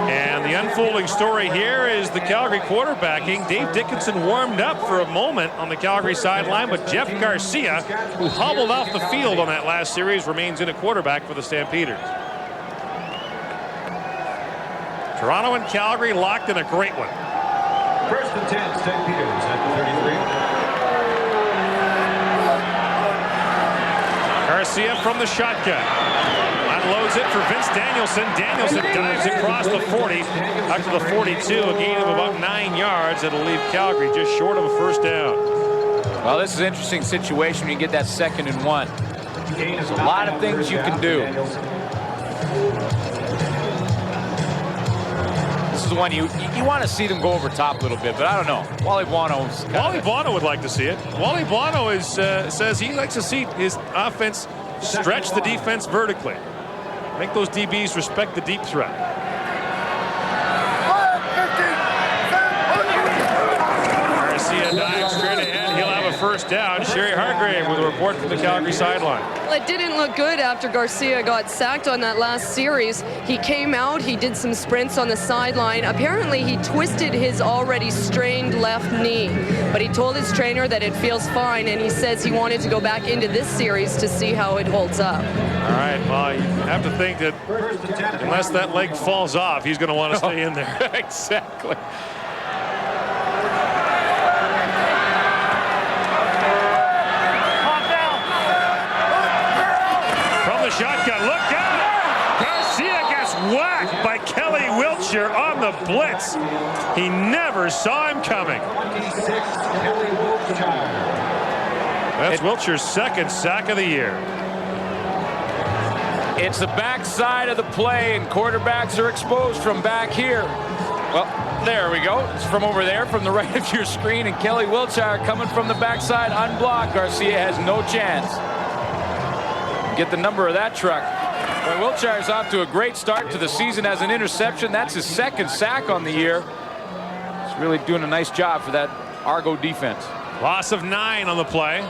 And the unfolding story here is the Calgary quarterbacking. Dave Dickinson warmed up for a moment on the Calgary sideline, but Jeff Garcia, who hobbled off the field on that last series, remains in at quarterback for the Stampeders. Toronto and Calgary locked in a great one. 1st and 10, Stampeders at the 33. Garcia from the shotgun. Unloads it for Vince Danielson. Danielson dives across the 40 up to the 42. A gain of about 9 yards. It'll leave Calgary just short of a first down. Well, this is an interesting situation when you get that 2nd and 1. There's a lot of things you can do. This is the one you want to see them go over top a little bit, but I don't know. Wally Buono would like to see it. Wally Buono is says he likes to see his offense stretch the defense vertically. Make those DBs respect the deep threat. Garcia dives straight ahead. He'll have a first down. Sherry Hargrave with a report from the Calgary sideline. Well, it didn't look good after Garcia got sacked on that last series. He came out, he did some sprints on the sideline. Apparently, he twisted his already strained left knee, but he told his trainer that it feels fine, and he says he wanted to go back into this series to see how it holds up. All right, well, you have to think that unless that leg falls off, he's going to want to stay in there. Exactly. Shotgun, look out! Garcia gets whacked by Kelly Wiltshire on the blitz. He never saw him coming. That's Wiltshire's 2nd sack of the year. It's the backside of the play, and quarterbacks are exposed from back here. Well, there we go. It's from over there, from the right of your screen, and Kelly Wiltshire coming from the backside unblocked. Garcia has no chance. Get the number of that truck. Boy, Wiltshire's off to a great start to the season as an interception. That's his 2nd sack on the year. really doing a nice job for that Argo defense. Loss of 9 on the play.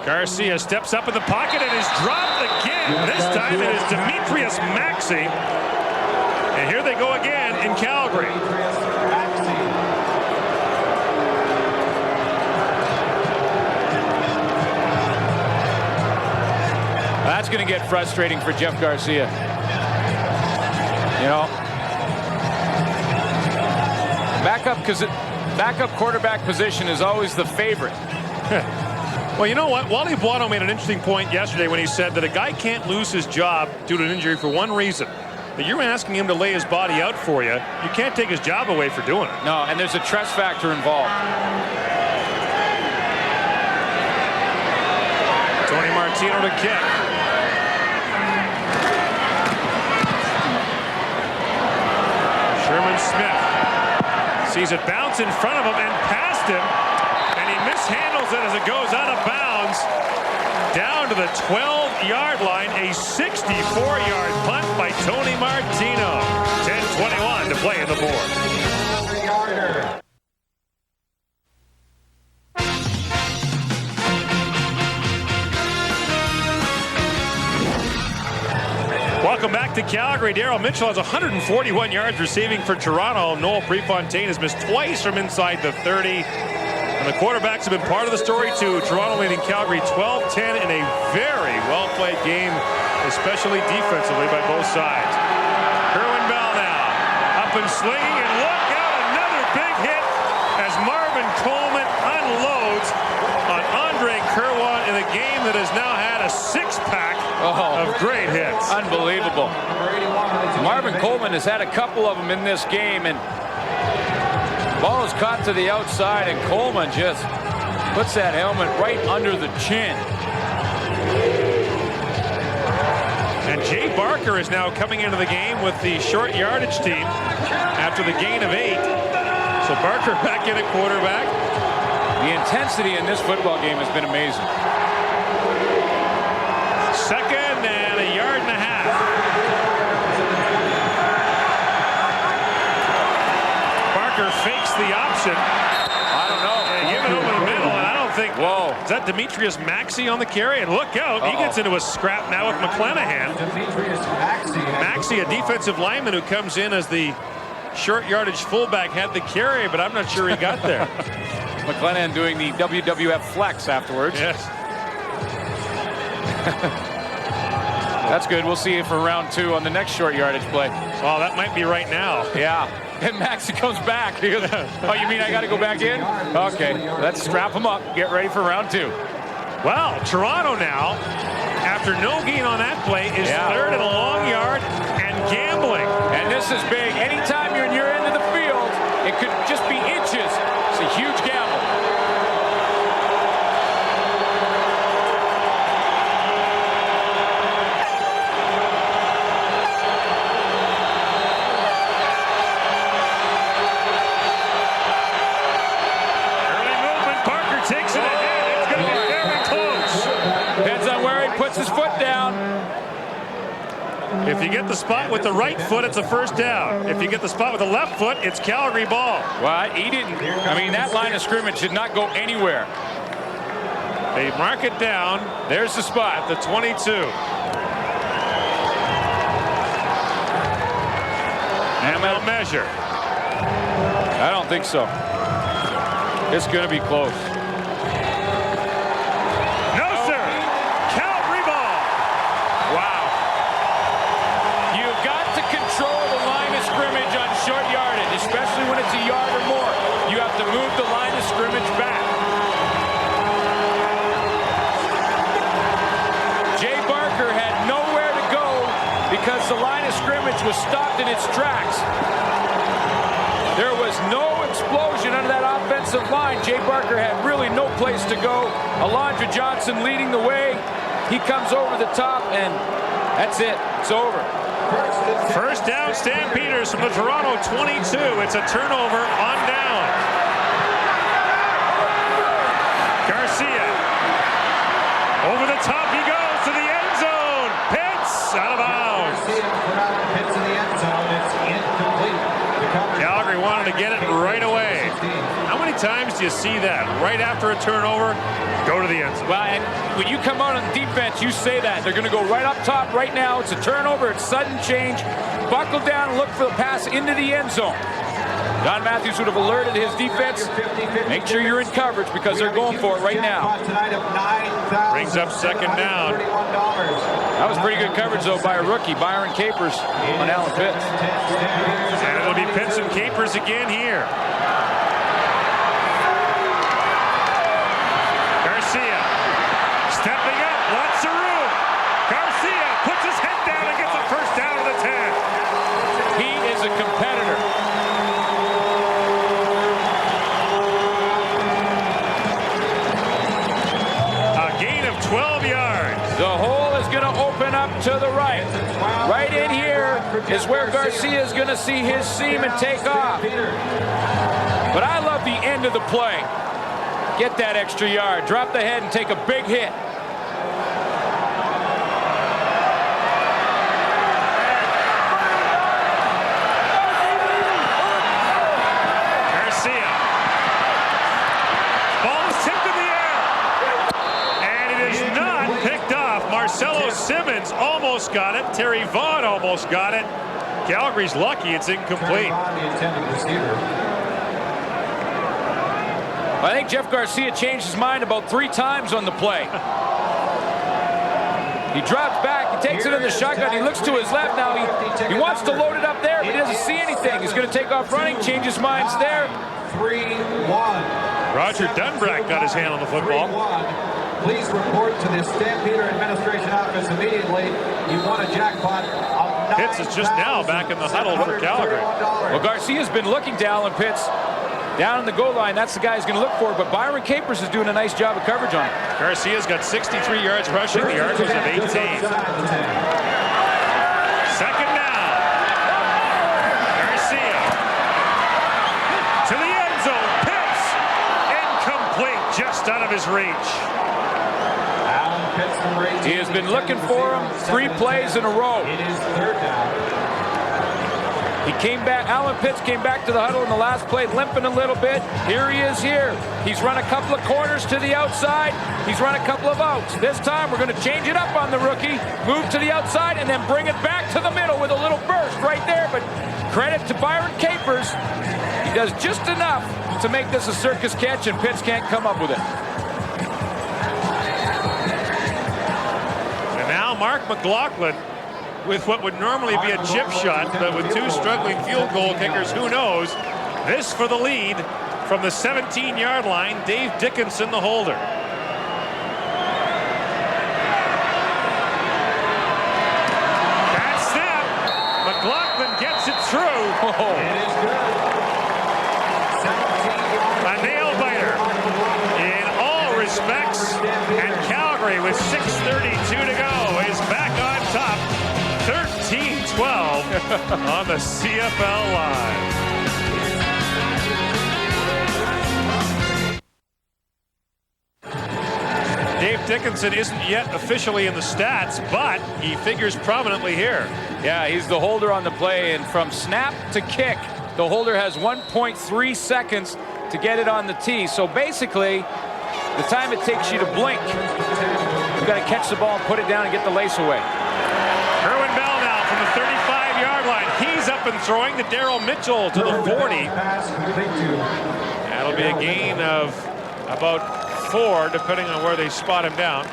Garcia steps up in the pocket and is dropped again. This time it is Demetrius Maxey. And here they go again in Calgary. That's going to get frustrating for Jeff Garcia. You know, backup quarterback position is always the favorite. Well, you know what? Wally Buono made an interesting point yesterday when he said that a guy can't lose his job due to an injury for one reason. That you're asking him to lay his body out for you. You can't take his job away for doing it. No, and there's a trust factor involved. Tony Martino to kick. Sherman Smith sees it bounce in front of him and past him, and he mishandles it as it goes out of bounds down to the 12-yard line. A 64-yard punt by Tony Martino. 10:21 to play in the fourth. Welcome back to Calgary. Darryl Mitchell has 141 yards receiving for Toronto. Noel Prefontaine has missed twice from inside the 30. And the quarterbacks have been part of the story too. Toronto leading Calgary 12-10 in a very well-played game, especially defensively by both sides. Kerwin Bell now up and slinging, and look out, another big hit as Marvin Coleman unloads on Andre Kerwin in a game that has now had a six-pack of great hits. Unbelievable. Marvin Coleman has had a couple of them in this game, and ball is caught to the outside, and Coleman just puts that helmet right under the chin. And Jay Barker is now coming into the game with the short yardage team after the gain of 8. So Barker back in at quarterback. The intensity in this football game has been amazing. Second and a yard and a half. Barker fakes the option. I don't know. And give it over the middle, and I don't think. Whoa. Is that Demetrius Maxey on the carry? And look out. He gets into a scrap now with McClanahan. Maxey, a defensive lineman who comes in as the short yardage fullback, had the carry, but I'm not sure he got there. McClanahan doing the WWF flex afterwards. Yes. That's good. We'll see you for round 2 on the next short yardage play. Oh, that might be right now. Yeah. And Maxey comes back. He goes, oh, you mean I got to go back in? Okay, let's strap him up. Get ready for round 2. Well, Toronto now, after no gain on that play, is third and a long yard and gambling. And this is big. Anytime you're in your end of the field, it could just be inches. It's a huge gamble. His foot down. If you get the spot with the right foot, it's a first down. If you get the spot with the left foot, it's Calgary ball. Well, he didn't. I mean, that line of scrimmage did not go anywhere. They mark it down. There's the spot. At the 22. And they'll measure. I don't think so. It's going to be close. Especially when it's a yard or more, you have to move the line of scrimmage back. Jay Barker had nowhere to go because the line of scrimmage was stopped in its tracks. There was no explosion under that offensive line. Jay Barker had really no place to go. Alondra Johnson leading the way. He comes over the top, and that's it. It's over. First down, Stampeders from the Toronto 22. It's a turnover on down. Garcia. Over the top he goes to the end zone. Pitts out of bounds. Calgary wanted to get times do you see that? Right after a turnover, go to the end zone. Well, and when you come out on defense, you say that. They're going to go right up top right now. It's a turnover. It's sudden change. Buckle down and look for the pass into the end zone. Don Matthews would have alerted his defense. Make sure you're in coverage because they're going for it right now. Brings up second down. That was pretty good coverage, though, by a rookie, Byron Capers on Alan Pitts. And it'll be Pitts and Capers again here. Garcia stepping up, lots of room. Garcia puts his head down and gets a first down to the 10. He is a competitor. A gain of 12 yards. The hole is going to open up to the right. Right in here is where Garcia is going to see his seam and take off. But I love the end of the play. Get that extra yard. Drop the head and take a big hit. Garcia. Ball is tipped in the air. And it is not picked off. Marcelo Simmons almost got it. Terry Vaughn almost got it. Calgary's lucky it's incomplete. I think Jeff Garcia changed his mind about 3 times on the play. He drops back, he takes it in the shotgun, he looks to his left now, he wants to load it up there, but he doesn't see anything. He's going to take off running, change his minds there. 3-1. Roger Dunbrack got his hand on the football. 3-1. Please report to the Stampeder Administration Office immediately. You won a jackpot of Pitts is just now back in the huddle for Calgary. Well, Garcia's been looking to Alan Pitts down in the goal line. That's the guy he's going to look for, but Byron Capers is doing a nice job of coverage on him. Garcia's got 63 yards rushing. The yards was of 18. Second down. Garcia to the end zone. Pitts incomplete, just out of his reach. He has been looking for him 3 plays in a row. It is third down. He came back, Alan Pitts came back to the huddle in the last play, limping a little bit. Here he is here. He's run a couple of corners to the outside. He's run a couple of outs. This time we're going to change it up on the rookie, move to the outside, and then bring it back to the middle with a little burst right there. But credit to Byron Capers. He does just enough to make this a circus catch, and Pitts can't come up with it. And now Mark McLaughlin with what would normally be a chip shot, but with 2 struggling field goal kickers, who knows? This for the lead from the 17-yard line, Dave Dickinson, the holder. That snap, McLaughlin gets it through. It is good. A nail-biter in all respects, and Calgary with 6:32 to go is back on top. 13-12 on the CFL Live. Dave Dickinson isn't yet officially in the stats, but he figures prominently here. Yeah, he's the holder on the play, and from snap to kick, the holder has 1.3 seconds to get it on the tee. So basically, the time it takes you to blink, you've got to catch the ball and put it down and get the lace away. Kerwin Bell now from the 35-yard line. He's up and throwing to Daryl Mitchell to the 40. That'll be a gain of about 4, depending on where they spot him down.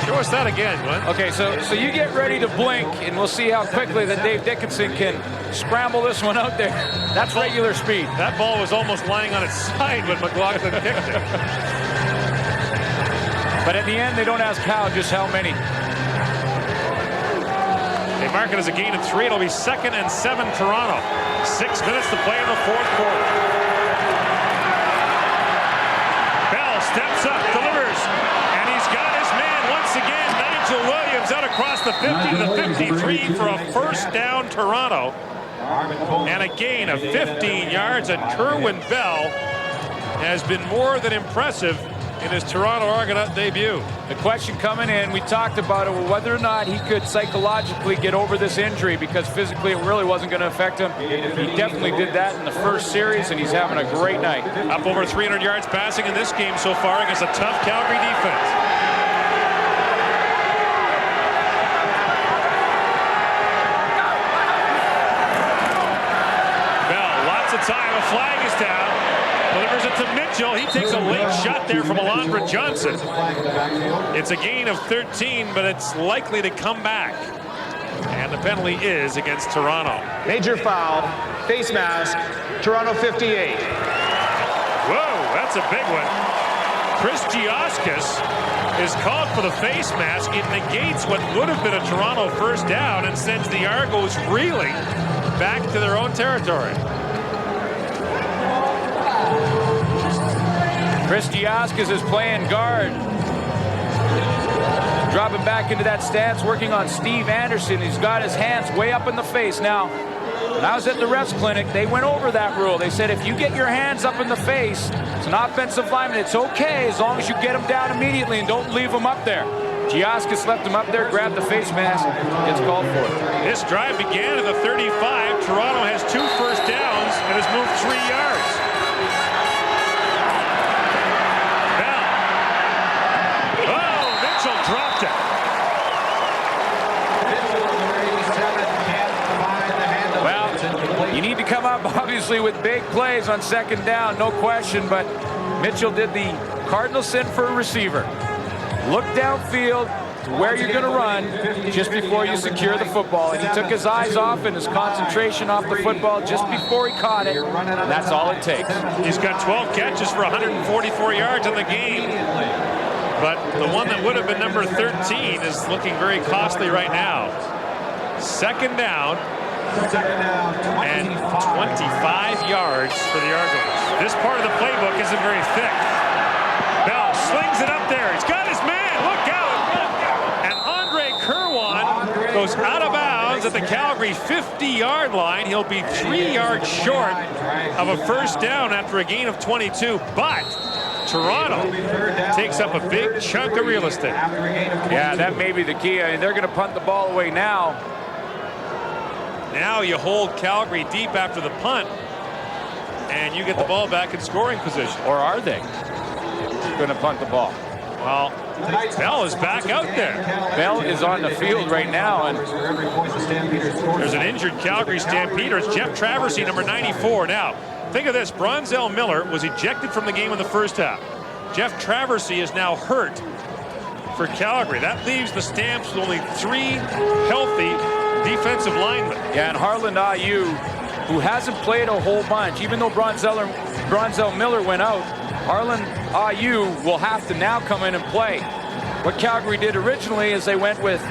Show us that again, Glenn. Okay, so you get ready to blink, and we'll see how quickly that Dave Dickinson can scramble this one out there. That's regular speed. That ball was almost lying on its side when McLaughlin kicked it. But at the end, they don't ask how, just how many. They mark it as a gain of 3. It'll be 2nd and 7 Toronto. 6 minutes to play in the 4th quarter. Bell steps up, delivers, and he's got his man once again. Nigel Williams out across the 50 to the 53 for a first down Toronto. And a gain of 15 yards, and Kerwin Bell has been more than impressive in his Toronto Argonaut debut. The question coming in, we talked about it, whether or not he could psychologically get over this injury, because physically it really wasn't going to affect him. He definitely did that in the first series, and he's having a great night. Up over 300 yards passing in this game so far against a tough Calgary defense. Time, a flag is down. Delivers it to Mitchell. He takes a late shot there from Alondra Johnson. It's a gain of 13, but it's likely to come back. And the penalty is against Toronto. Major foul, face mask, Toronto 58. Whoa, that's a big one. Chris Giaskis is called for the face mask. It negates what would have been a Toronto first down and sends the Argos reeling back to their own territory. Chris Giaskis is playing guard. Dropping back into that stance, working on Steve Anderson. He's got his hands way up in the face. Now, when I was at the refs clinic, they went over that rule. They said if you get your hands up in the face, it's an offensive lineman, it's okay as long as you get them down immediately and don't leave them up there. Giaskis left him up there, grabbed the face mask, gets called for it. This drive began at the 35. Toronto has 2 first downs and has moved 3 yards. Dropped it. Well, you need to come up, obviously, with big plays on second down, no question, but Mitchell did the Cardinal send for a receiver. Look downfield to where you're going to run just before you secure the football, and he took his eyes off and his concentration off the football just before he caught it, and that's all it takes. He's got 12 catches for 144 yards in the game. But the one that would have been number 13 is looking very costly right now. Second down and 25 yards for the Argonauts. This part of the playbook isn't very thick. Bell slings it up there. He's got his man. Look out. And Andre Kerwan goes out of bounds at the Calgary 50-yard line. He'll be 3 yards short of a first down after a gain of 22. But Toronto takes up a big chunk of real estate. Yeah, that may be the key. I mean, they're going to punt the ball away now. Now you hold Calgary deep after the punt, and you get the ball back in scoring position. Or are they going to punt the ball? Well, Bell is back out there. Bell is on the field right now, and there's an injured Calgary Stampeders. Jeff Traversy, number 94. Now, think of this. Bronzell Miller was ejected from the game in the first half. Jeff Traversy is now hurt for Calgary. That leaves the Stamps with only 3 healthy defensive linemen. Yeah, and Harlan Ayew, who hasn't played a whole bunch, even though Bronzell Miller went out, Harlan Ayew will have to now come in and play. What Calgary did originally is they went with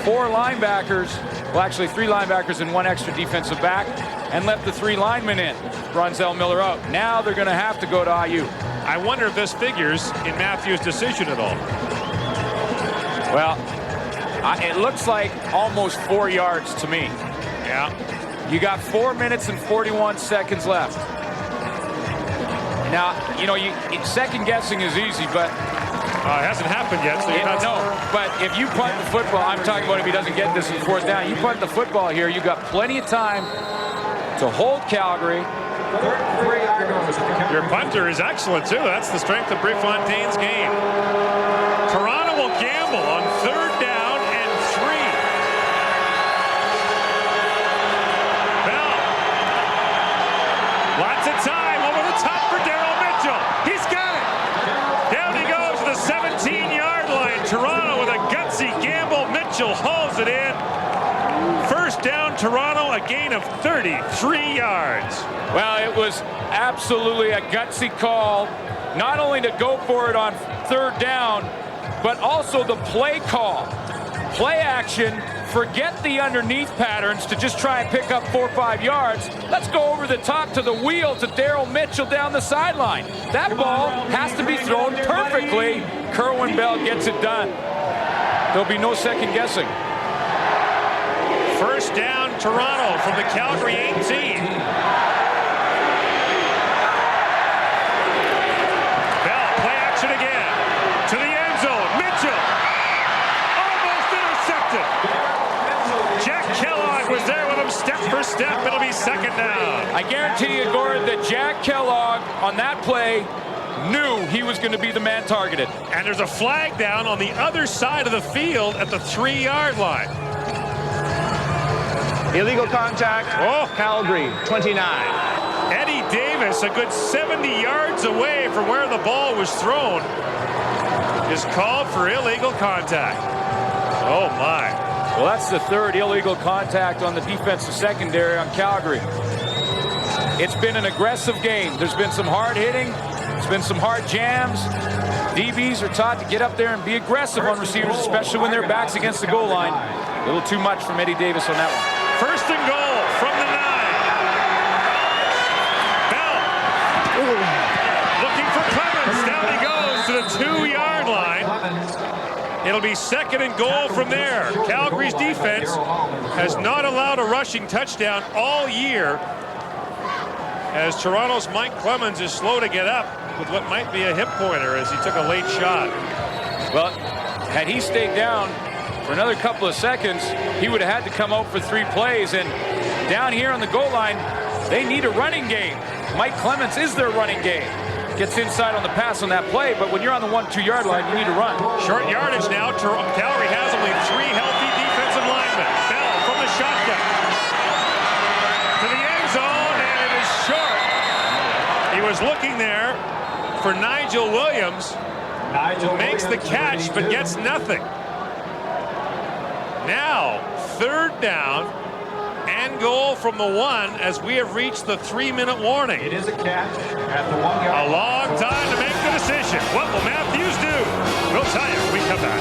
4 linebackers, well, actually 3 linebackers and 1 extra defensive back, and left the 3 linemen in. Bronzell Miller out. Now they're going to have to go to Ayew. I wonder if this figures in Matthews' decision at all. Well, it looks like almost 4 yards to me. Yeah. You got 4 minutes and 41 seconds left. Now, you know, second guessing is easy, but it hasn't happened yet. So no, but if you punt the football, I'm talking about if he doesn't get this in 4th down, you punt the football here, you got plenty of time to hold Calgary. Your punter is excellent, too. That's the strength of Brifontaine's game. Toronto will gamble on 3rd down and 3. Bell. Lots of time over the top for Daryl Mitchell. He's got it. Down he goes to the 17-yard line. Toronto with a gutsy gamble. Mitchell hauls it in. First down, Toronto, a gain of 33 yards. Well, it was absolutely a gutsy call, not only to go for it on 3rd down, but also the play call. Play action, forget the underneath patterns to just try and pick up 4 or 5 yards. Let's go over the top to the wheel to Daryl Mitchell down the sideline. That ball has to be thrown perfectly. Kerwin Bell gets it done. There'll be no second guessing. First down, Toronto from the Calgary 18. Bell, play action again. First step, it'll be second down. I guarantee you, Gord, that Jack Kellogg on that play knew he was going to be the man targeted. And there's a flag down on the other side of the field at the 3-yard line. Illegal contact. Oh, Calgary, 29. Eddie Davis, a good 70 yards away from where the ball was thrown, is called for illegal contact. Oh, my. Well, that's the third illegal contact on the defensive secondary on Calgary. It's been an aggressive game. There's been some hard hitting. There's been some hard jams. DBs are taught to get up there and be aggressive on receivers, especially when their back's against the goal line. A little too much from Eddie Davis on that one. First and goal from the 9. Bell looking for Clemens. Down he goes to the 2-yard line. It'll be second and goal from there. Calgary's defense has not allowed a rushing touchdown all year, as Toronto's Mike Clemens is slow to get up with what might be a hip pointer as he took a late shot. Well, had he stayed down for another couple of seconds, he would have had to come out for 3 plays. And down here on the goal line, they need a running game. Mike Clemens is their running game. Gets inside on the pass on that play, but when you're on the 1-2 yard line, you need to run. Short yardage now. Calgary has only 3 healthy defensive linemen. Bell from the shotgun to the end zone, and it is short. He was looking there for Nigel Williams. Makes the catch, but gets nothing. Now, third down and goal from the 1 as we have reached the 3-minute warning. It is a catch at the 1-yard. A long time to make the decision. What will Matthews do? We'll tell you when we come back.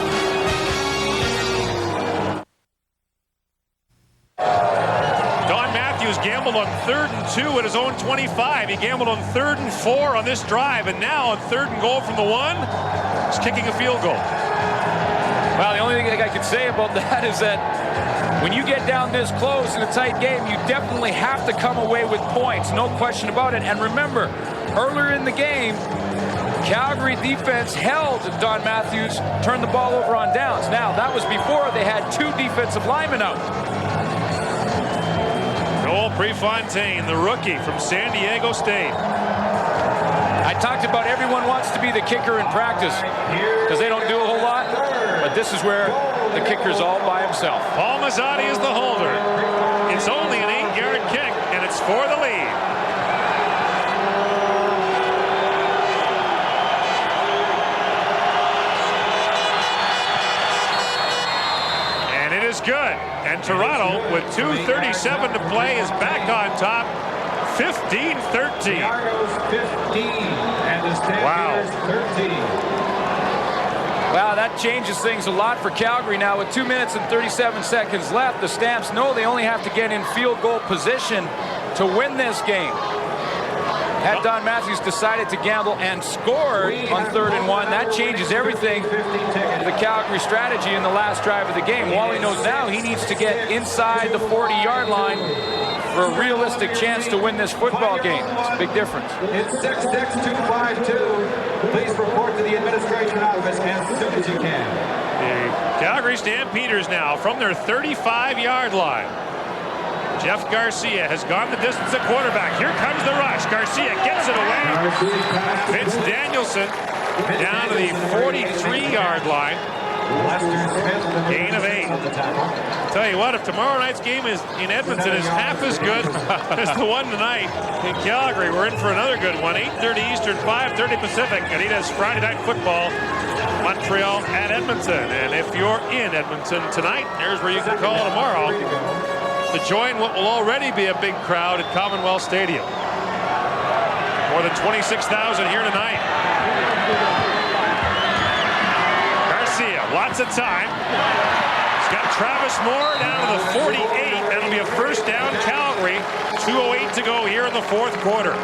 Don Matthews gambled on 3rd and 2 at his own 25. He gambled on 3rd and 4 on this drive, and now on 3rd and goal from the 1, he's kicking a field goal. Well, the only thing I could say about that is that when you get down this close in a tight game, you definitely have to come away with points, no question about it. And remember, earlier in the game, Calgary defense held Don Matthews, turned the ball over on downs. Now, that was before they had 2 defensive linemen out. Joel Prefontaine, the rookie from San Diego State. I talked about everyone wants to be the kicker in practice because they don't do a whole lot, but this is where the kicker's all by himself. Paul Mazzotti is the holder. It's only an 8-yard kick, and it's for the lead. And it is good. And Toronto, with 2:37 to play, is back on top, 15-13. Wow. 13. Wow, that changes things a lot for Calgary now. With 2 minutes and 37 seconds left, the Stamps know they only have to get in field goal position to win this game. Had Don Matthews decided to gamble and scored on 3rd and 1, that changes everything for the Calgary strategy in the last drive of the game. Wally knows now he needs to get inside the 40-yard line for a realistic chance to win this football game. It's a big difference. It's 66252. Please report to the administration office as soon as you can. The Calgary Stampeders now from their 35-yard line. Jeff Garcia has gone the distance at quarterback. Here comes the rush. Garcia gets it away. Vince Danielson down to the 43-yard line. Gain of 8. Tell you what, if tomorrow night's game is in Edmonton is half as good as the one tonight in Calgary, we're in for another good one. 8:30 Eastern, 5:30 Pacific. Adidas Friday Night Football. Montreal at Edmonton. And if you're in Edmonton tonight, here's where you can call tomorrow to join what will already be a big crowd at Commonwealth Stadium. More than 26,000 here tonight. Garcia, lots of time. He's got Travis Moore down to the 48. That'll be a first down, Calgary. 2:08 to go here in the 4th quarter.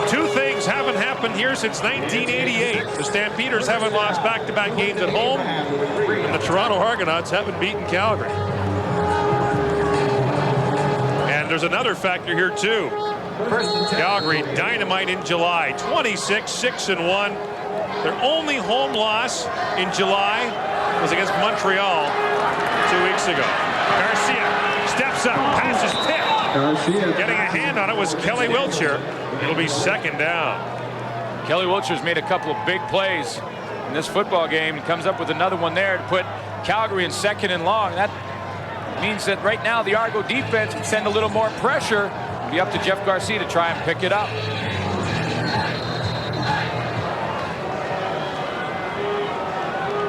2 things haven't happened here since 1988. The Stampeders haven't lost back-to-back games at home, and the Toronto Argonauts haven't beaten Calgary. There's another factor here too. Calgary dynamite in July, 26-6-1. Their only home loss in July was against Montreal 2 weeks ago. Garcia steps up, passes tipped. Getting a hand on it was Kelly Wiltshire. It'll be second down. Kelly Wiltshire's made a couple of big plays in this football game. He comes up with another one there to put Calgary in second and long. That means that right now the Argo defense can send a little more pressure. It'll be up to Jeff Garcia to try and pick it up.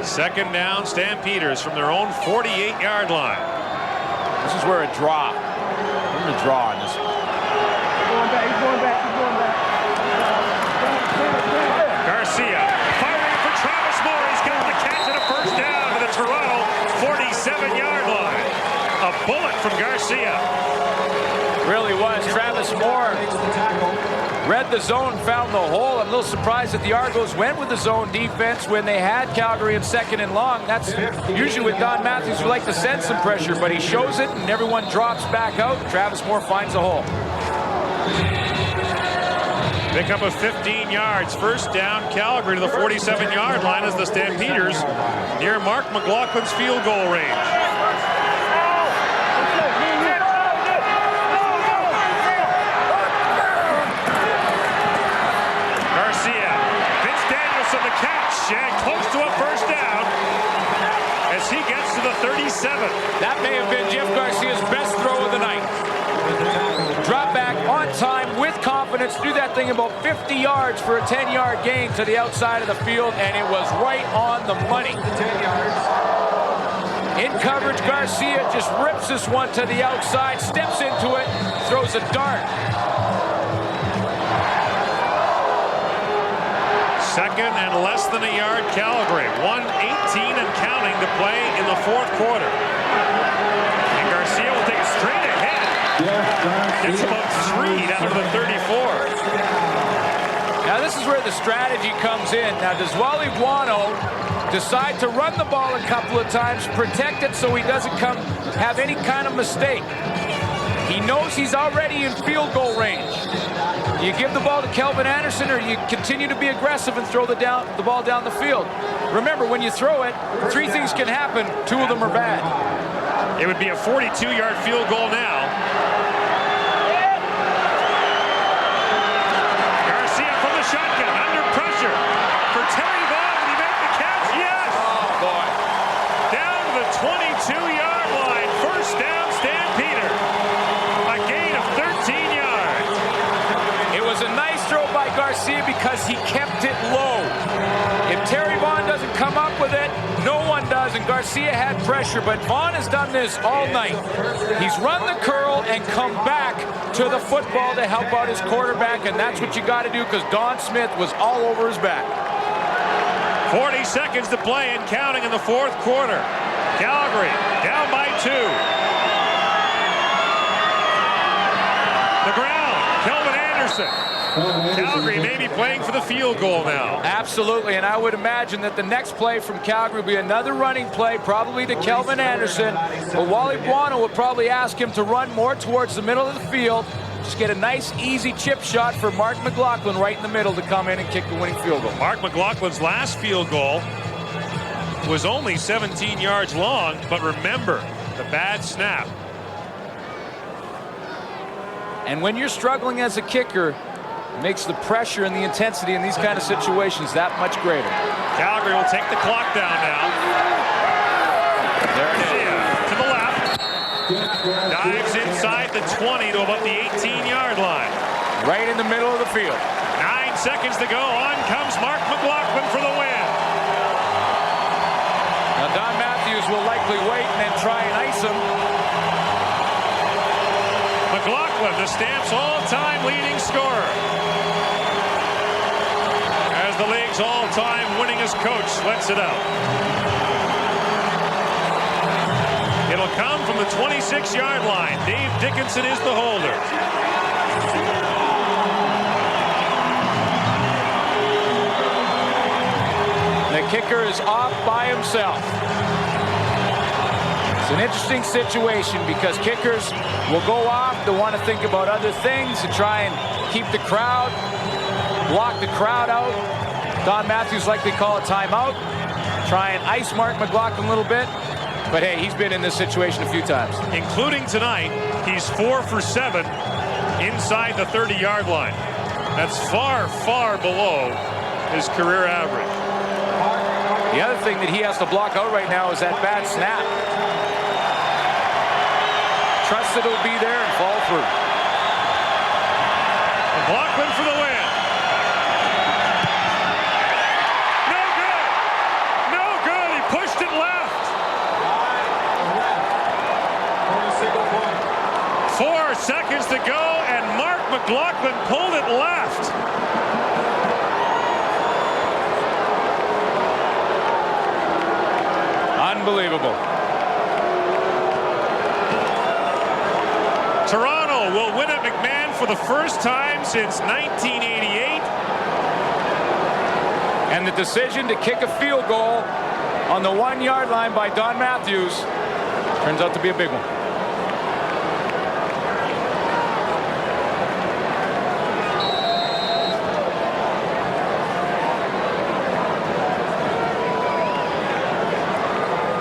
Second down, Stampeders from their own 48-yard line. This is where a draw. We're going to draw on this. He's going back. Garcia firing for Travis Moore. He's got the catch and a first down to the Toronto 47-yard line. A bullet from Garcia. Really was. Travis Moore read the zone, found the hole. I'm a little surprised that the Argos went with the zone defense when they had Calgary in second and long. That's usually with Don Matthews, who like to send some pressure, but he shows it and everyone drops back out. Travis Moore finds a hole. Pick up of 15 yards. First down, Calgary to the 47-yard line as the Stampeders near Mark McLaughlin's field goal range. And close to a first down as he gets to the 37. That may have been Jeff Garcia's best throw of the night. Drop back on time with confidence, do that thing about 50 yards for a 10-yard gain to the outside of the field, and it was right on the money. In coverage, Garcia just rips this one to the outside, steps into it, throws a dart. Second and less than a yard, Calgary. 1:18 and counting to play in the fourth quarter. And Garcia will take it straight ahead. It's about 3 down to the 34. Now this is where the strategy comes in. Now does Wally Buono decide to run the ball a couple of times, protect it so he doesn't have any kind of mistake? He knows he's already in field goal range. You give the ball to Kelvin Anderson, or you continue to be aggressive and throw the ball down the field. Remember, when you throw it, 3 things can happen. 2 of them are bad. It would be a 42-yard field goal now. Garcia from the shotgun, under pressure for Terry Vaughn. Did he make the catch? Yes! Oh, boy. Down to the 22-yard line. First down, Stampeder. A gain of 13 yards. It was a nice throw by Garcia because he kept it low. If Terry Vaughn doesn't come up with it, no one does, and Garcia had pressure, but Vaughn has done this all night. He's run the curl and come back to the football to help out his quarterback, and that's what you got to do because Don Smith was all over his back. 40 seconds to play and counting in the fourth quarter. Calgary down by 2. The ground, Kelvin Anderson. Calgary may be playing for the field goal now. Absolutely, and I would imagine that the next play from Calgary will be another running play, probably to Kelvin Anderson. But Wally Buono will probably ask him to run more towards the middle of the field. Just get a nice, easy chip shot for Mark McLaughlin right in the middle to come in and kick the winning field goal. Mark McLaughlin's last field goal was only 17 yards long, but remember, the bad snap. And when you're struggling as a kicker, it makes the pressure and the intensity in these kind of situations that much greater. Calgary will take the clock down now. There it is. To the left. Dives inside the 20 to about the 18-yard line. Right in the middle of the field. 9 seconds to go. On comes Mark McLaughlin for the win. Now Don Matthews will likely wait and then try and ice him. McLaughlin, the Stamps' all-time leading scorer. As the league's all-time winningest coach lets it out. It'll come from the 26-yard line. Dave Dickinson is the holder. The kicker is off by himself. It's an interesting situation because kickers will go off. They want to think about other things to try and keep the crowd, block the crowd out. Don Matthews likely call a timeout. Try and ice Mark McLaughlin a little bit. But hey, he's been in this situation a few times. Including tonight, he's 4 for 7 inside the 30-yard line. That's far, far below his career average. The other thing that he has to block out right now is that bad snap. Trust that it'll be there and fall through. McLaughlin for the win. No good. No good. He pushed it left. 4 seconds to go, and Mark McLaughlin pulled it left. Unbelievable. Toronto will win at McMahon for the first time since 1988. And the decision to kick a field goal on the 1-yard line by Don Matthews turns out to be a big one.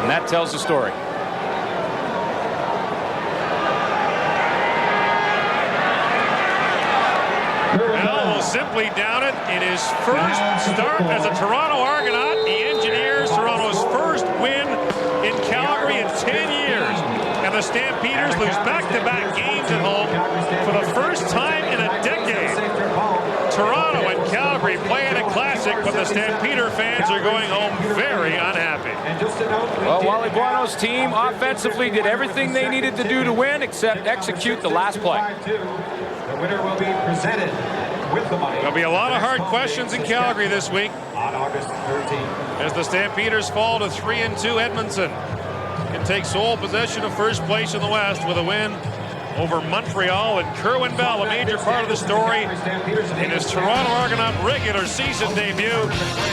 And that tells the story. Bell will simply down it in his first start as a Toronto Argonaut. He engineers Toronto's first win in Calgary in 10 years. And the Stampeders lose back-to-back games at home for the first time in a decade. Toronto and Calgary playing a classic, but the Stampeder fans are going home very unhappy. Well, Wally Buono's team offensively did everything they needed to do to win except execute the last play. The winner will be presented with the money. There'll be a lot of hard questions in Calgary this week on August 13th. as the Stampeders fall to 3-2. Edmonton can take sole possession of first place in the West with a win over Montreal, and Kerwin Bell, a major part of the story in his Toronto Argonaut regular season debut.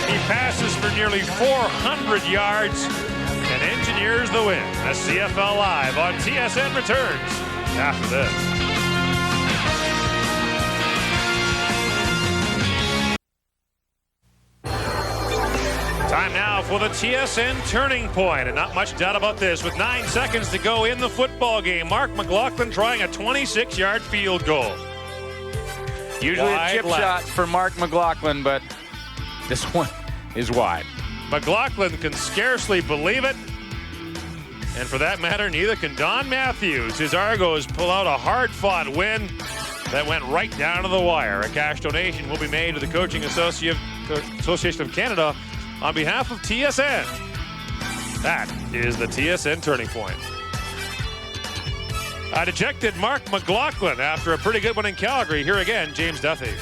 He passes for nearly 400 yards and engineers the win. A CFL Live on TSN returns after this. Time now for the TSN turning point, and not much doubt about this. With 9 seconds to go in the football game, Mark McLaughlin trying a 26-yard field goal. Usually a chip shot for Mark McLaughlin, but this one is wide. McLaughlin can scarcely believe it, and for that matter, neither can Don Matthews. His Argos pull out a hard-fought win that went right down to the wire. A cash donation will be made to the Coaching Association of Canada on behalf of TSN. That is the TSN turning point. A dejected Mark McLaughlin after a pretty good one in Calgary. Here again, James Duthie.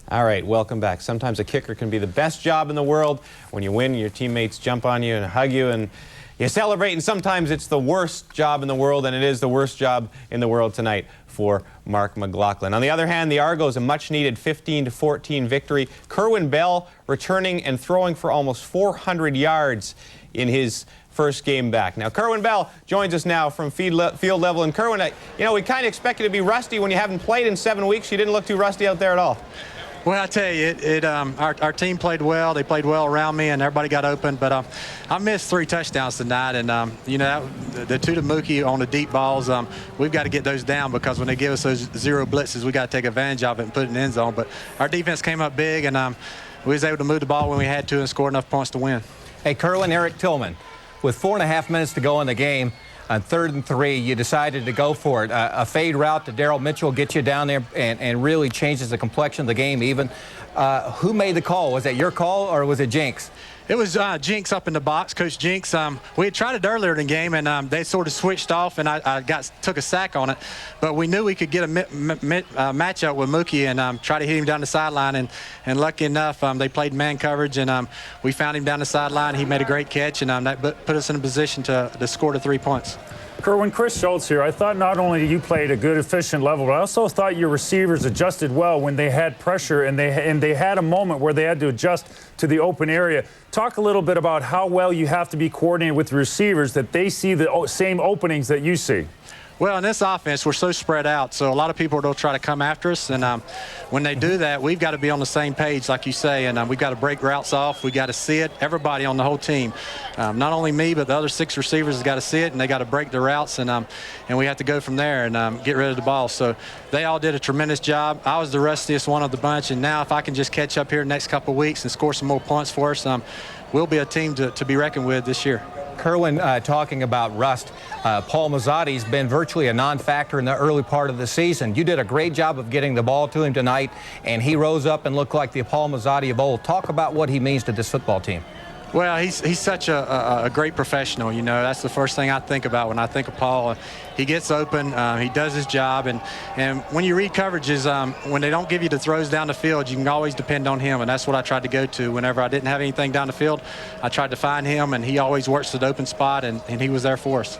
All right, welcome back. Sometimes a kicker can be the best job in the world. When you win, your teammates jump on you and hug you and you celebrate, and sometimes it's the worst job in the world, and it is the worst job in the world tonight for Mark McLaughlin. On the other hand, the Argos, a much-needed 15-14 victory. Kerwin Bell returning and throwing for almost 400 yards in his first game back. Now, Kerwin Bell joins us now from field level. And Kerwin, you know, we kind of expect you to be rusty when you haven't played in 7 weeks. You didn't look too rusty out there at all. Well, I tell you, our team played well. They played well around me, and everybody got open. But I missed 3 touchdowns tonight, and you know, the 2 to Mookie on the deep balls, we've got to get those down, because when they give us those 0 blitzes, we got to take advantage of it and put it in the end zone. But our defense came up big, and we was able to move the ball when we had to and score enough points to win. Hey, Kerwin, Eric Tillman, with 4.5 minutes to go in the game, on 3rd and 3, you decided to go for it. A fade route to Daryl Mitchell gets you down there and really changes the complexion of the game even. Who made the call? Was that your call or was it Jinx? It was Jinx up in the box, Coach Jinx. We had tried it earlier in the game, and they sort of switched off, and I took a sack on it. But we knew we could get a matchup with Mookie and try to hit him down the sideline. And lucky enough, they played man coverage, and we found him down the sideline. He made a great catch, and that put us in a position to score the 3 points. Kerwin, Chris Schultz here. I thought not only you played a good, efficient level, but I also thought your receivers adjusted well when they had pressure, and they had a moment where they had to adjust to the open area. Talk a little bit about how well you have to be coordinated with the receivers, that they see the same openings that you see. Well, in this offense, we're so spread out, so a lot of people will try to come after us, and when they do that, we've got to be on the same page, like you say, and we've got to break routes off. We've got to see it. Everybody on the whole team, not only me, but the other 6 receivers has got to see it, and they got to break the routes, and we have to go from there and get rid of the ball. So they all did a tremendous job. I was the rustiest one of the bunch, and now if I can just catch up here the next couple of weeks and score some more points for us, we'll be a team to be reckoned with this year. Kerwin, talking about rust, Paul Mazzotti's been virtually a non-factor in the early part of the season. You did a great job of getting the ball to him tonight, and he rose up and looked like the Paul Mazzotti of old. Talk about what he means to this football team. Well, he's such a great professional. You know, that's the first thing I think about when I think of Paul. He gets open, he does his job, and when you read coverages, when they don't give you the throws down the field, you can always depend on him, and that's what I tried to go to. Whenever I didn't have anything down the field, I tried to find him, and he always works the open spot, and he was there for us.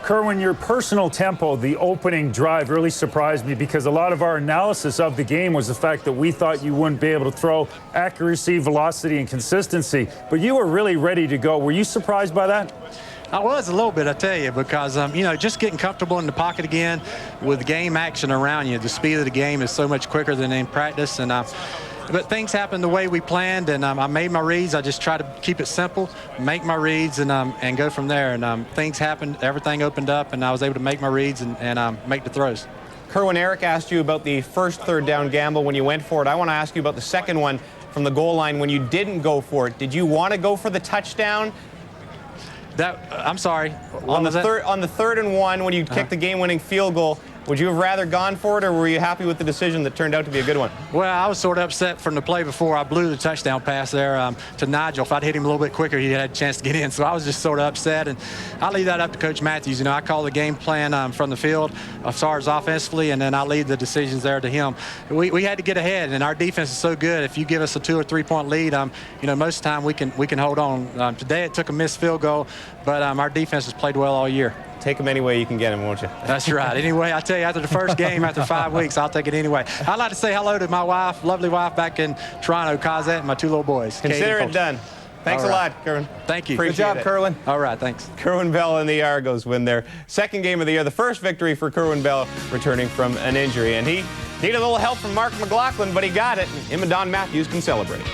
Kerwin, your personal tempo, the opening drive, really surprised me because a lot of our analysis of the game was the fact that we thought you wouldn't be able to throw accuracy, velocity, and consistency. But you were really ready to go. Were you surprised by that? I was a little bit, I tell you, because, you know, just getting comfortable in the pocket again with game action around you. The speed of the game is so much quicker than in practice. But things happened the way we planned, and I made my reads. I just try to keep it simple, make my reads, and go from there. And things happened, everything opened up, and I was able to make my reads and make the throws. Kerwin, Eric asked you about the first third down gamble when you went for it. I want to ask you about the second one from the goal line when you didn't go for it. Did you want to go for the touchdown? I'm sorry. On the 3rd and 1, when you kicked the game-winning field goal, would you have rather gone for it, or were you happy with the decision that turned out to be a good one? Well, I was sort of upset from the play before I blew the touchdown pass there to Nigel. If I'd hit him a little bit quicker, he had a chance to get in. So I was just sort of upset, and I leave that up to Coach Matthews. You know, I call the game plan from the field as far as offensively, and then I leave the decisions there to him. We had to get ahead, and our defense is so good. If you give us a 2 or 3 point lead, you know, most of the time we can hold on. Today it took a missed field goal, but our defense has played well all year. Take them any way you can get them, won't you? That's right. Anyway, I tell you, after the first game, after 5 weeks, I'll take it anyway. I'd like to say hello to my wife, lovely wife back in Toronto, Cosette, and my 2 little boys. Consider it done. Thanks a lot, Kerwin. Thank you. Appreciate Good job, it. Kerwin. All right, thanks. Kerwin Bell and the Argos win their second game of the year, the first victory for Kerwin Bell returning from an injury. And he needed a little help from Mark McLaughlin, but he got it. And him and Don Matthews can celebrate.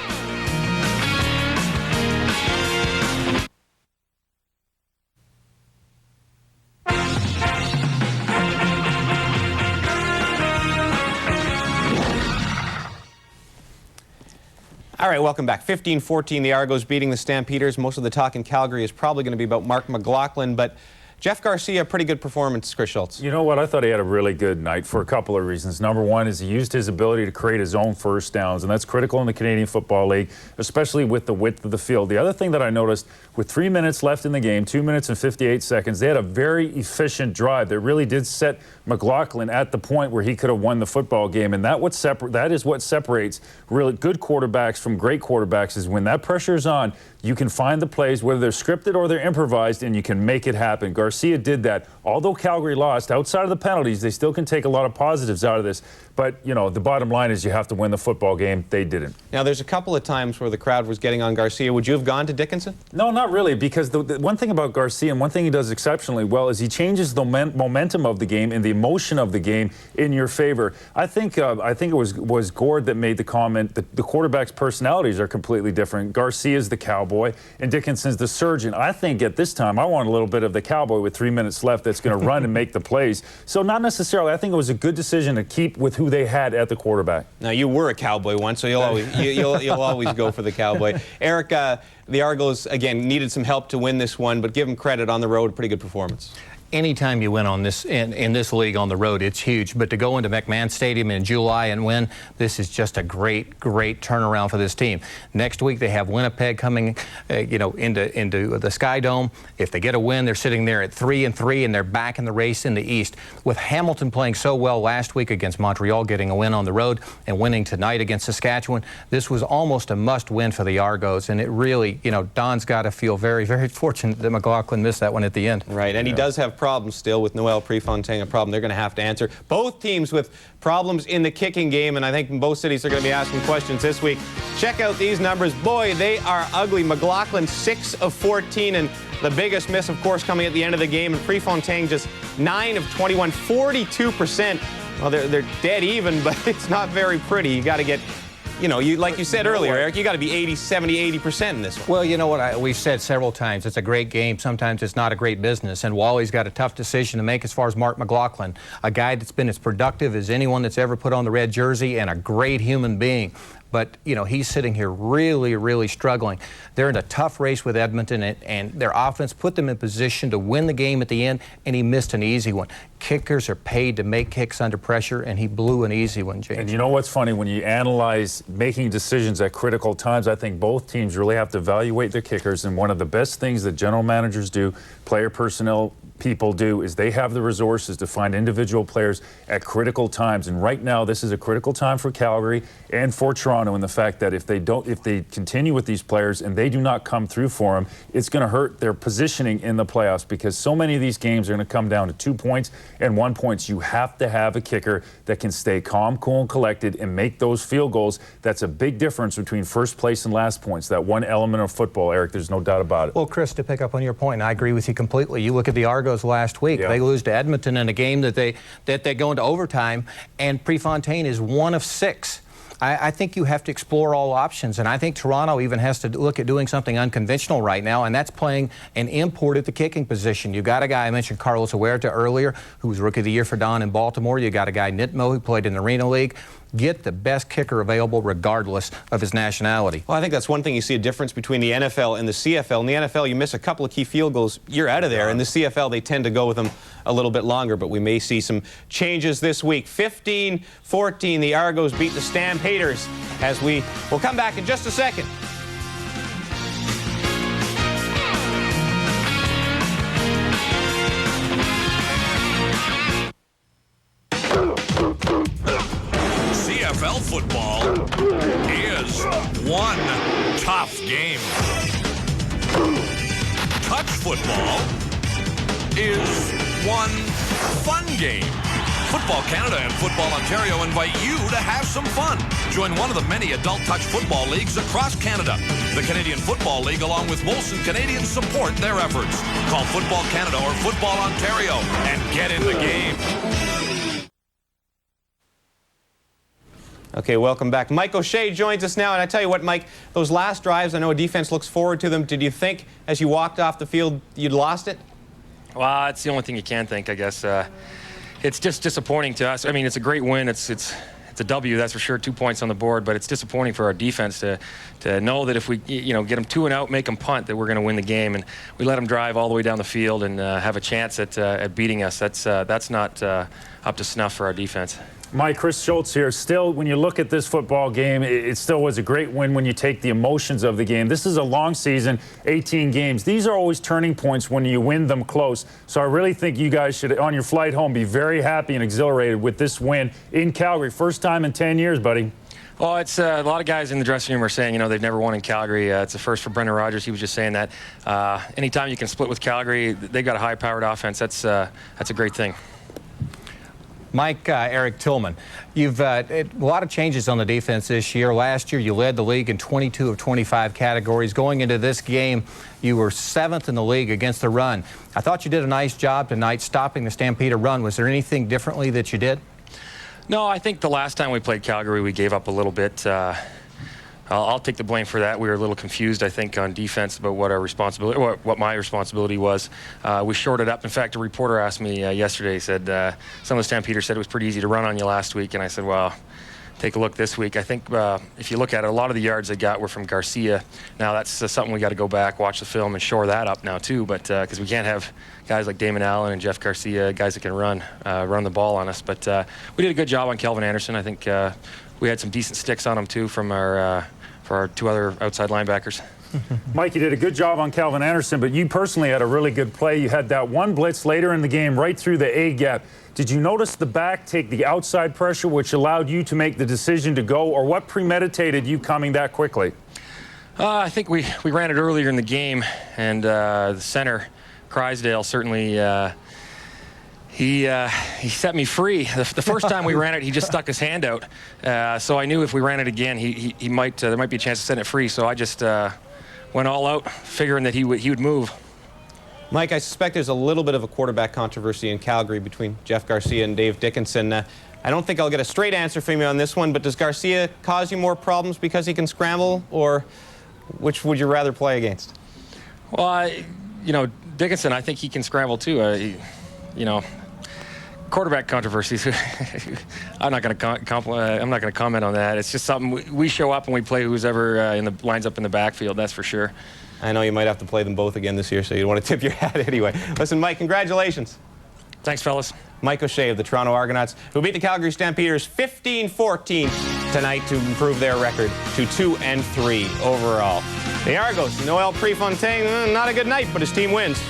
All right, welcome back. 15-14, the Argos beating the Stampeders. Most of the talk in Calgary is probably going to be about Mark McLaughlin, but Jeff Garcia, pretty good performance, Chris Schultz. You know what? I thought he had a really good night for a couple of reasons. Number one is he used his ability to create his own first downs, and that's critical in the Canadian Football League, especially with the width of the field. The other thing that I noticed, with 3 minutes left in the game, 2 minutes and 58 seconds, they had a very efficient drive that really did set McLaughlin at the point where he could have won the football game, and that is what separates really good quarterbacks from great quarterbacks, is when that pressure is on, you can find the plays, whether they're scripted or they're improvised, and you can make it happen. Garcia did that. Although Calgary lost, outside of the penalties, they still can take a lot of positives out of this. But, you know, the bottom line is you have to win the football game. They didn't. Now, there's a couple of times where the crowd was getting on Garcia. Would you have gone to Dickinson? No, not really, because the one thing about Garcia, and one thing he does exceptionally well, is he changes the momentum of the game and the emotion of the game in your favor. I think it was Gord that made the comment that the quarterback's personalities are completely different. Garcia's the cowboy, and Dickinson's the surgeon. I think at this time, I want a little bit of the cowboy with 3 minutes left that's going to run and make the plays. So not necessarily. I think it was a good decision to keep with who they had at the quarterback. Now, you were a cowboy once, so you'll always go for the cowboy. Eric, the Argos, again, needed some help to win this one, but give them credit on the road, a pretty good performance. Anytime you win on this in this league on the road, it's huge. But to go into McMahon Stadium in July and win, this is just a great turnaround for this team. Next week they have Winnipeg coming, into the Sky Dome. If they get a win, they're sitting there at 3-3, and they're back in the race in the East. With Hamilton playing so well last week against Montreal, getting a win on the road, and winning tonight against Saskatchewan, this was almost a must-win for the Argos. And it really, Don's got to feel very, very fortunate that McLaughlin missed that one at the end. Right, and he does have problem still with Noel Prefontaine, a problem they're going to have to answer. Both teams with problems in the kicking game, and I think both cities are going to be asking questions this week. Check out these numbers. Boy, they are ugly. McLaughlin, 6 of 14, and the biggest miss, of course, coming at the end of the game, and Prefontaine just 9 of 21, 42%. Well, they're dead even, but it's not very pretty. You got to get, like you said earlier, Eric, you got to be 80, 70, 80% in this one. Well, you know what? We've said several times, it's a great game. Sometimes it's not a great business. And Wally's got a tough decision to make as far as Mark McLaughlin, a guy that's been as productive as anyone that's ever put on the red jersey and a great human being. But, he's sitting here really, really struggling. They're in a tough race with Edmonton, and their offense put them in position to win the game at the end, and he missed an easy one. Kickers are paid to make kicks under pressure, and he blew an easy one, James. And you know what's funny? When you analyze making decisions at critical times, I think both teams really have to evaluate their kickers, and one of the best things that general managers do, player personnel people do, is they have the resources to find individual players at critical times. And right now, this is a critical time for Calgary and for Toronto, in the fact that if they continue with these players and they do not come through for them, it's going to hurt their positioning in the playoffs, because so many of these games are going to come down to 2 points and 1 point. You have to have a kicker that can stay calm, cool, and collected and make those field goals. That's a big difference between first place and last points. That one element of football, Eric, there's no doubt about it. Well, Chris, to pick up on your point, I agree with you completely. You look at the Argonauts last week. Yeah. They lose to Edmonton in a game that they go into overtime, and Prefontaine is 1 of 6. I think you have to explore all options, and I think Toronto even has to look at doing something unconventional right now, and that's playing an import at the kicking position. You've got a guy, I mentioned Carlos Huerta earlier, who was Rookie of the Year for Don in Baltimore. You got a guy, Nitmo, who played in the Arena League. Get the best kicker available regardless of his nationality. Well, I think that's one thing you see a difference between the NFL and the CFL. In the NFL, you miss a couple of key field goals, you're out of there. In the CFL, they tend to go with them a little bit longer, but we may see some changes this week. 15-14, the Argos beat the Stampeders. We'll come back in just a second. CFL football is one tough game. Touch football is one fun game. Football Canada and Football Ontario invite you to have some fun. Join one of the many adult touch football leagues across Canada. The Canadian Football League, along with Molson Canadians, support their efforts. Call Football Canada or Football Ontario and get in the game. Okay, welcome back. Mike O'Shea joins us now, and I tell you what, Mike, those last drives, I know a defense looks forward to them. Did you think, as you walked off the field, you'd lost it? Well, it's the only thing you can think, I guess. It's just disappointing to us. I mean, it's a great win. It's a W, that's for sure, 2 points on the board, but it's disappointing for our defense to know that if we get them 2 and out, make them punt, that we're going to win the game, and we let them drive all the way down the field and have a chance at beating us. That's not up to snuff for our defense. Mike, Chris Schultz here. Still, when you look at this football game, it still was a great win when you take the emotions of the game. This is a long season, 18 games. These are always turning points when you win them close. So I really think you guys should, on your flight home, be very happy and exhilarated with this win in Calgary. First time in 10 years, buddy. Well, it's a lot of guys in the dressing room are saying, they've never won in Calgary. It's a first for Brendan Rodgers. He was just saying that. Anytime you can split with Calgary, they've got a high-powered offense. That's a great thing. Mike, Eric Tillman, you've a lot of changes on the defense this year. Last year, you led the league in 22 of 25 categories. Going into this game, you were 7th in the league against the run. I thought you did a nice job tonight stopping the Stampeder run. Was there anything differently that you did? No, I think the last time we played Calgary, we gave up a little bit. I'll take the blame for that. We were a little confused, I think, on defense about what our responsibility, what my responsibility was. We shorted up. In fact, a reporter asked me yesterday, said, some of the Stampeders said it was pretty easy to run on you last week. And I said, well, take a look this week. I think if you look at it, a lot of the yards they got were from Garcia. Now, that's something we got to go back, watch the film, and shore that up now, too. But because we can't have guys like Damon Allen and Jeff Garcia, guys that can run the ball on us. But we did a good job on Kelvin Anderson. I think we had some decent sticks on him, too, from for our 2 other outside linebackers. Mike, you did a good job on Calvin Anderson, but you personally had a really good play. You had that one blitz later in the game right through the A gap. Did you notice the back take the outside pressure, which allowed you to make the decision to go, or what premeditated you coming that quickly? I think we ran it earlier in the game, and the center, Crysdale, certainly He set me free. The first time we ran it, he just stuck his hand out. So I knew if we ran it again, he might there might be a chance to send it free. So I just went all out, figuring that he would move. Mike, I suspect there's a little bit of a quarterback controversy in Calgary between Jeff Garcia and Dave Dickinson. I don't think I'll get a straight answer from you on this one, but does Garcia cause you more problems because he can scramble, or which would you rather play against? Well, you know, Dickinson, I think he can scramble too. You know, quarterback controversies. I'm not going to comment on that. It's just something we show up and we play who's ever lines up in the backfield. That's for sure. I know you might have to play them both again this year, so you want to tip your hat anyway. Listen, Mike, congratulations. Thanks, fellas. Mike O'Shea of the Toronto Argonauts, who beat the Calgary Stampeders 15-14 tonight to improve their record to 2-3 overall. The Argos, Noel Prefontaine, not a good night, but his team wins.